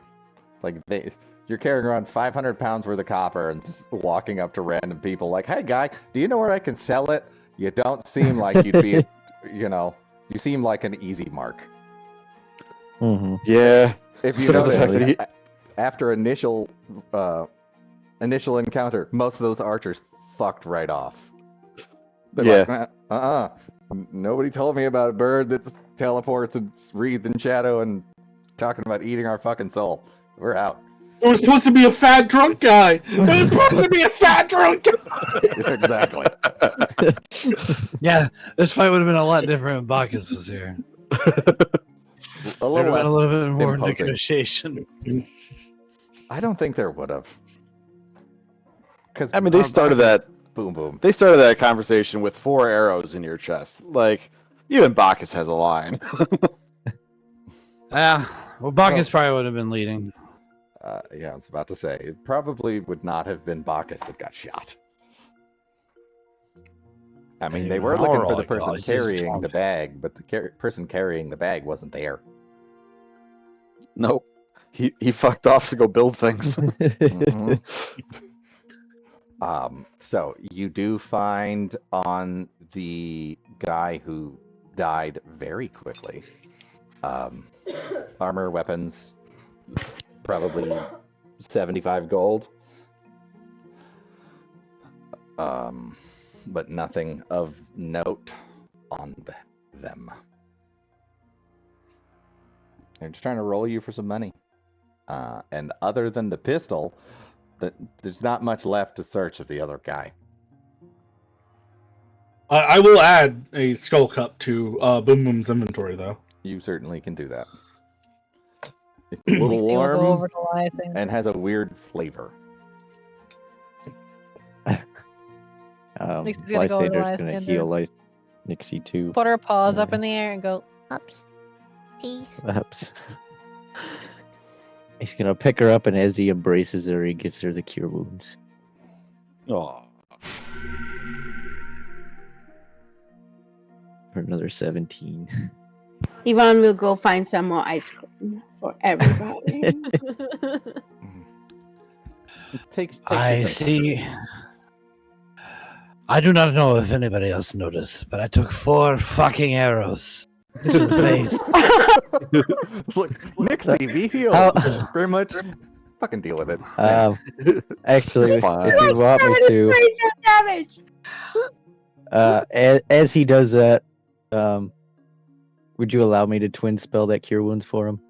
it's like you're carrying around 500 pounds worth of copper and just walking up to random people like, hey guy, do you know where I can sell it? You don't seem like you'd be, you seem like an easy mark. Mm-hmm. Yeah. If you So the fact notice, that after initial encounter, most of those archers fucked right off. They're like, nobody told me about a bird that teleports and wreathed in shadow and talking about eating our fucking soul. We're out. It was supposed to be a fat drunk guy. It was supposed to be a fat drunk guy. Exactly. Yeah, this fight would have been a lot different if Bacchus was here. A There would have been a little bit more imposing. negotiation. I don't think there would have. Because I mean, they started that. Boom boom. They started that conversation with 4 arrows in your chest. Like, even Bacchus has a line. Well, Bacchus probably would have been leading. Yeah, I was about to say, it probably would not have been Bacchus that got shot. I mean, they were looking for the person carrying the bag, but the person carrying the bag wasn't there. Nope. He fucked off to go build things. Mhm. So you do find on the guy who died very quickly, armor, weapons, probably 75 gold, but nothing of note on them. They're just trying to roll you for some money. And other than the pistol, there's not much left to search of the other guy. I will add a skull cup to Boom Boom's inventory, though. You certainly can do that. It's a little Nixie will go warm over to Lytham. and has a weird flavor. Nixie's gonna go over to Lysander's gonna Lysander. heal Nixie too. Put her paws up Yeah. in the air and go, Oops. Peace. Perhaps. He's gonna pick her up, and as he embraces her, he gives her the cure wounds. Oh, For another 17. Yvonne will go find some more ice cream for everybody. It takes I you some- see. I do not know if anybody else noticed, but I took 4 fucking arrows to the face. Look, Nixie, be healed. How- Very much. Fucking deal with it. Actually, if Fine. you want me to, Points of damage. as he does that, would you allow me to twin spell that cure wounds for him?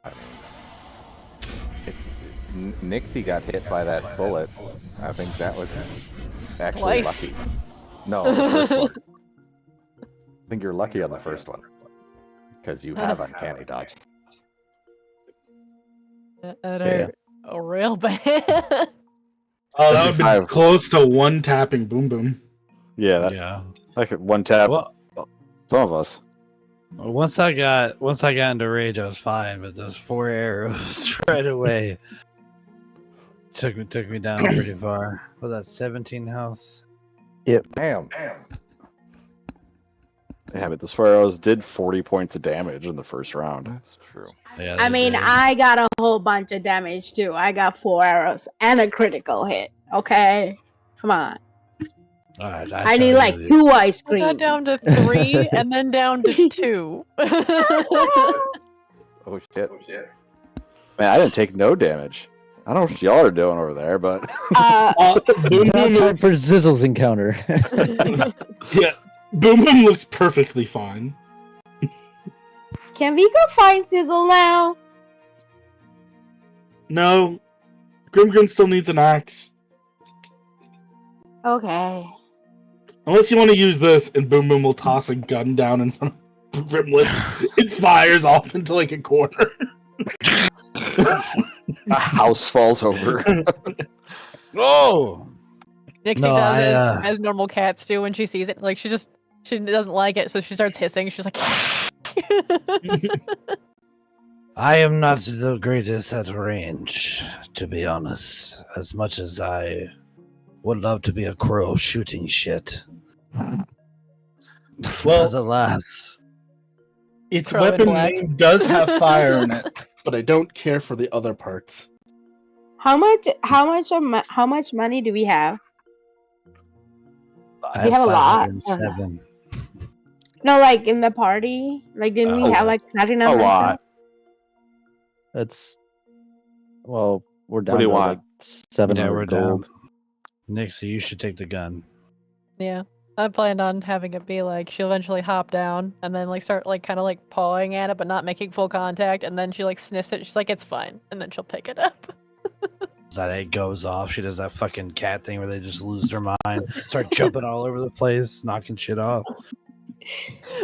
I mean, Nixie got hit by that bullet. I think that was actually Twice. lucky. No, the first one. I think you're lucky on the first one because you have uncanny dodge. that Yeah. hurt real bad. Oh, that would be 75. close to one tapping Boom Boom. yeah, that, Yeah. I could one tap Well, some of us. once I got into rage, I was fine. But those 4 arrows right away took me down pretty far. Was that 17 health? Damn. Yeah, but those 4 arrows did 40 points of damage in the first round. That's true. Yeah, I they mean, did. I got a whole bunch of damage too. I got 4 arrows and a critical hit. Okay, come on. All right, I need like you. 2 ice I creams. got down to 3 and then down to 2. Oh shit. Man, I didn't take no damage. I don't know what y'all are doing over there, but Boom Now Boom, time for Zizzle's encounter. yeah, Boom Boom looks perfectly fine. Can we go find Sizzle now? No, Grim still needs an axe. Okay. Unless you want to use this, and Boom Boom will toss a gun down in front of Grimlet. It fires off into like a corner. a house falls over. Oh! Nixie No, does as normal cats do when she sees it. Like she doesn't like it, so she starts hissing. She's like, I am not the greatest at range, to be honest. As much as I would love to be a crow shooting shit. Well, Nonetheless, its Crow in weapon black. name does have fire in it, but I don't care for the other parts. How much money do we have? I We have a lot. 507. No, like in the party. Like, didn't we have like platinum? A and lot. stuff? That's well, we're down What do you to want? like 700 Yeah, we're gold. down. Nixie, you should take the gun. yeah. I planned on having it be like she'll eventually hop down and then like start like kind of like pawing at it, but not making full contact. And then she like sniffs it. She's like, "It's fine," and then she'll pick it up. That egg goes off. She does that fucking cat thing where they just lose their mind, start jumping all over the place, knocking shit off.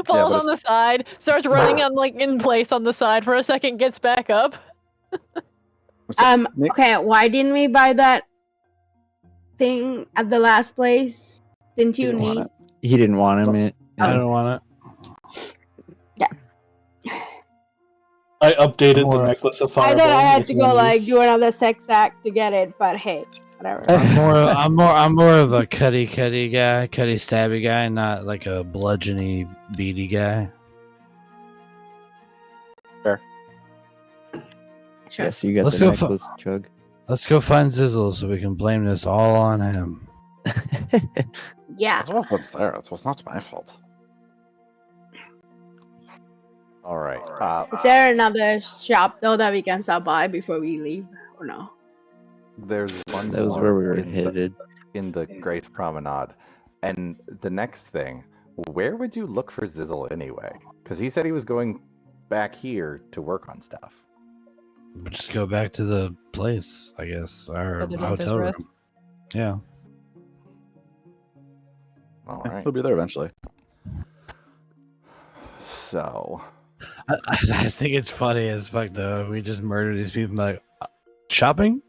Falls but on the side, starts running on like in place on the side for a second, gets back up. Nick- Okay, why didn't we buy that thing at the last place? Didn't you Didn't want need? it. He didn't want him. I don't want I updated Or- the necklace of I fireball. thought I had if to you go wanna like use- do another sex act to get it, but hey, whatever. it. I'm more of a cutty guy, cutty stabby guy, not like a bludgeony beady guy. Sure. Yes, you got Let's the go necklace, Chug. Let's go find Zizzle so we can blame this all on him. Yeah. I don't know what's there. It was not my fault. All right. Is there another shop though that we can stop by before we leave, or no? There's one That was more where we were in headed. the Great Promenade, and the next thing where would you look for Zizzle anyway? Because he said he was going back here to work on stuff. But just go back to the place, I guess, our Other Dancer's hotel room. Rest. Yeah. All right. He'll be there eventually. So, I think it's funny as fuck though. We just murdered these people. Like shopping?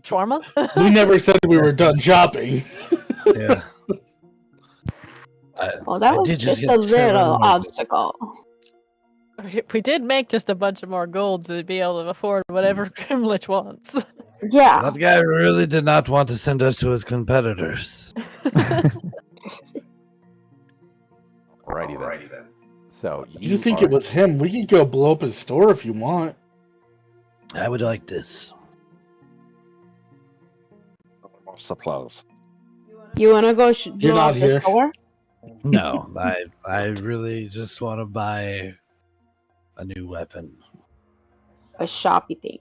Shawarma? We never said we were done shopping. Yeah. Well, that I was did just get a 7 little more- obstacle. We did make just a bunch of more gold to be able to afford whatever Grimlich wants. Yeah. That guy really did not want to send us to his competitors. alrighty then. So You think it was him? We can go blow up his store if you want. I would like this. More supplies. You wanna go You're blow not up the here. store? No, I really just want to buy a new weapon. A shoppy thing.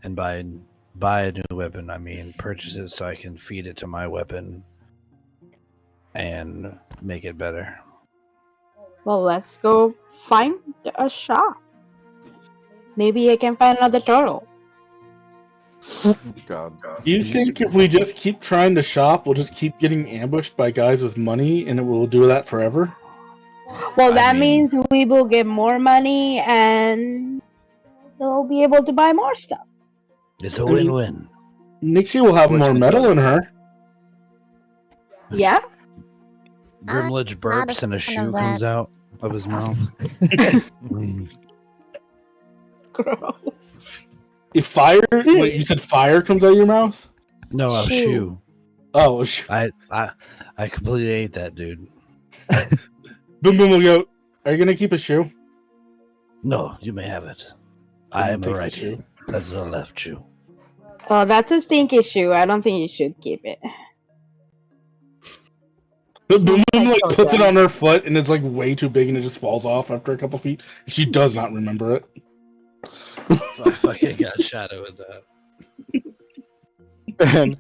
And by a new weapon, I mean purchase it so I can feed it to my weapon and make it better. Well, let's go find a shop. Maybe I can find another turtle. God. Do you think if we just keep trying to shop, we'll just keep getting ambushed by guys with money and it will do that forever? Well, I that mean- means we will get more money and they'll be able to buy more stuff. It's a I mean- win-win. Nixie will have Which more we metal don't. in her. Yeah? Grimlich not a burps and a fan of shoe comes that. out of his mouth. Gross. If fire, wait, you said fire comes out of your mouth? No, a Shoe. shoe. Oh, I completely ate that, dude. Boom Boom will go, are you gonna keep a shoe? No, you may have it. Then I he am a takes the righty. shoe. That's the left shoe. Oh, that's a stinky shoe. I don't think you should keep it. Boom Boom Smells like like puts it Coca. on her foot and it's like way too big and it just falls off after a couple feet. She does not remember it. So I fucking got shadow with that. And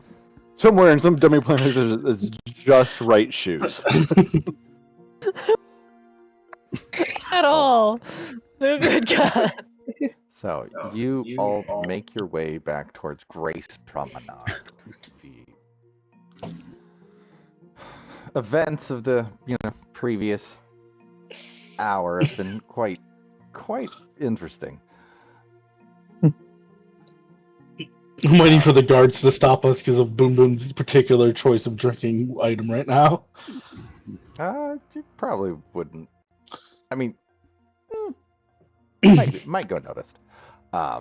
somewhere in some dummy planet is just right shoes. At all. Oh, good God. So you all make your way back towards Grace Promenade. The events of the previous hour have been quite interesting. I'm waiting for the guards to stop us because of Boom Boom's particular choice of drinking item right now. You probably wouldn't. I mean, might go noticed.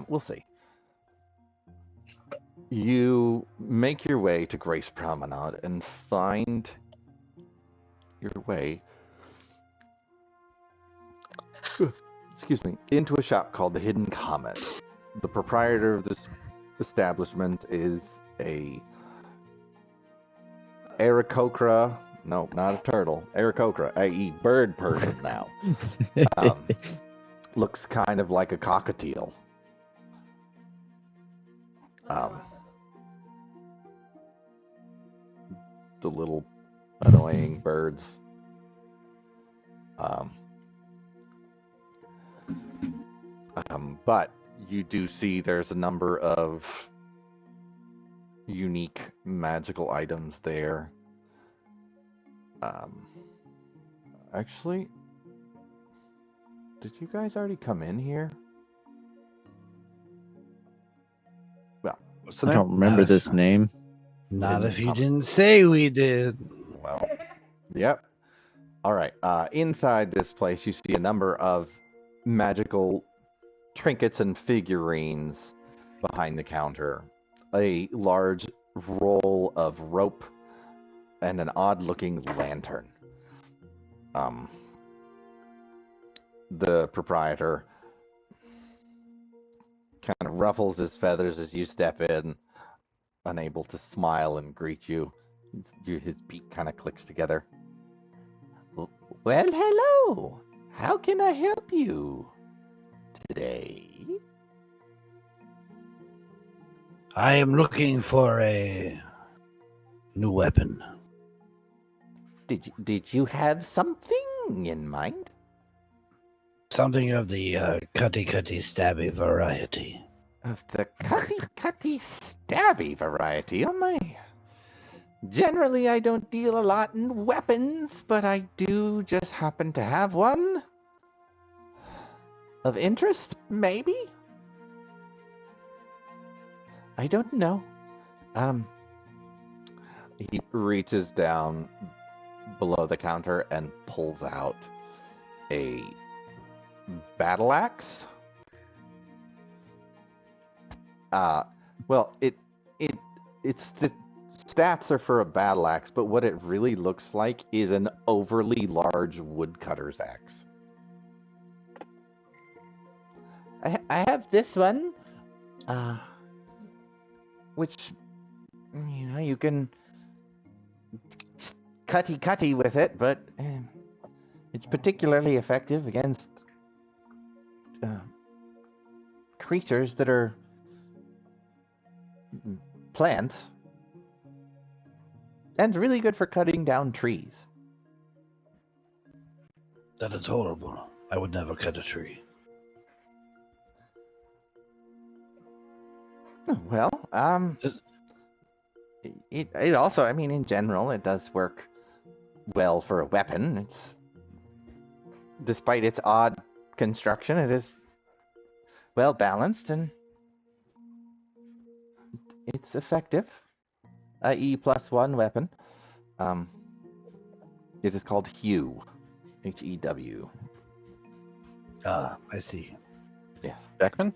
We'll see. You make your way to Grace Promenade and find your way, excuse me, into a shop called the Hidden Comet. The proprietor of this establishment is a Aarakocra. No, not a turtle. Aarakocra, i.e. bird person now. Looks kind of like a cockatiel. The little annoying birds. But you do see there's a number of unique magical items there. Actually, did you guys already come in here? Well, What's the I name? don't remember this name. Not if you Comet. didn't say we did. Well, yep. All right. Inside this place, you see a number of magical trinkets and figurines behind the counter. A large roll of rope and an odd-looking lantern. The proprietor kind of ruffles his feathers as you step in, unable to smile and greet you. His beak kind of clicks together. Well, hello. How can I help you today? I am looking for a new weapon. Did you have something in mind? Something of the cutty stabby variety. Of the cutty stabby variety, oh my. Generally, I don't deal a lot in weapons, but I do just happen to have one. Of interest, maybe? I don't know. He reaches down below the counter and pulls out a battle axe. Well, it's the stats are for a battle axe, but what it really looks like is an overly large woodcutter's axe. I have this one, which, you know, you can cutty with it, but it's particularly effective against creatures that are plants, and really good for cutting down trees. That is horrible. I would never cut a tree. Well, it also, I mean, in general, it does work well for a weapon. It's, despite its odd construction, it is well balanced and it's effective. A E+1 weapon. It is called Hew. Hew. Ah, I see. Yes. Beckman?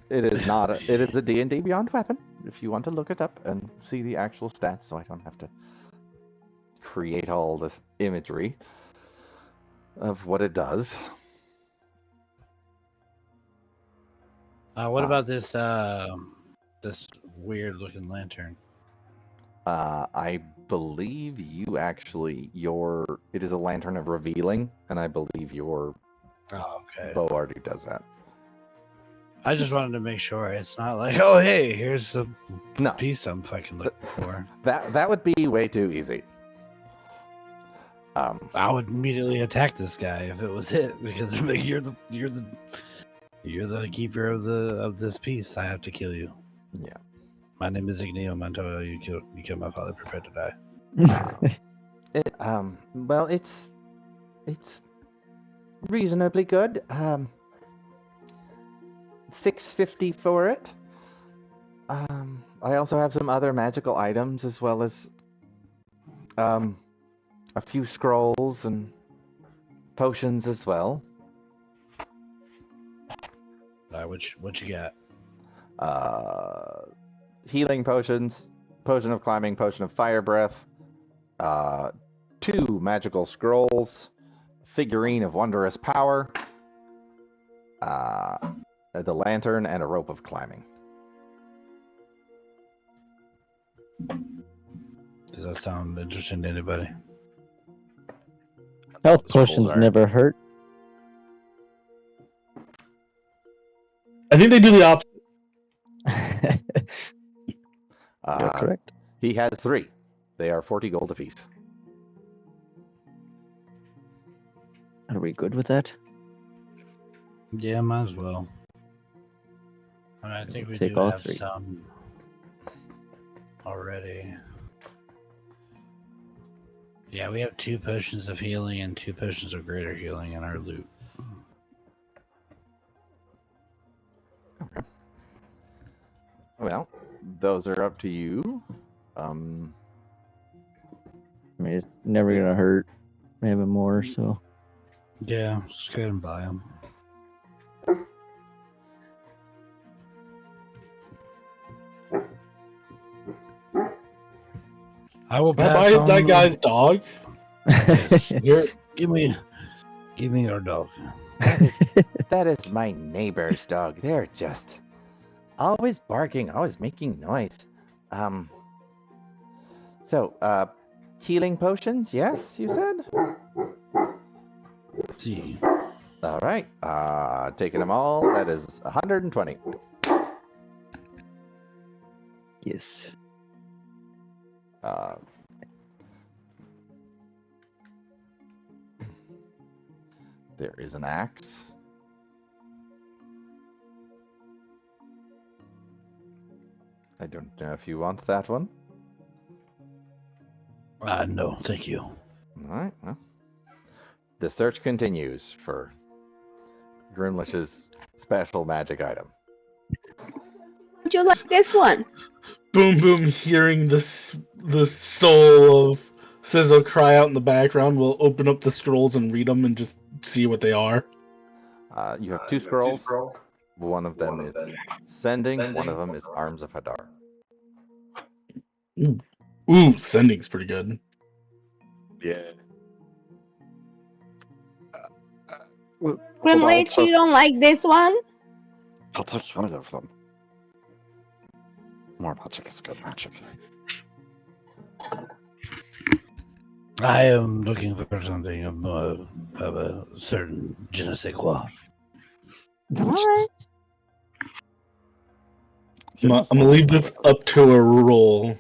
It is not. It is a D&D Beyond weapon. If you want to look it up and see the actual stats, so I don't have to create all this imagery of what it does. What about this this weird looking lantern? I believe you actually it is a lantern of revealing, and I believe your bow already does that. I just wanted to make sure it's not like, oh hey, here's a piece I'm fucking looking for. That would be way too easy. I would immediately attack this guy if it was it, because like, you're the keeper of this piece. I have to kill you. Yeah. My name is Igneo Montoya. You killed my father. Prepare to die. Well, it's reasonably good. $650 for it. I also have some other magical items, as well as a few scrolls and potions as well. What you got? Healing potions, potion of climbing, potion of fire breath, 2 magical scrolls, figurine of wondrous power, the lantern, and a rope of climbing. Does that sound interesting to anybody? Health potions never hurt. I think they do the opposite. You're correct. He has 3. They are 40 gold apiece. Are we good with that? Yeah, might as well. I think we Take do all have 3. some already. Yeah, we have 2 potions of healing and 2 potions of greater healing in our loot. Okay. Well, those are up to you. I mean, it's never gonna hurt having more, so. Yeah, just go ahead and buy them. I will Can I pass buy on that guy's dog? Here, give me our dog. That is my neighbor's dog. They're just always barking, always making noise. So, healing potions, yes, you said? See. All right. Taking them all, that is 120. Yes. There is an axe. I don't know if you want that one. No, thank you. All right. Well, the search continues for Grimlish's special magic item. Would you like this one? Boom Boom, hearing the soul of Sizzle cry out in the background, will open up the scrolls and read them and just see what they are. You have two scrolls. One of them is sending. One of them is Arms of Hadar. Ooh, sending's pretty good. Yeah. Grimlich, you don't like this one? I'll take one of them. More magic is good magic. I am looking for something of a certain je ne sais quoi. Alright. I'm gonna leave this up to a roll.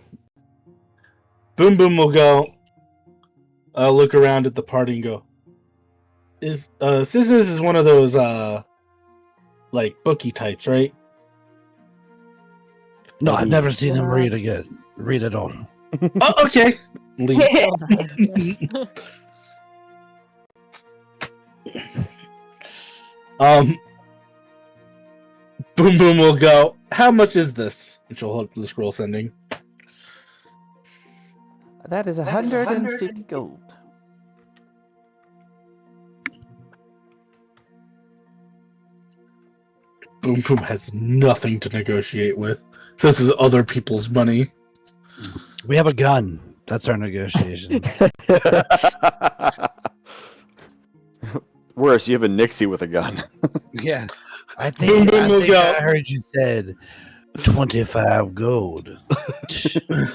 Boom Boom will go, look around at the party and go, Scissors is one of those, like, bookie types, right? No, I've never seen him read at all. Oh, okay. Leave. Boom Boom will go, how much is this? And she'll hold the scroll sending. That is 150 gold. Boom Boom has nothing to negotiate with. This is other people's money. We have a gun. That's our negotiation. Worse, you have a Nixie with a gun. Yeah. I think I heard you said 25 gold.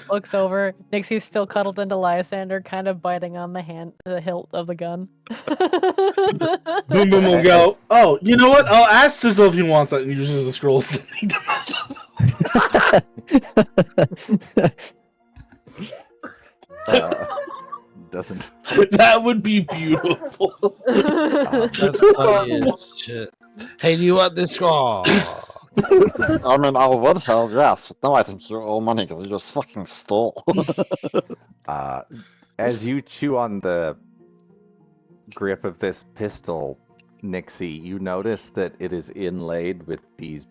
Looks over. Nixie's still cuddled into Lysander, kind of biting on the hilt of the gun. Boom Boom will go, oh, you know what? I'll ask Sizzle if he wants that, and uses the scroll sending Doesn't. That would be beautiful. That's funny as shit. Hey, do you want this scroll? I mean, I would have, yes, but now I think you owe money because you just fucking stole. As you chew on the grip of this pistol, Nixie, you notice that it is inlaid with these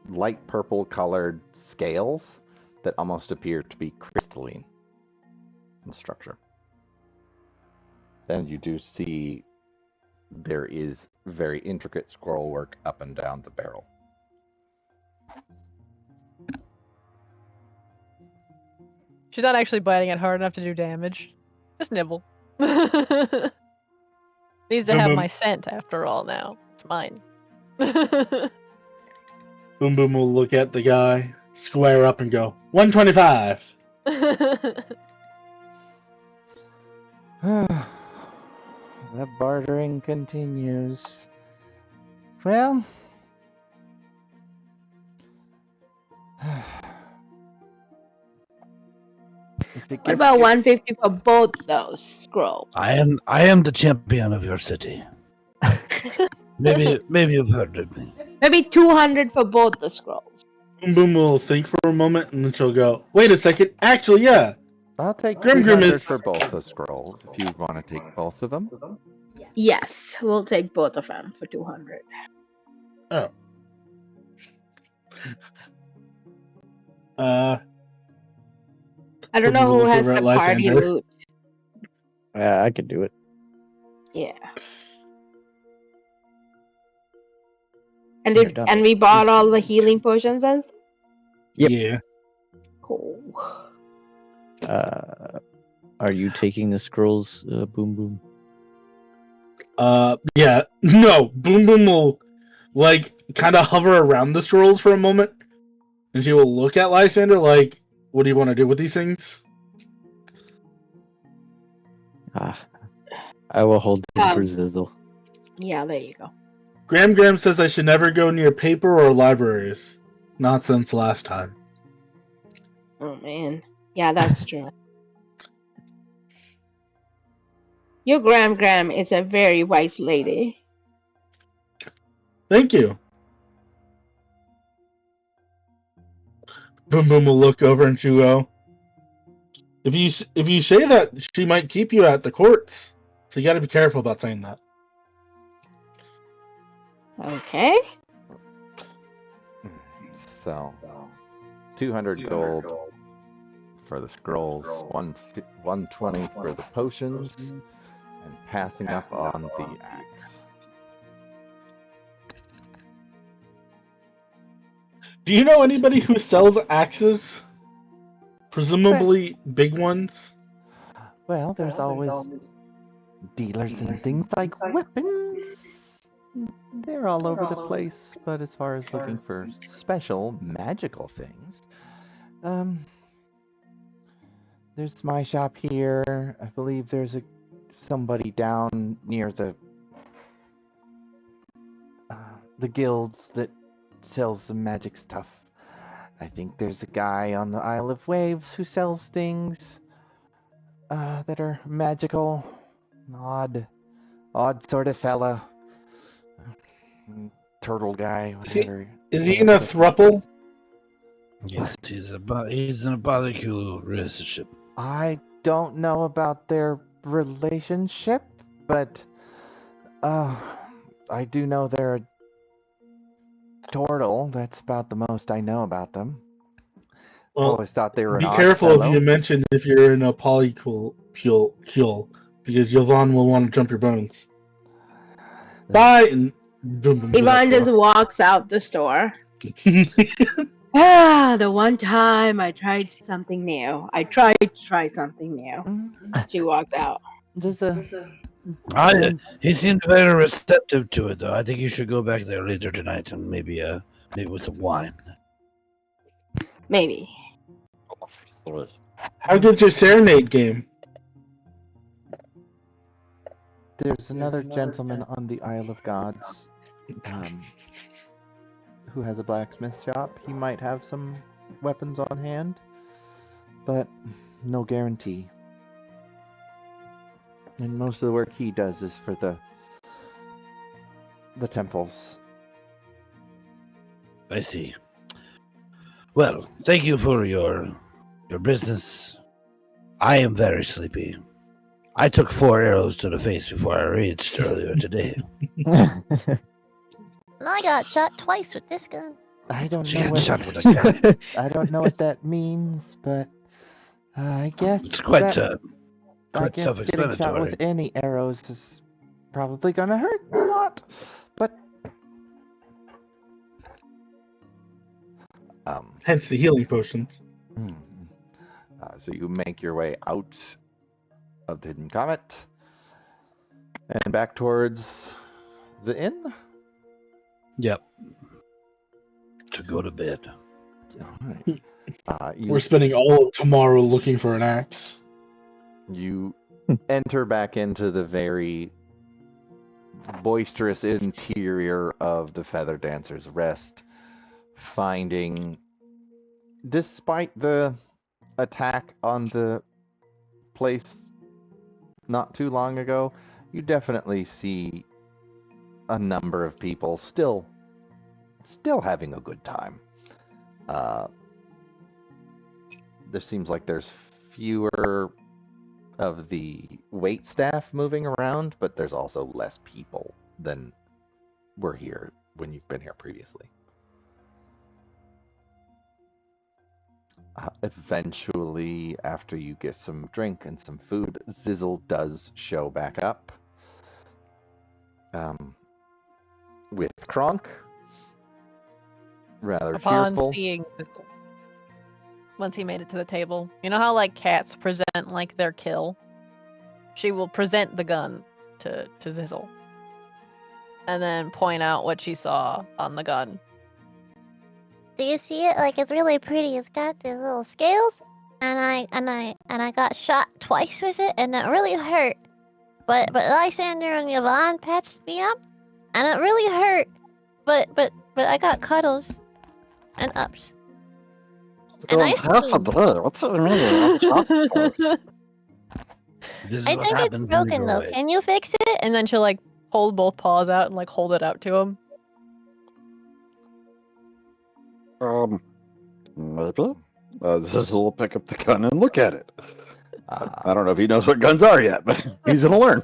light purple colored scales that almost appear to be crystalline in structure. And you do see there is very intricate scroll work up and down the barrel. She's not actually biting it hard enough to do damage. Just nibble. Needs to have my scent after all now. It's mine. Boom Boom will look at the guy, square up, and go, 125. The bartering continues. Well, What about 150 for both those scrolls? I am the champion of your city. Maybe you've heard of me. Maybe 200 for both the scrolls. Boom Boom will think for a moment, and then she'll go, wait a second, actually, yeah. I'll take Grim 300 is... for both the scrolls, if you want to take both of them. Yes, we'll take both of them for 200. Oh. I don't know who has the party loot. I could do it. Yeah. And we bought all the healing potions and stuff? Yep. Yeah. Cool. Are you taking the scrolls, Boom Boom? Yeah. No, Boom Boom will, like, kind of hover around the scrolls for a moment, and she will look at Lysander like, what do you want to do with these things? I will hold them for Zizzle. Yeah, there you go. Graham says I should never go near paper or libraries. Not since last time. Oh man. Yeah, that's true. Your Gram is a very wise lady. Thank you. Boom Boom will look over and she will go, if you say that, she might keep you at the courts. So you got to be careful about saying that. Okay. So, 200 gold for the scrolls, 120 for the potions, and passing up on the axe. Do you know anybody who sells axes? Presumably big ones? Well, there's always dealers in things like weapons. They're all over the place, but as far as looking for special magical things, there's my shop here. I believe there's somebody down near the guilds that sells some magic stuff. I think there's a guy on the Isle of Waves who sells things that are magical. An odd sort of fella. Turtle guy, whatever. Is he in a thruple? Yes, he's in a molecule relationship. I don't know about their relationship, but I do know they're a turtle. That's about the most I know about them. Well, Always thought they were be an odd careful fellow. if you mention if you're in a polycule, because Yvonne will want to jump your bones. Bye! And boom, boom, Yvonne just walks out the store. The one time I tried something new. I tried to try something new. She walks out. He seemed very receptive to it, though. I think you should go back there later tonight and maybe with some wine. Maybe. How good's your serenade game? There's another gentleman on the Isle of Gods who has a blacksmith shop. He might have some weapons on hand, but no guarantee. And most of the work he does is for the temples. I see. Well, thank you for your business. I am very sleepy. I took 4 arrows to the face before I reached earlier today. I got shot twice with this gun. I don't She know got shot with a gun. I don't know what that means, but I guess It's quite I guess getting shot self-explanatory. with any arrows is probably gonna hurt a lot. But hence the healing potions. So you make your way out of the Hidden Comet and back towards the inn. Yep. To go to bed. All right. We're spending all of tomorrow looking for an axe. You enter back into the very boisterous interior of the Feather Dancer's Rest, finding, despite the attack on the place not too long ago, you definitely see a number of people still having a good time. There seems like there's fewer of the wait staff moving around, but there's also less people than were here when you've been here previously. Eventually, after you get some drink and some food, Zizzle does show back up. With Kronk, rather Upon cheerful. seeing Zizzle, once he made it to the table, you know how like cats present like their kill? She will present the gun to Zizzle. And then point out what she saw on the gun. Do you see it? Like, it's really pretty. It's got these little scales, and I got shot twice with it, and it really hurt. But Lysander and Yvonne patched me up, and it really hurt. But I got cuddles. and ups. It's And going ice half a cream. day. What's it mean? That's shot twice. This is I what think it's happens when you broken go though. away. Can you fix it? And then she'll like hold both paws out and like hold it out to him. Maybe. Zizzle will pick up the gun and look at it. Uh, I don't know if he knows what guns are yet, but he's gonna learn.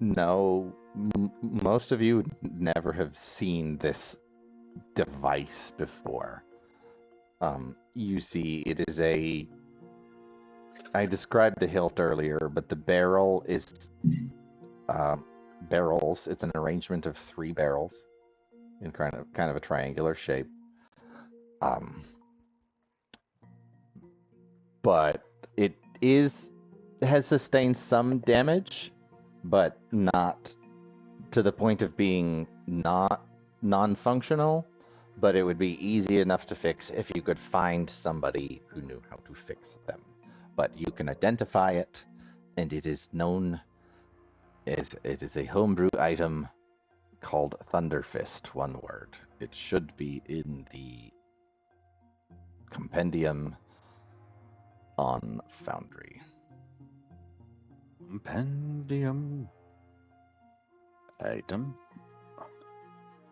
No, most of you never have seen this device before. You see, it is a. I described the hilt earlier, but the barrel is barrels. It's an arrangement of 3 barrels in kind of a triangular shape. But it has sustained some damage, but not to the point of being not non-functional. But it would be easy enough to fix if you could find somebody who knew how to fix them. But you can identify it, and it is known as it is a homebrew item called Thunder Fist, one word. It should be in the compendium on Foundry. Compendium item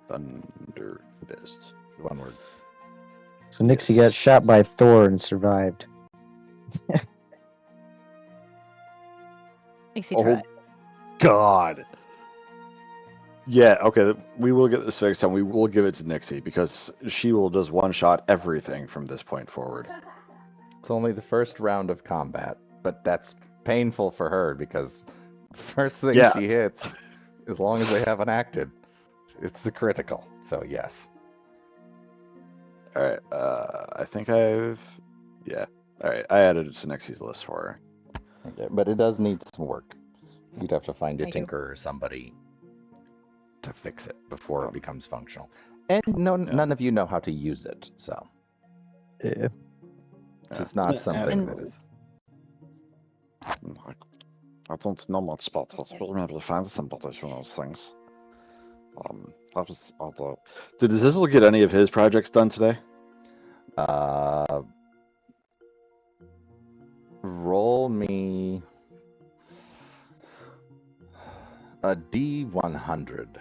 Thunder Fist. One word. So Nixie Yes. got shot by Thor and survived. Nixie Oh tried. God. Yeah, okay, we will get this fixed and we will give it to Nixie because she will just one-shot everything from this point forward. It's only the first round of combat, but that's painful for her because the first thing Yeah. she hits, as long as they haven't acted, it's the critical. So yes. Alright, I think yeah. Alright, I added it to Nixie's list for her. Okay, but it does need some work. You'd have to find a Thank you. tinker or somebody to fix it before it becomes functional. And none of you know how to use it, so Yeah. it's just not something that is. I don't know much about it. We'll maybe find somebody who knows things. That was all the. Did Zizzle get any of his projects done today? Roll me a D100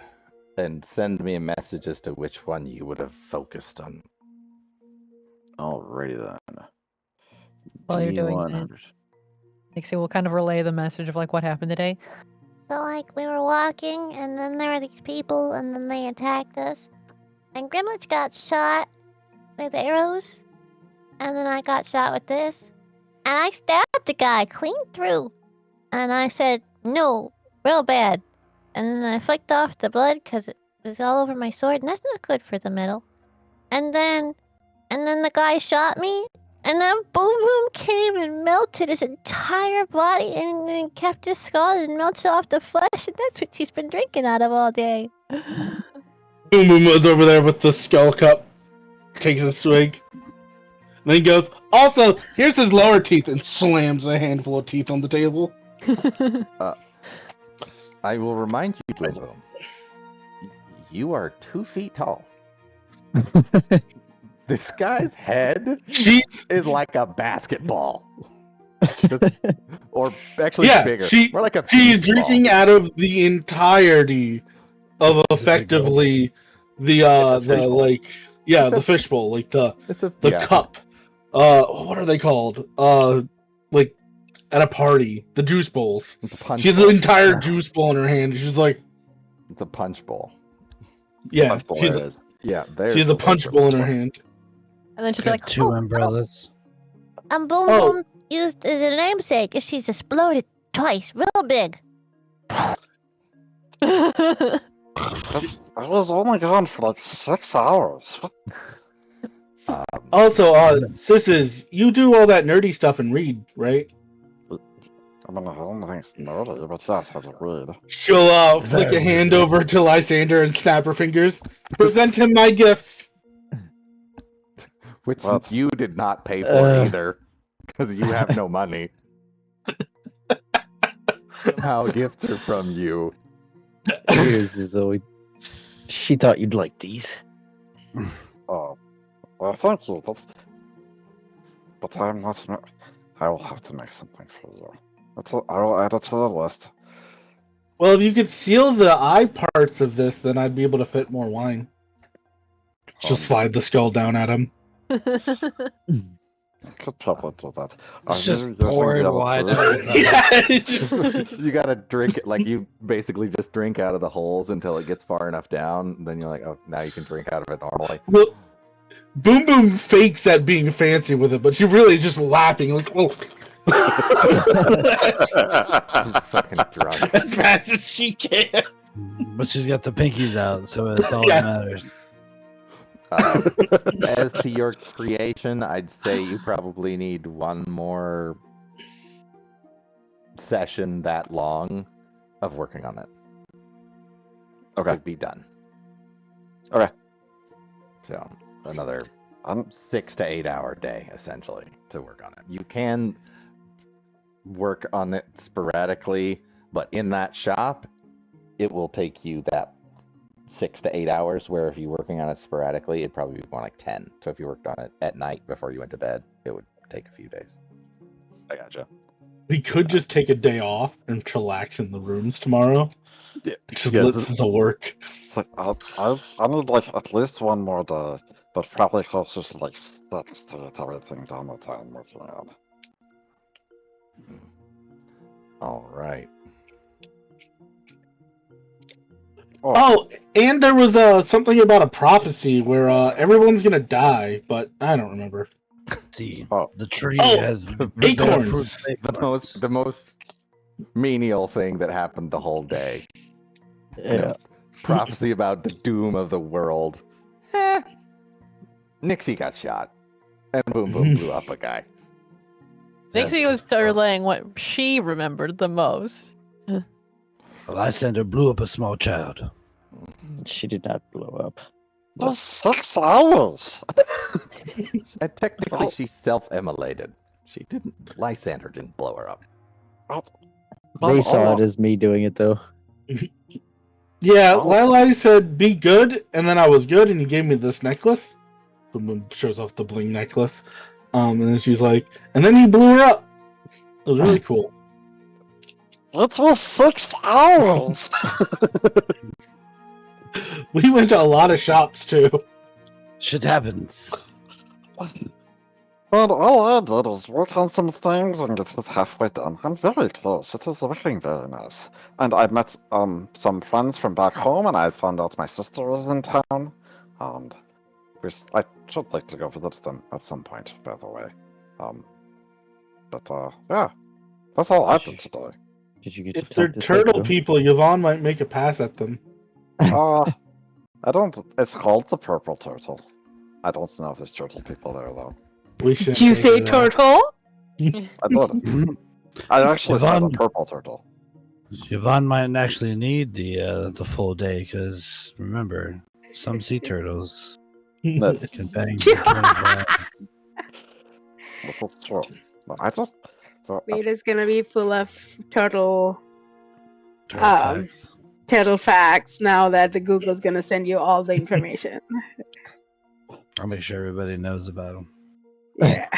and send me a message as to which one you would have focused on. Alrighty then. While you're doing that, D100. Nixie will kind of relay the message of like what happened today. So like we were walking, and then there were these people, and then they attacked us. And Grimlich got shot with arrows, and then I got shot with this, and I stabbed the guy clean through. And I said no, real bad. And then I flicked off the blood because it was all over my sword, and that's not good for the metal. And then the guy shot me, and then Boom Boom came and melted his entire body and then kept his skull and melted off the flesh, and that's what she's been drinking out of all day. Boom Boom was over there with the skull cup, takes a swig, then he goes, also, here's his lower teeth, and slams a handful of teeth on the table. I will remind you, Boom Boom, you are 2 feet tall. This guy's head is like a basketball. Or actually bigger. More like a she's beach ball. drinking out of the entirety of effectively the fishbowl. like the fishbowl, like the cup. What are they called? Like at a party, the juice bowls. The punch She has bowl. an entire juice bowl in her hand. She's like, it's a punch bowl. Yeah, Punch bowl she's it is. Yeah, she has a punch bowl in her hand. And then she'll be like, Two umbrellas. And Boom Boom used as a namesake, and she's exploded twice, real big. I was only gone for like 6 hours. What? Also, sisters, you do all that nerdy stuff and read, right? I mean, I don't think it's nerdy, but yes, I do read. She'll flick a hand over to Lysander and snap her fingers. Present him my gifts. Which What? you did not pay for either, because you have no money. How gifts are from you. Here's Zoe. She thought you'd like these. Oh, well, thank you. But I'm not. I will have to make something for you. I will add it to the list. Well, if you could seal the eye parts of this, then I'd be able to fit more wine. Just slide the skull down at him. Could probably do that. Are It's you just using pouring the other wine two? out his eye. Yeah, it just You gotta drink it, like you basically just drink out of the holes until it gets far enough down. Then you're like, oh, now you can drink out of it normally. well, Boom Boom fakes at being fancy with it, but she really is just laughing like, oh, She's fucking drunk. as fast as she can. But she's got the pinkies out, so it's all Yeah. that matters. As to your creation, I'd say you probably need one more session that long of working on it Okay. to be done. Okay. So another Um, 6 to 8 hour day essentially to work on it. You can work on it sporadically, but in that shop, it will take you that 6 to 8 hours. Where if you're working on it sporadically, it'd probably be more like 10. So if you worked on it at night before you went to bed, it would take a few days. I gotcha. We could just take a day off and chillax in the rooms tomorrow. Yeah. Just Yeah, let just- this work. It's like I need like at least one more day, but probably closer to like 6 to get everything done that I'm working on. All right. Oh, and there was something about a prophecy where everyone's gonna die, but I don't remember. See, Oh. the tree Oh, has acorns. The most menial thing that happened the whole day. Yeah. Prophecy about the doom of the world. Nixie got shot. And Boom Boom blew up a guy. Nixie was relaying what she remembered the most. Lysander blew up a small child. She did not blow up. For 6 hours. And technically, she self-immolated. She didn't. Lysander didn't blow her up. They saw it as me doing it though. Yeah, Oh. Lili said, be good, and then I was good, and he gave me this necklace. Boom Boom shows off the bling necklace. And then she's like, and then he blew her up. It was really cool. It was 6 hours. We went to a lot of shops, too. Shit happens. But all I did was work on some things and get it halfway done. I'm very close. It is looking very nice. And I met some friends from back home, and I found out my sister was in town. And I should like to go visit them at some point, by the way. Yeah, that's all I did today. Did you get to If they're talk to turtle Psycho? people, Yvonne might make a pass at them. I don't. It's called the purple turtle. I don't know if there's turtle people there though. We should. Did you say turtle? I did. I actually said a Yvonne- purple turtle. Yvonne might actually need the full day, because remember, some sea turtles That's, can bang for 24 hours. that's true. No, I just. So, Beta's gonna be full of turtle Turtle Um, facts. turtle facts now that the Google's gonna send you all the information. I'll make sure everybody knows about them. Yeah.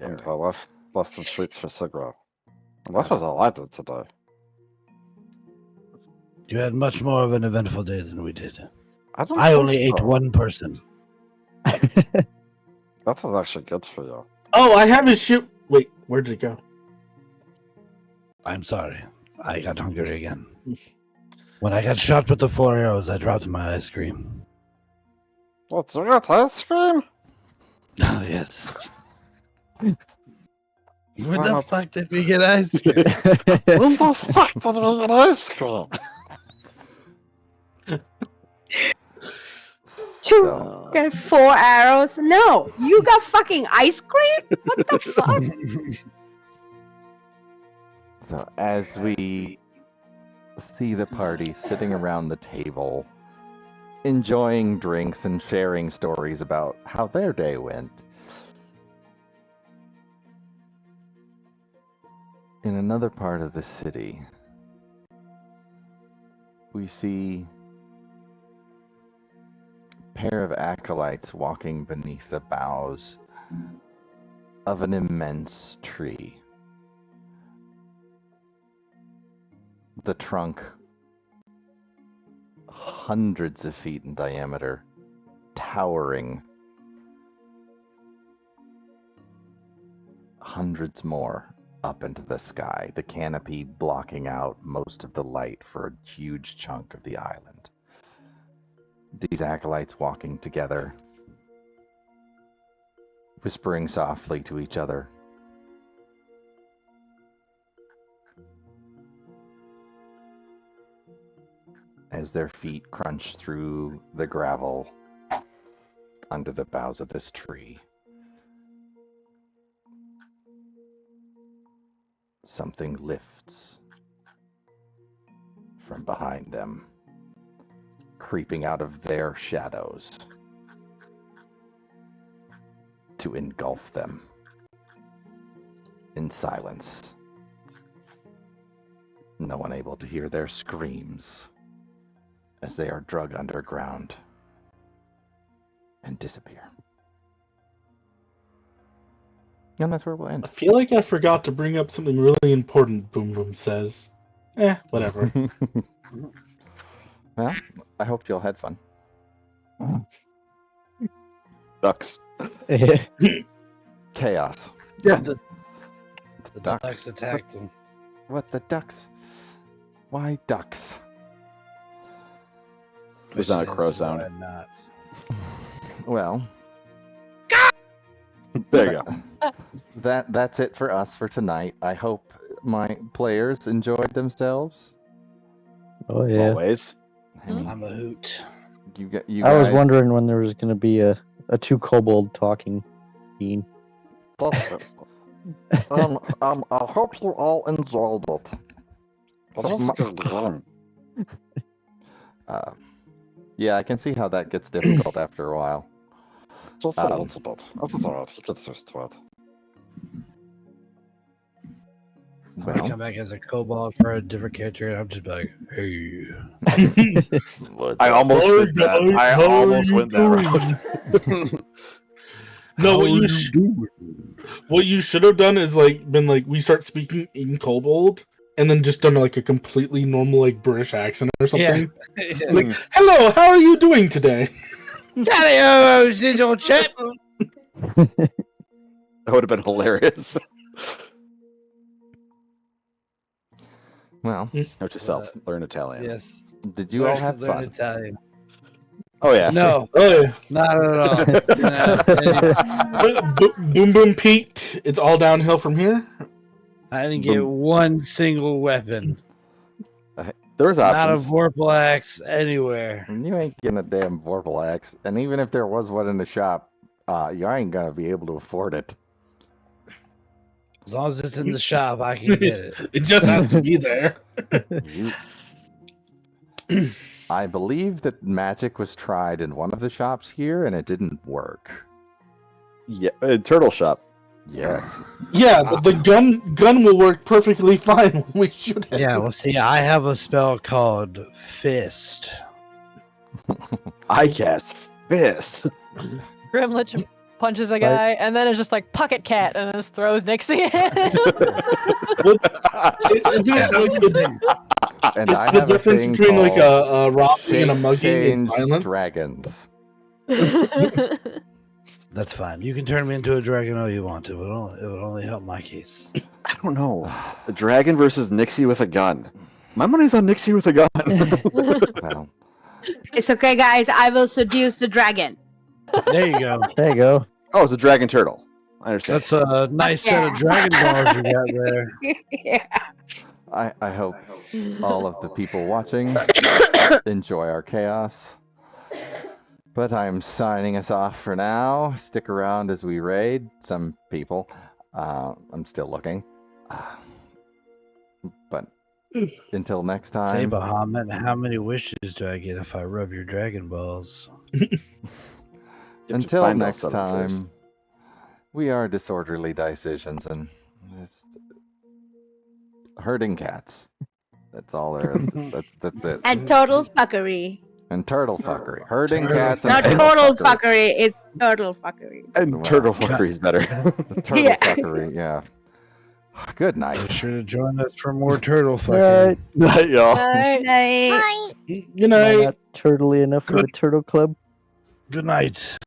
and I left some treats for Sigro. And that was all I did today. You had much more of an eventful day than we did. I don't. I think only ate so. one person. That is actually good for you. Oh, I have his shoe. Wait, where did it go? I'm sorry. I got hungry again. When I got shot with the 4 arrows, I dropped my ice cream. What, you got ice cream? Oh, yes. Where Why the not? fuck did we get ice cream? When the fuck did we get ice cream? So, Get 4 arrows? No, you got fucking ice cream? What the fuck? so as we see the party sitting around the table, enjoying drinks and sharing stories about how their day went, in another part of the city, we see pair of acolytes walking beneath the boughs of an immense tree. The trunk, hundreds of feet in diameter, towering hundreds more up into the sky, the canopy blocking out most of the light for a huge chunk of the island. These acolytes walking together, whispering softly to each other. As their feet crunch through the gravel under the boughs of this tree. Something lifts from behind them, creeping out of their shadows to engulf them in silence. No one able to hear their screams as they are dragged underground and disappear. And that's where we'll end. I feel like I forgot to bring up something really important, Boom Boom says. Whatever. Well, I hope you all had fun. Ducks. Chaos. Yeah. The The ducks. ducks attacked them. What, the ducks? Why ducks? It was not a Question crow is, why sound. not? Well, There you go. that's it for us for tonight. I hope my players enjoyed themselves. Oh yeah. Always. I mean, I'm a hoot. you guys. I was wondering when there was going to be a two kobold talking bean. I hope you all enjoyed it. That's It's good game. Yeah, I can see how that gets difficult after a while. Just a little bit. That's alright. You get used to it. I'm gonna Well, come back as a kobold for a different character, and I'm just like, hey. I almost Hi, went that. guys, I how are almost you went that route. No, How what are you doing? what you should have done is been we start speaking in kobold and then just done like a completely normal British accent or something. Yeah. Like, hello, how are you doing today? Daddy-o, little chap. That would have been hilarious. well, Note to self: learn Italian. Yes. did you all have Learn fun? Italian. Oh yeah. No, Oh yeah. not at all. Didn't have any- Boom Boom peaked. It's all downhill from here. I didn't get one single weapon. There was Not a options. vorpal axe anywhere. You ain't getting a damn vorpal axe, and even if there was one in the shop, you ain't gonna be able to afford it. As long as it's in the shop, I can get it. It just has to be there. I believe that magic was tried in one of the shops here, and it didn't work. Yeah, turtle shop. Yes. Yeah, the gun will work perfectly fine when we shoot it. Yeah, well, see, I have a spell called Fist. I cast fist. Grimlich punches a guy, and then it's just like pocket cat, and then just throws Nixie in. Isn't it like And I the have a difference thing between like called a robbing and a mugging is shape-changed violent? dragons. That's fine. You can turn me into a dragon all you want to, but it would only help my case. I don't know. A dragon versus Nixie with a gun. My money's on Nixie with a gun. Well, It's okay, guys. I will seduce the dragon. There you go. There you go. Oh, it's a dragon turtle. I understand. That's a nice set of dragon balls you got there. Yeah. I hope all of the people watching enjoy our chaos. But I'm signing us off for now. Stick around as we raid some people. I'm still looking. But until next Say, time. Bahamut, how many wishes do I get if I rub your dragon balls? Until find next us on it first. time, we are Disorderly Decisions and it's herding cats. That's all there is. That's it. And total fuckery. And turtle fuckery. Herding Turtle cats and Not turtle total fuckery. fuckery, it's turtle fuckery. And Wow. turtle fuckery is better. The turtle Yeah. fuckery, yeah. Good night. You should have joined us for more turtle fucking. Night, y'all. Night. Night. Hi. Good Am I night. not turtly enough for the turtle club? Good night.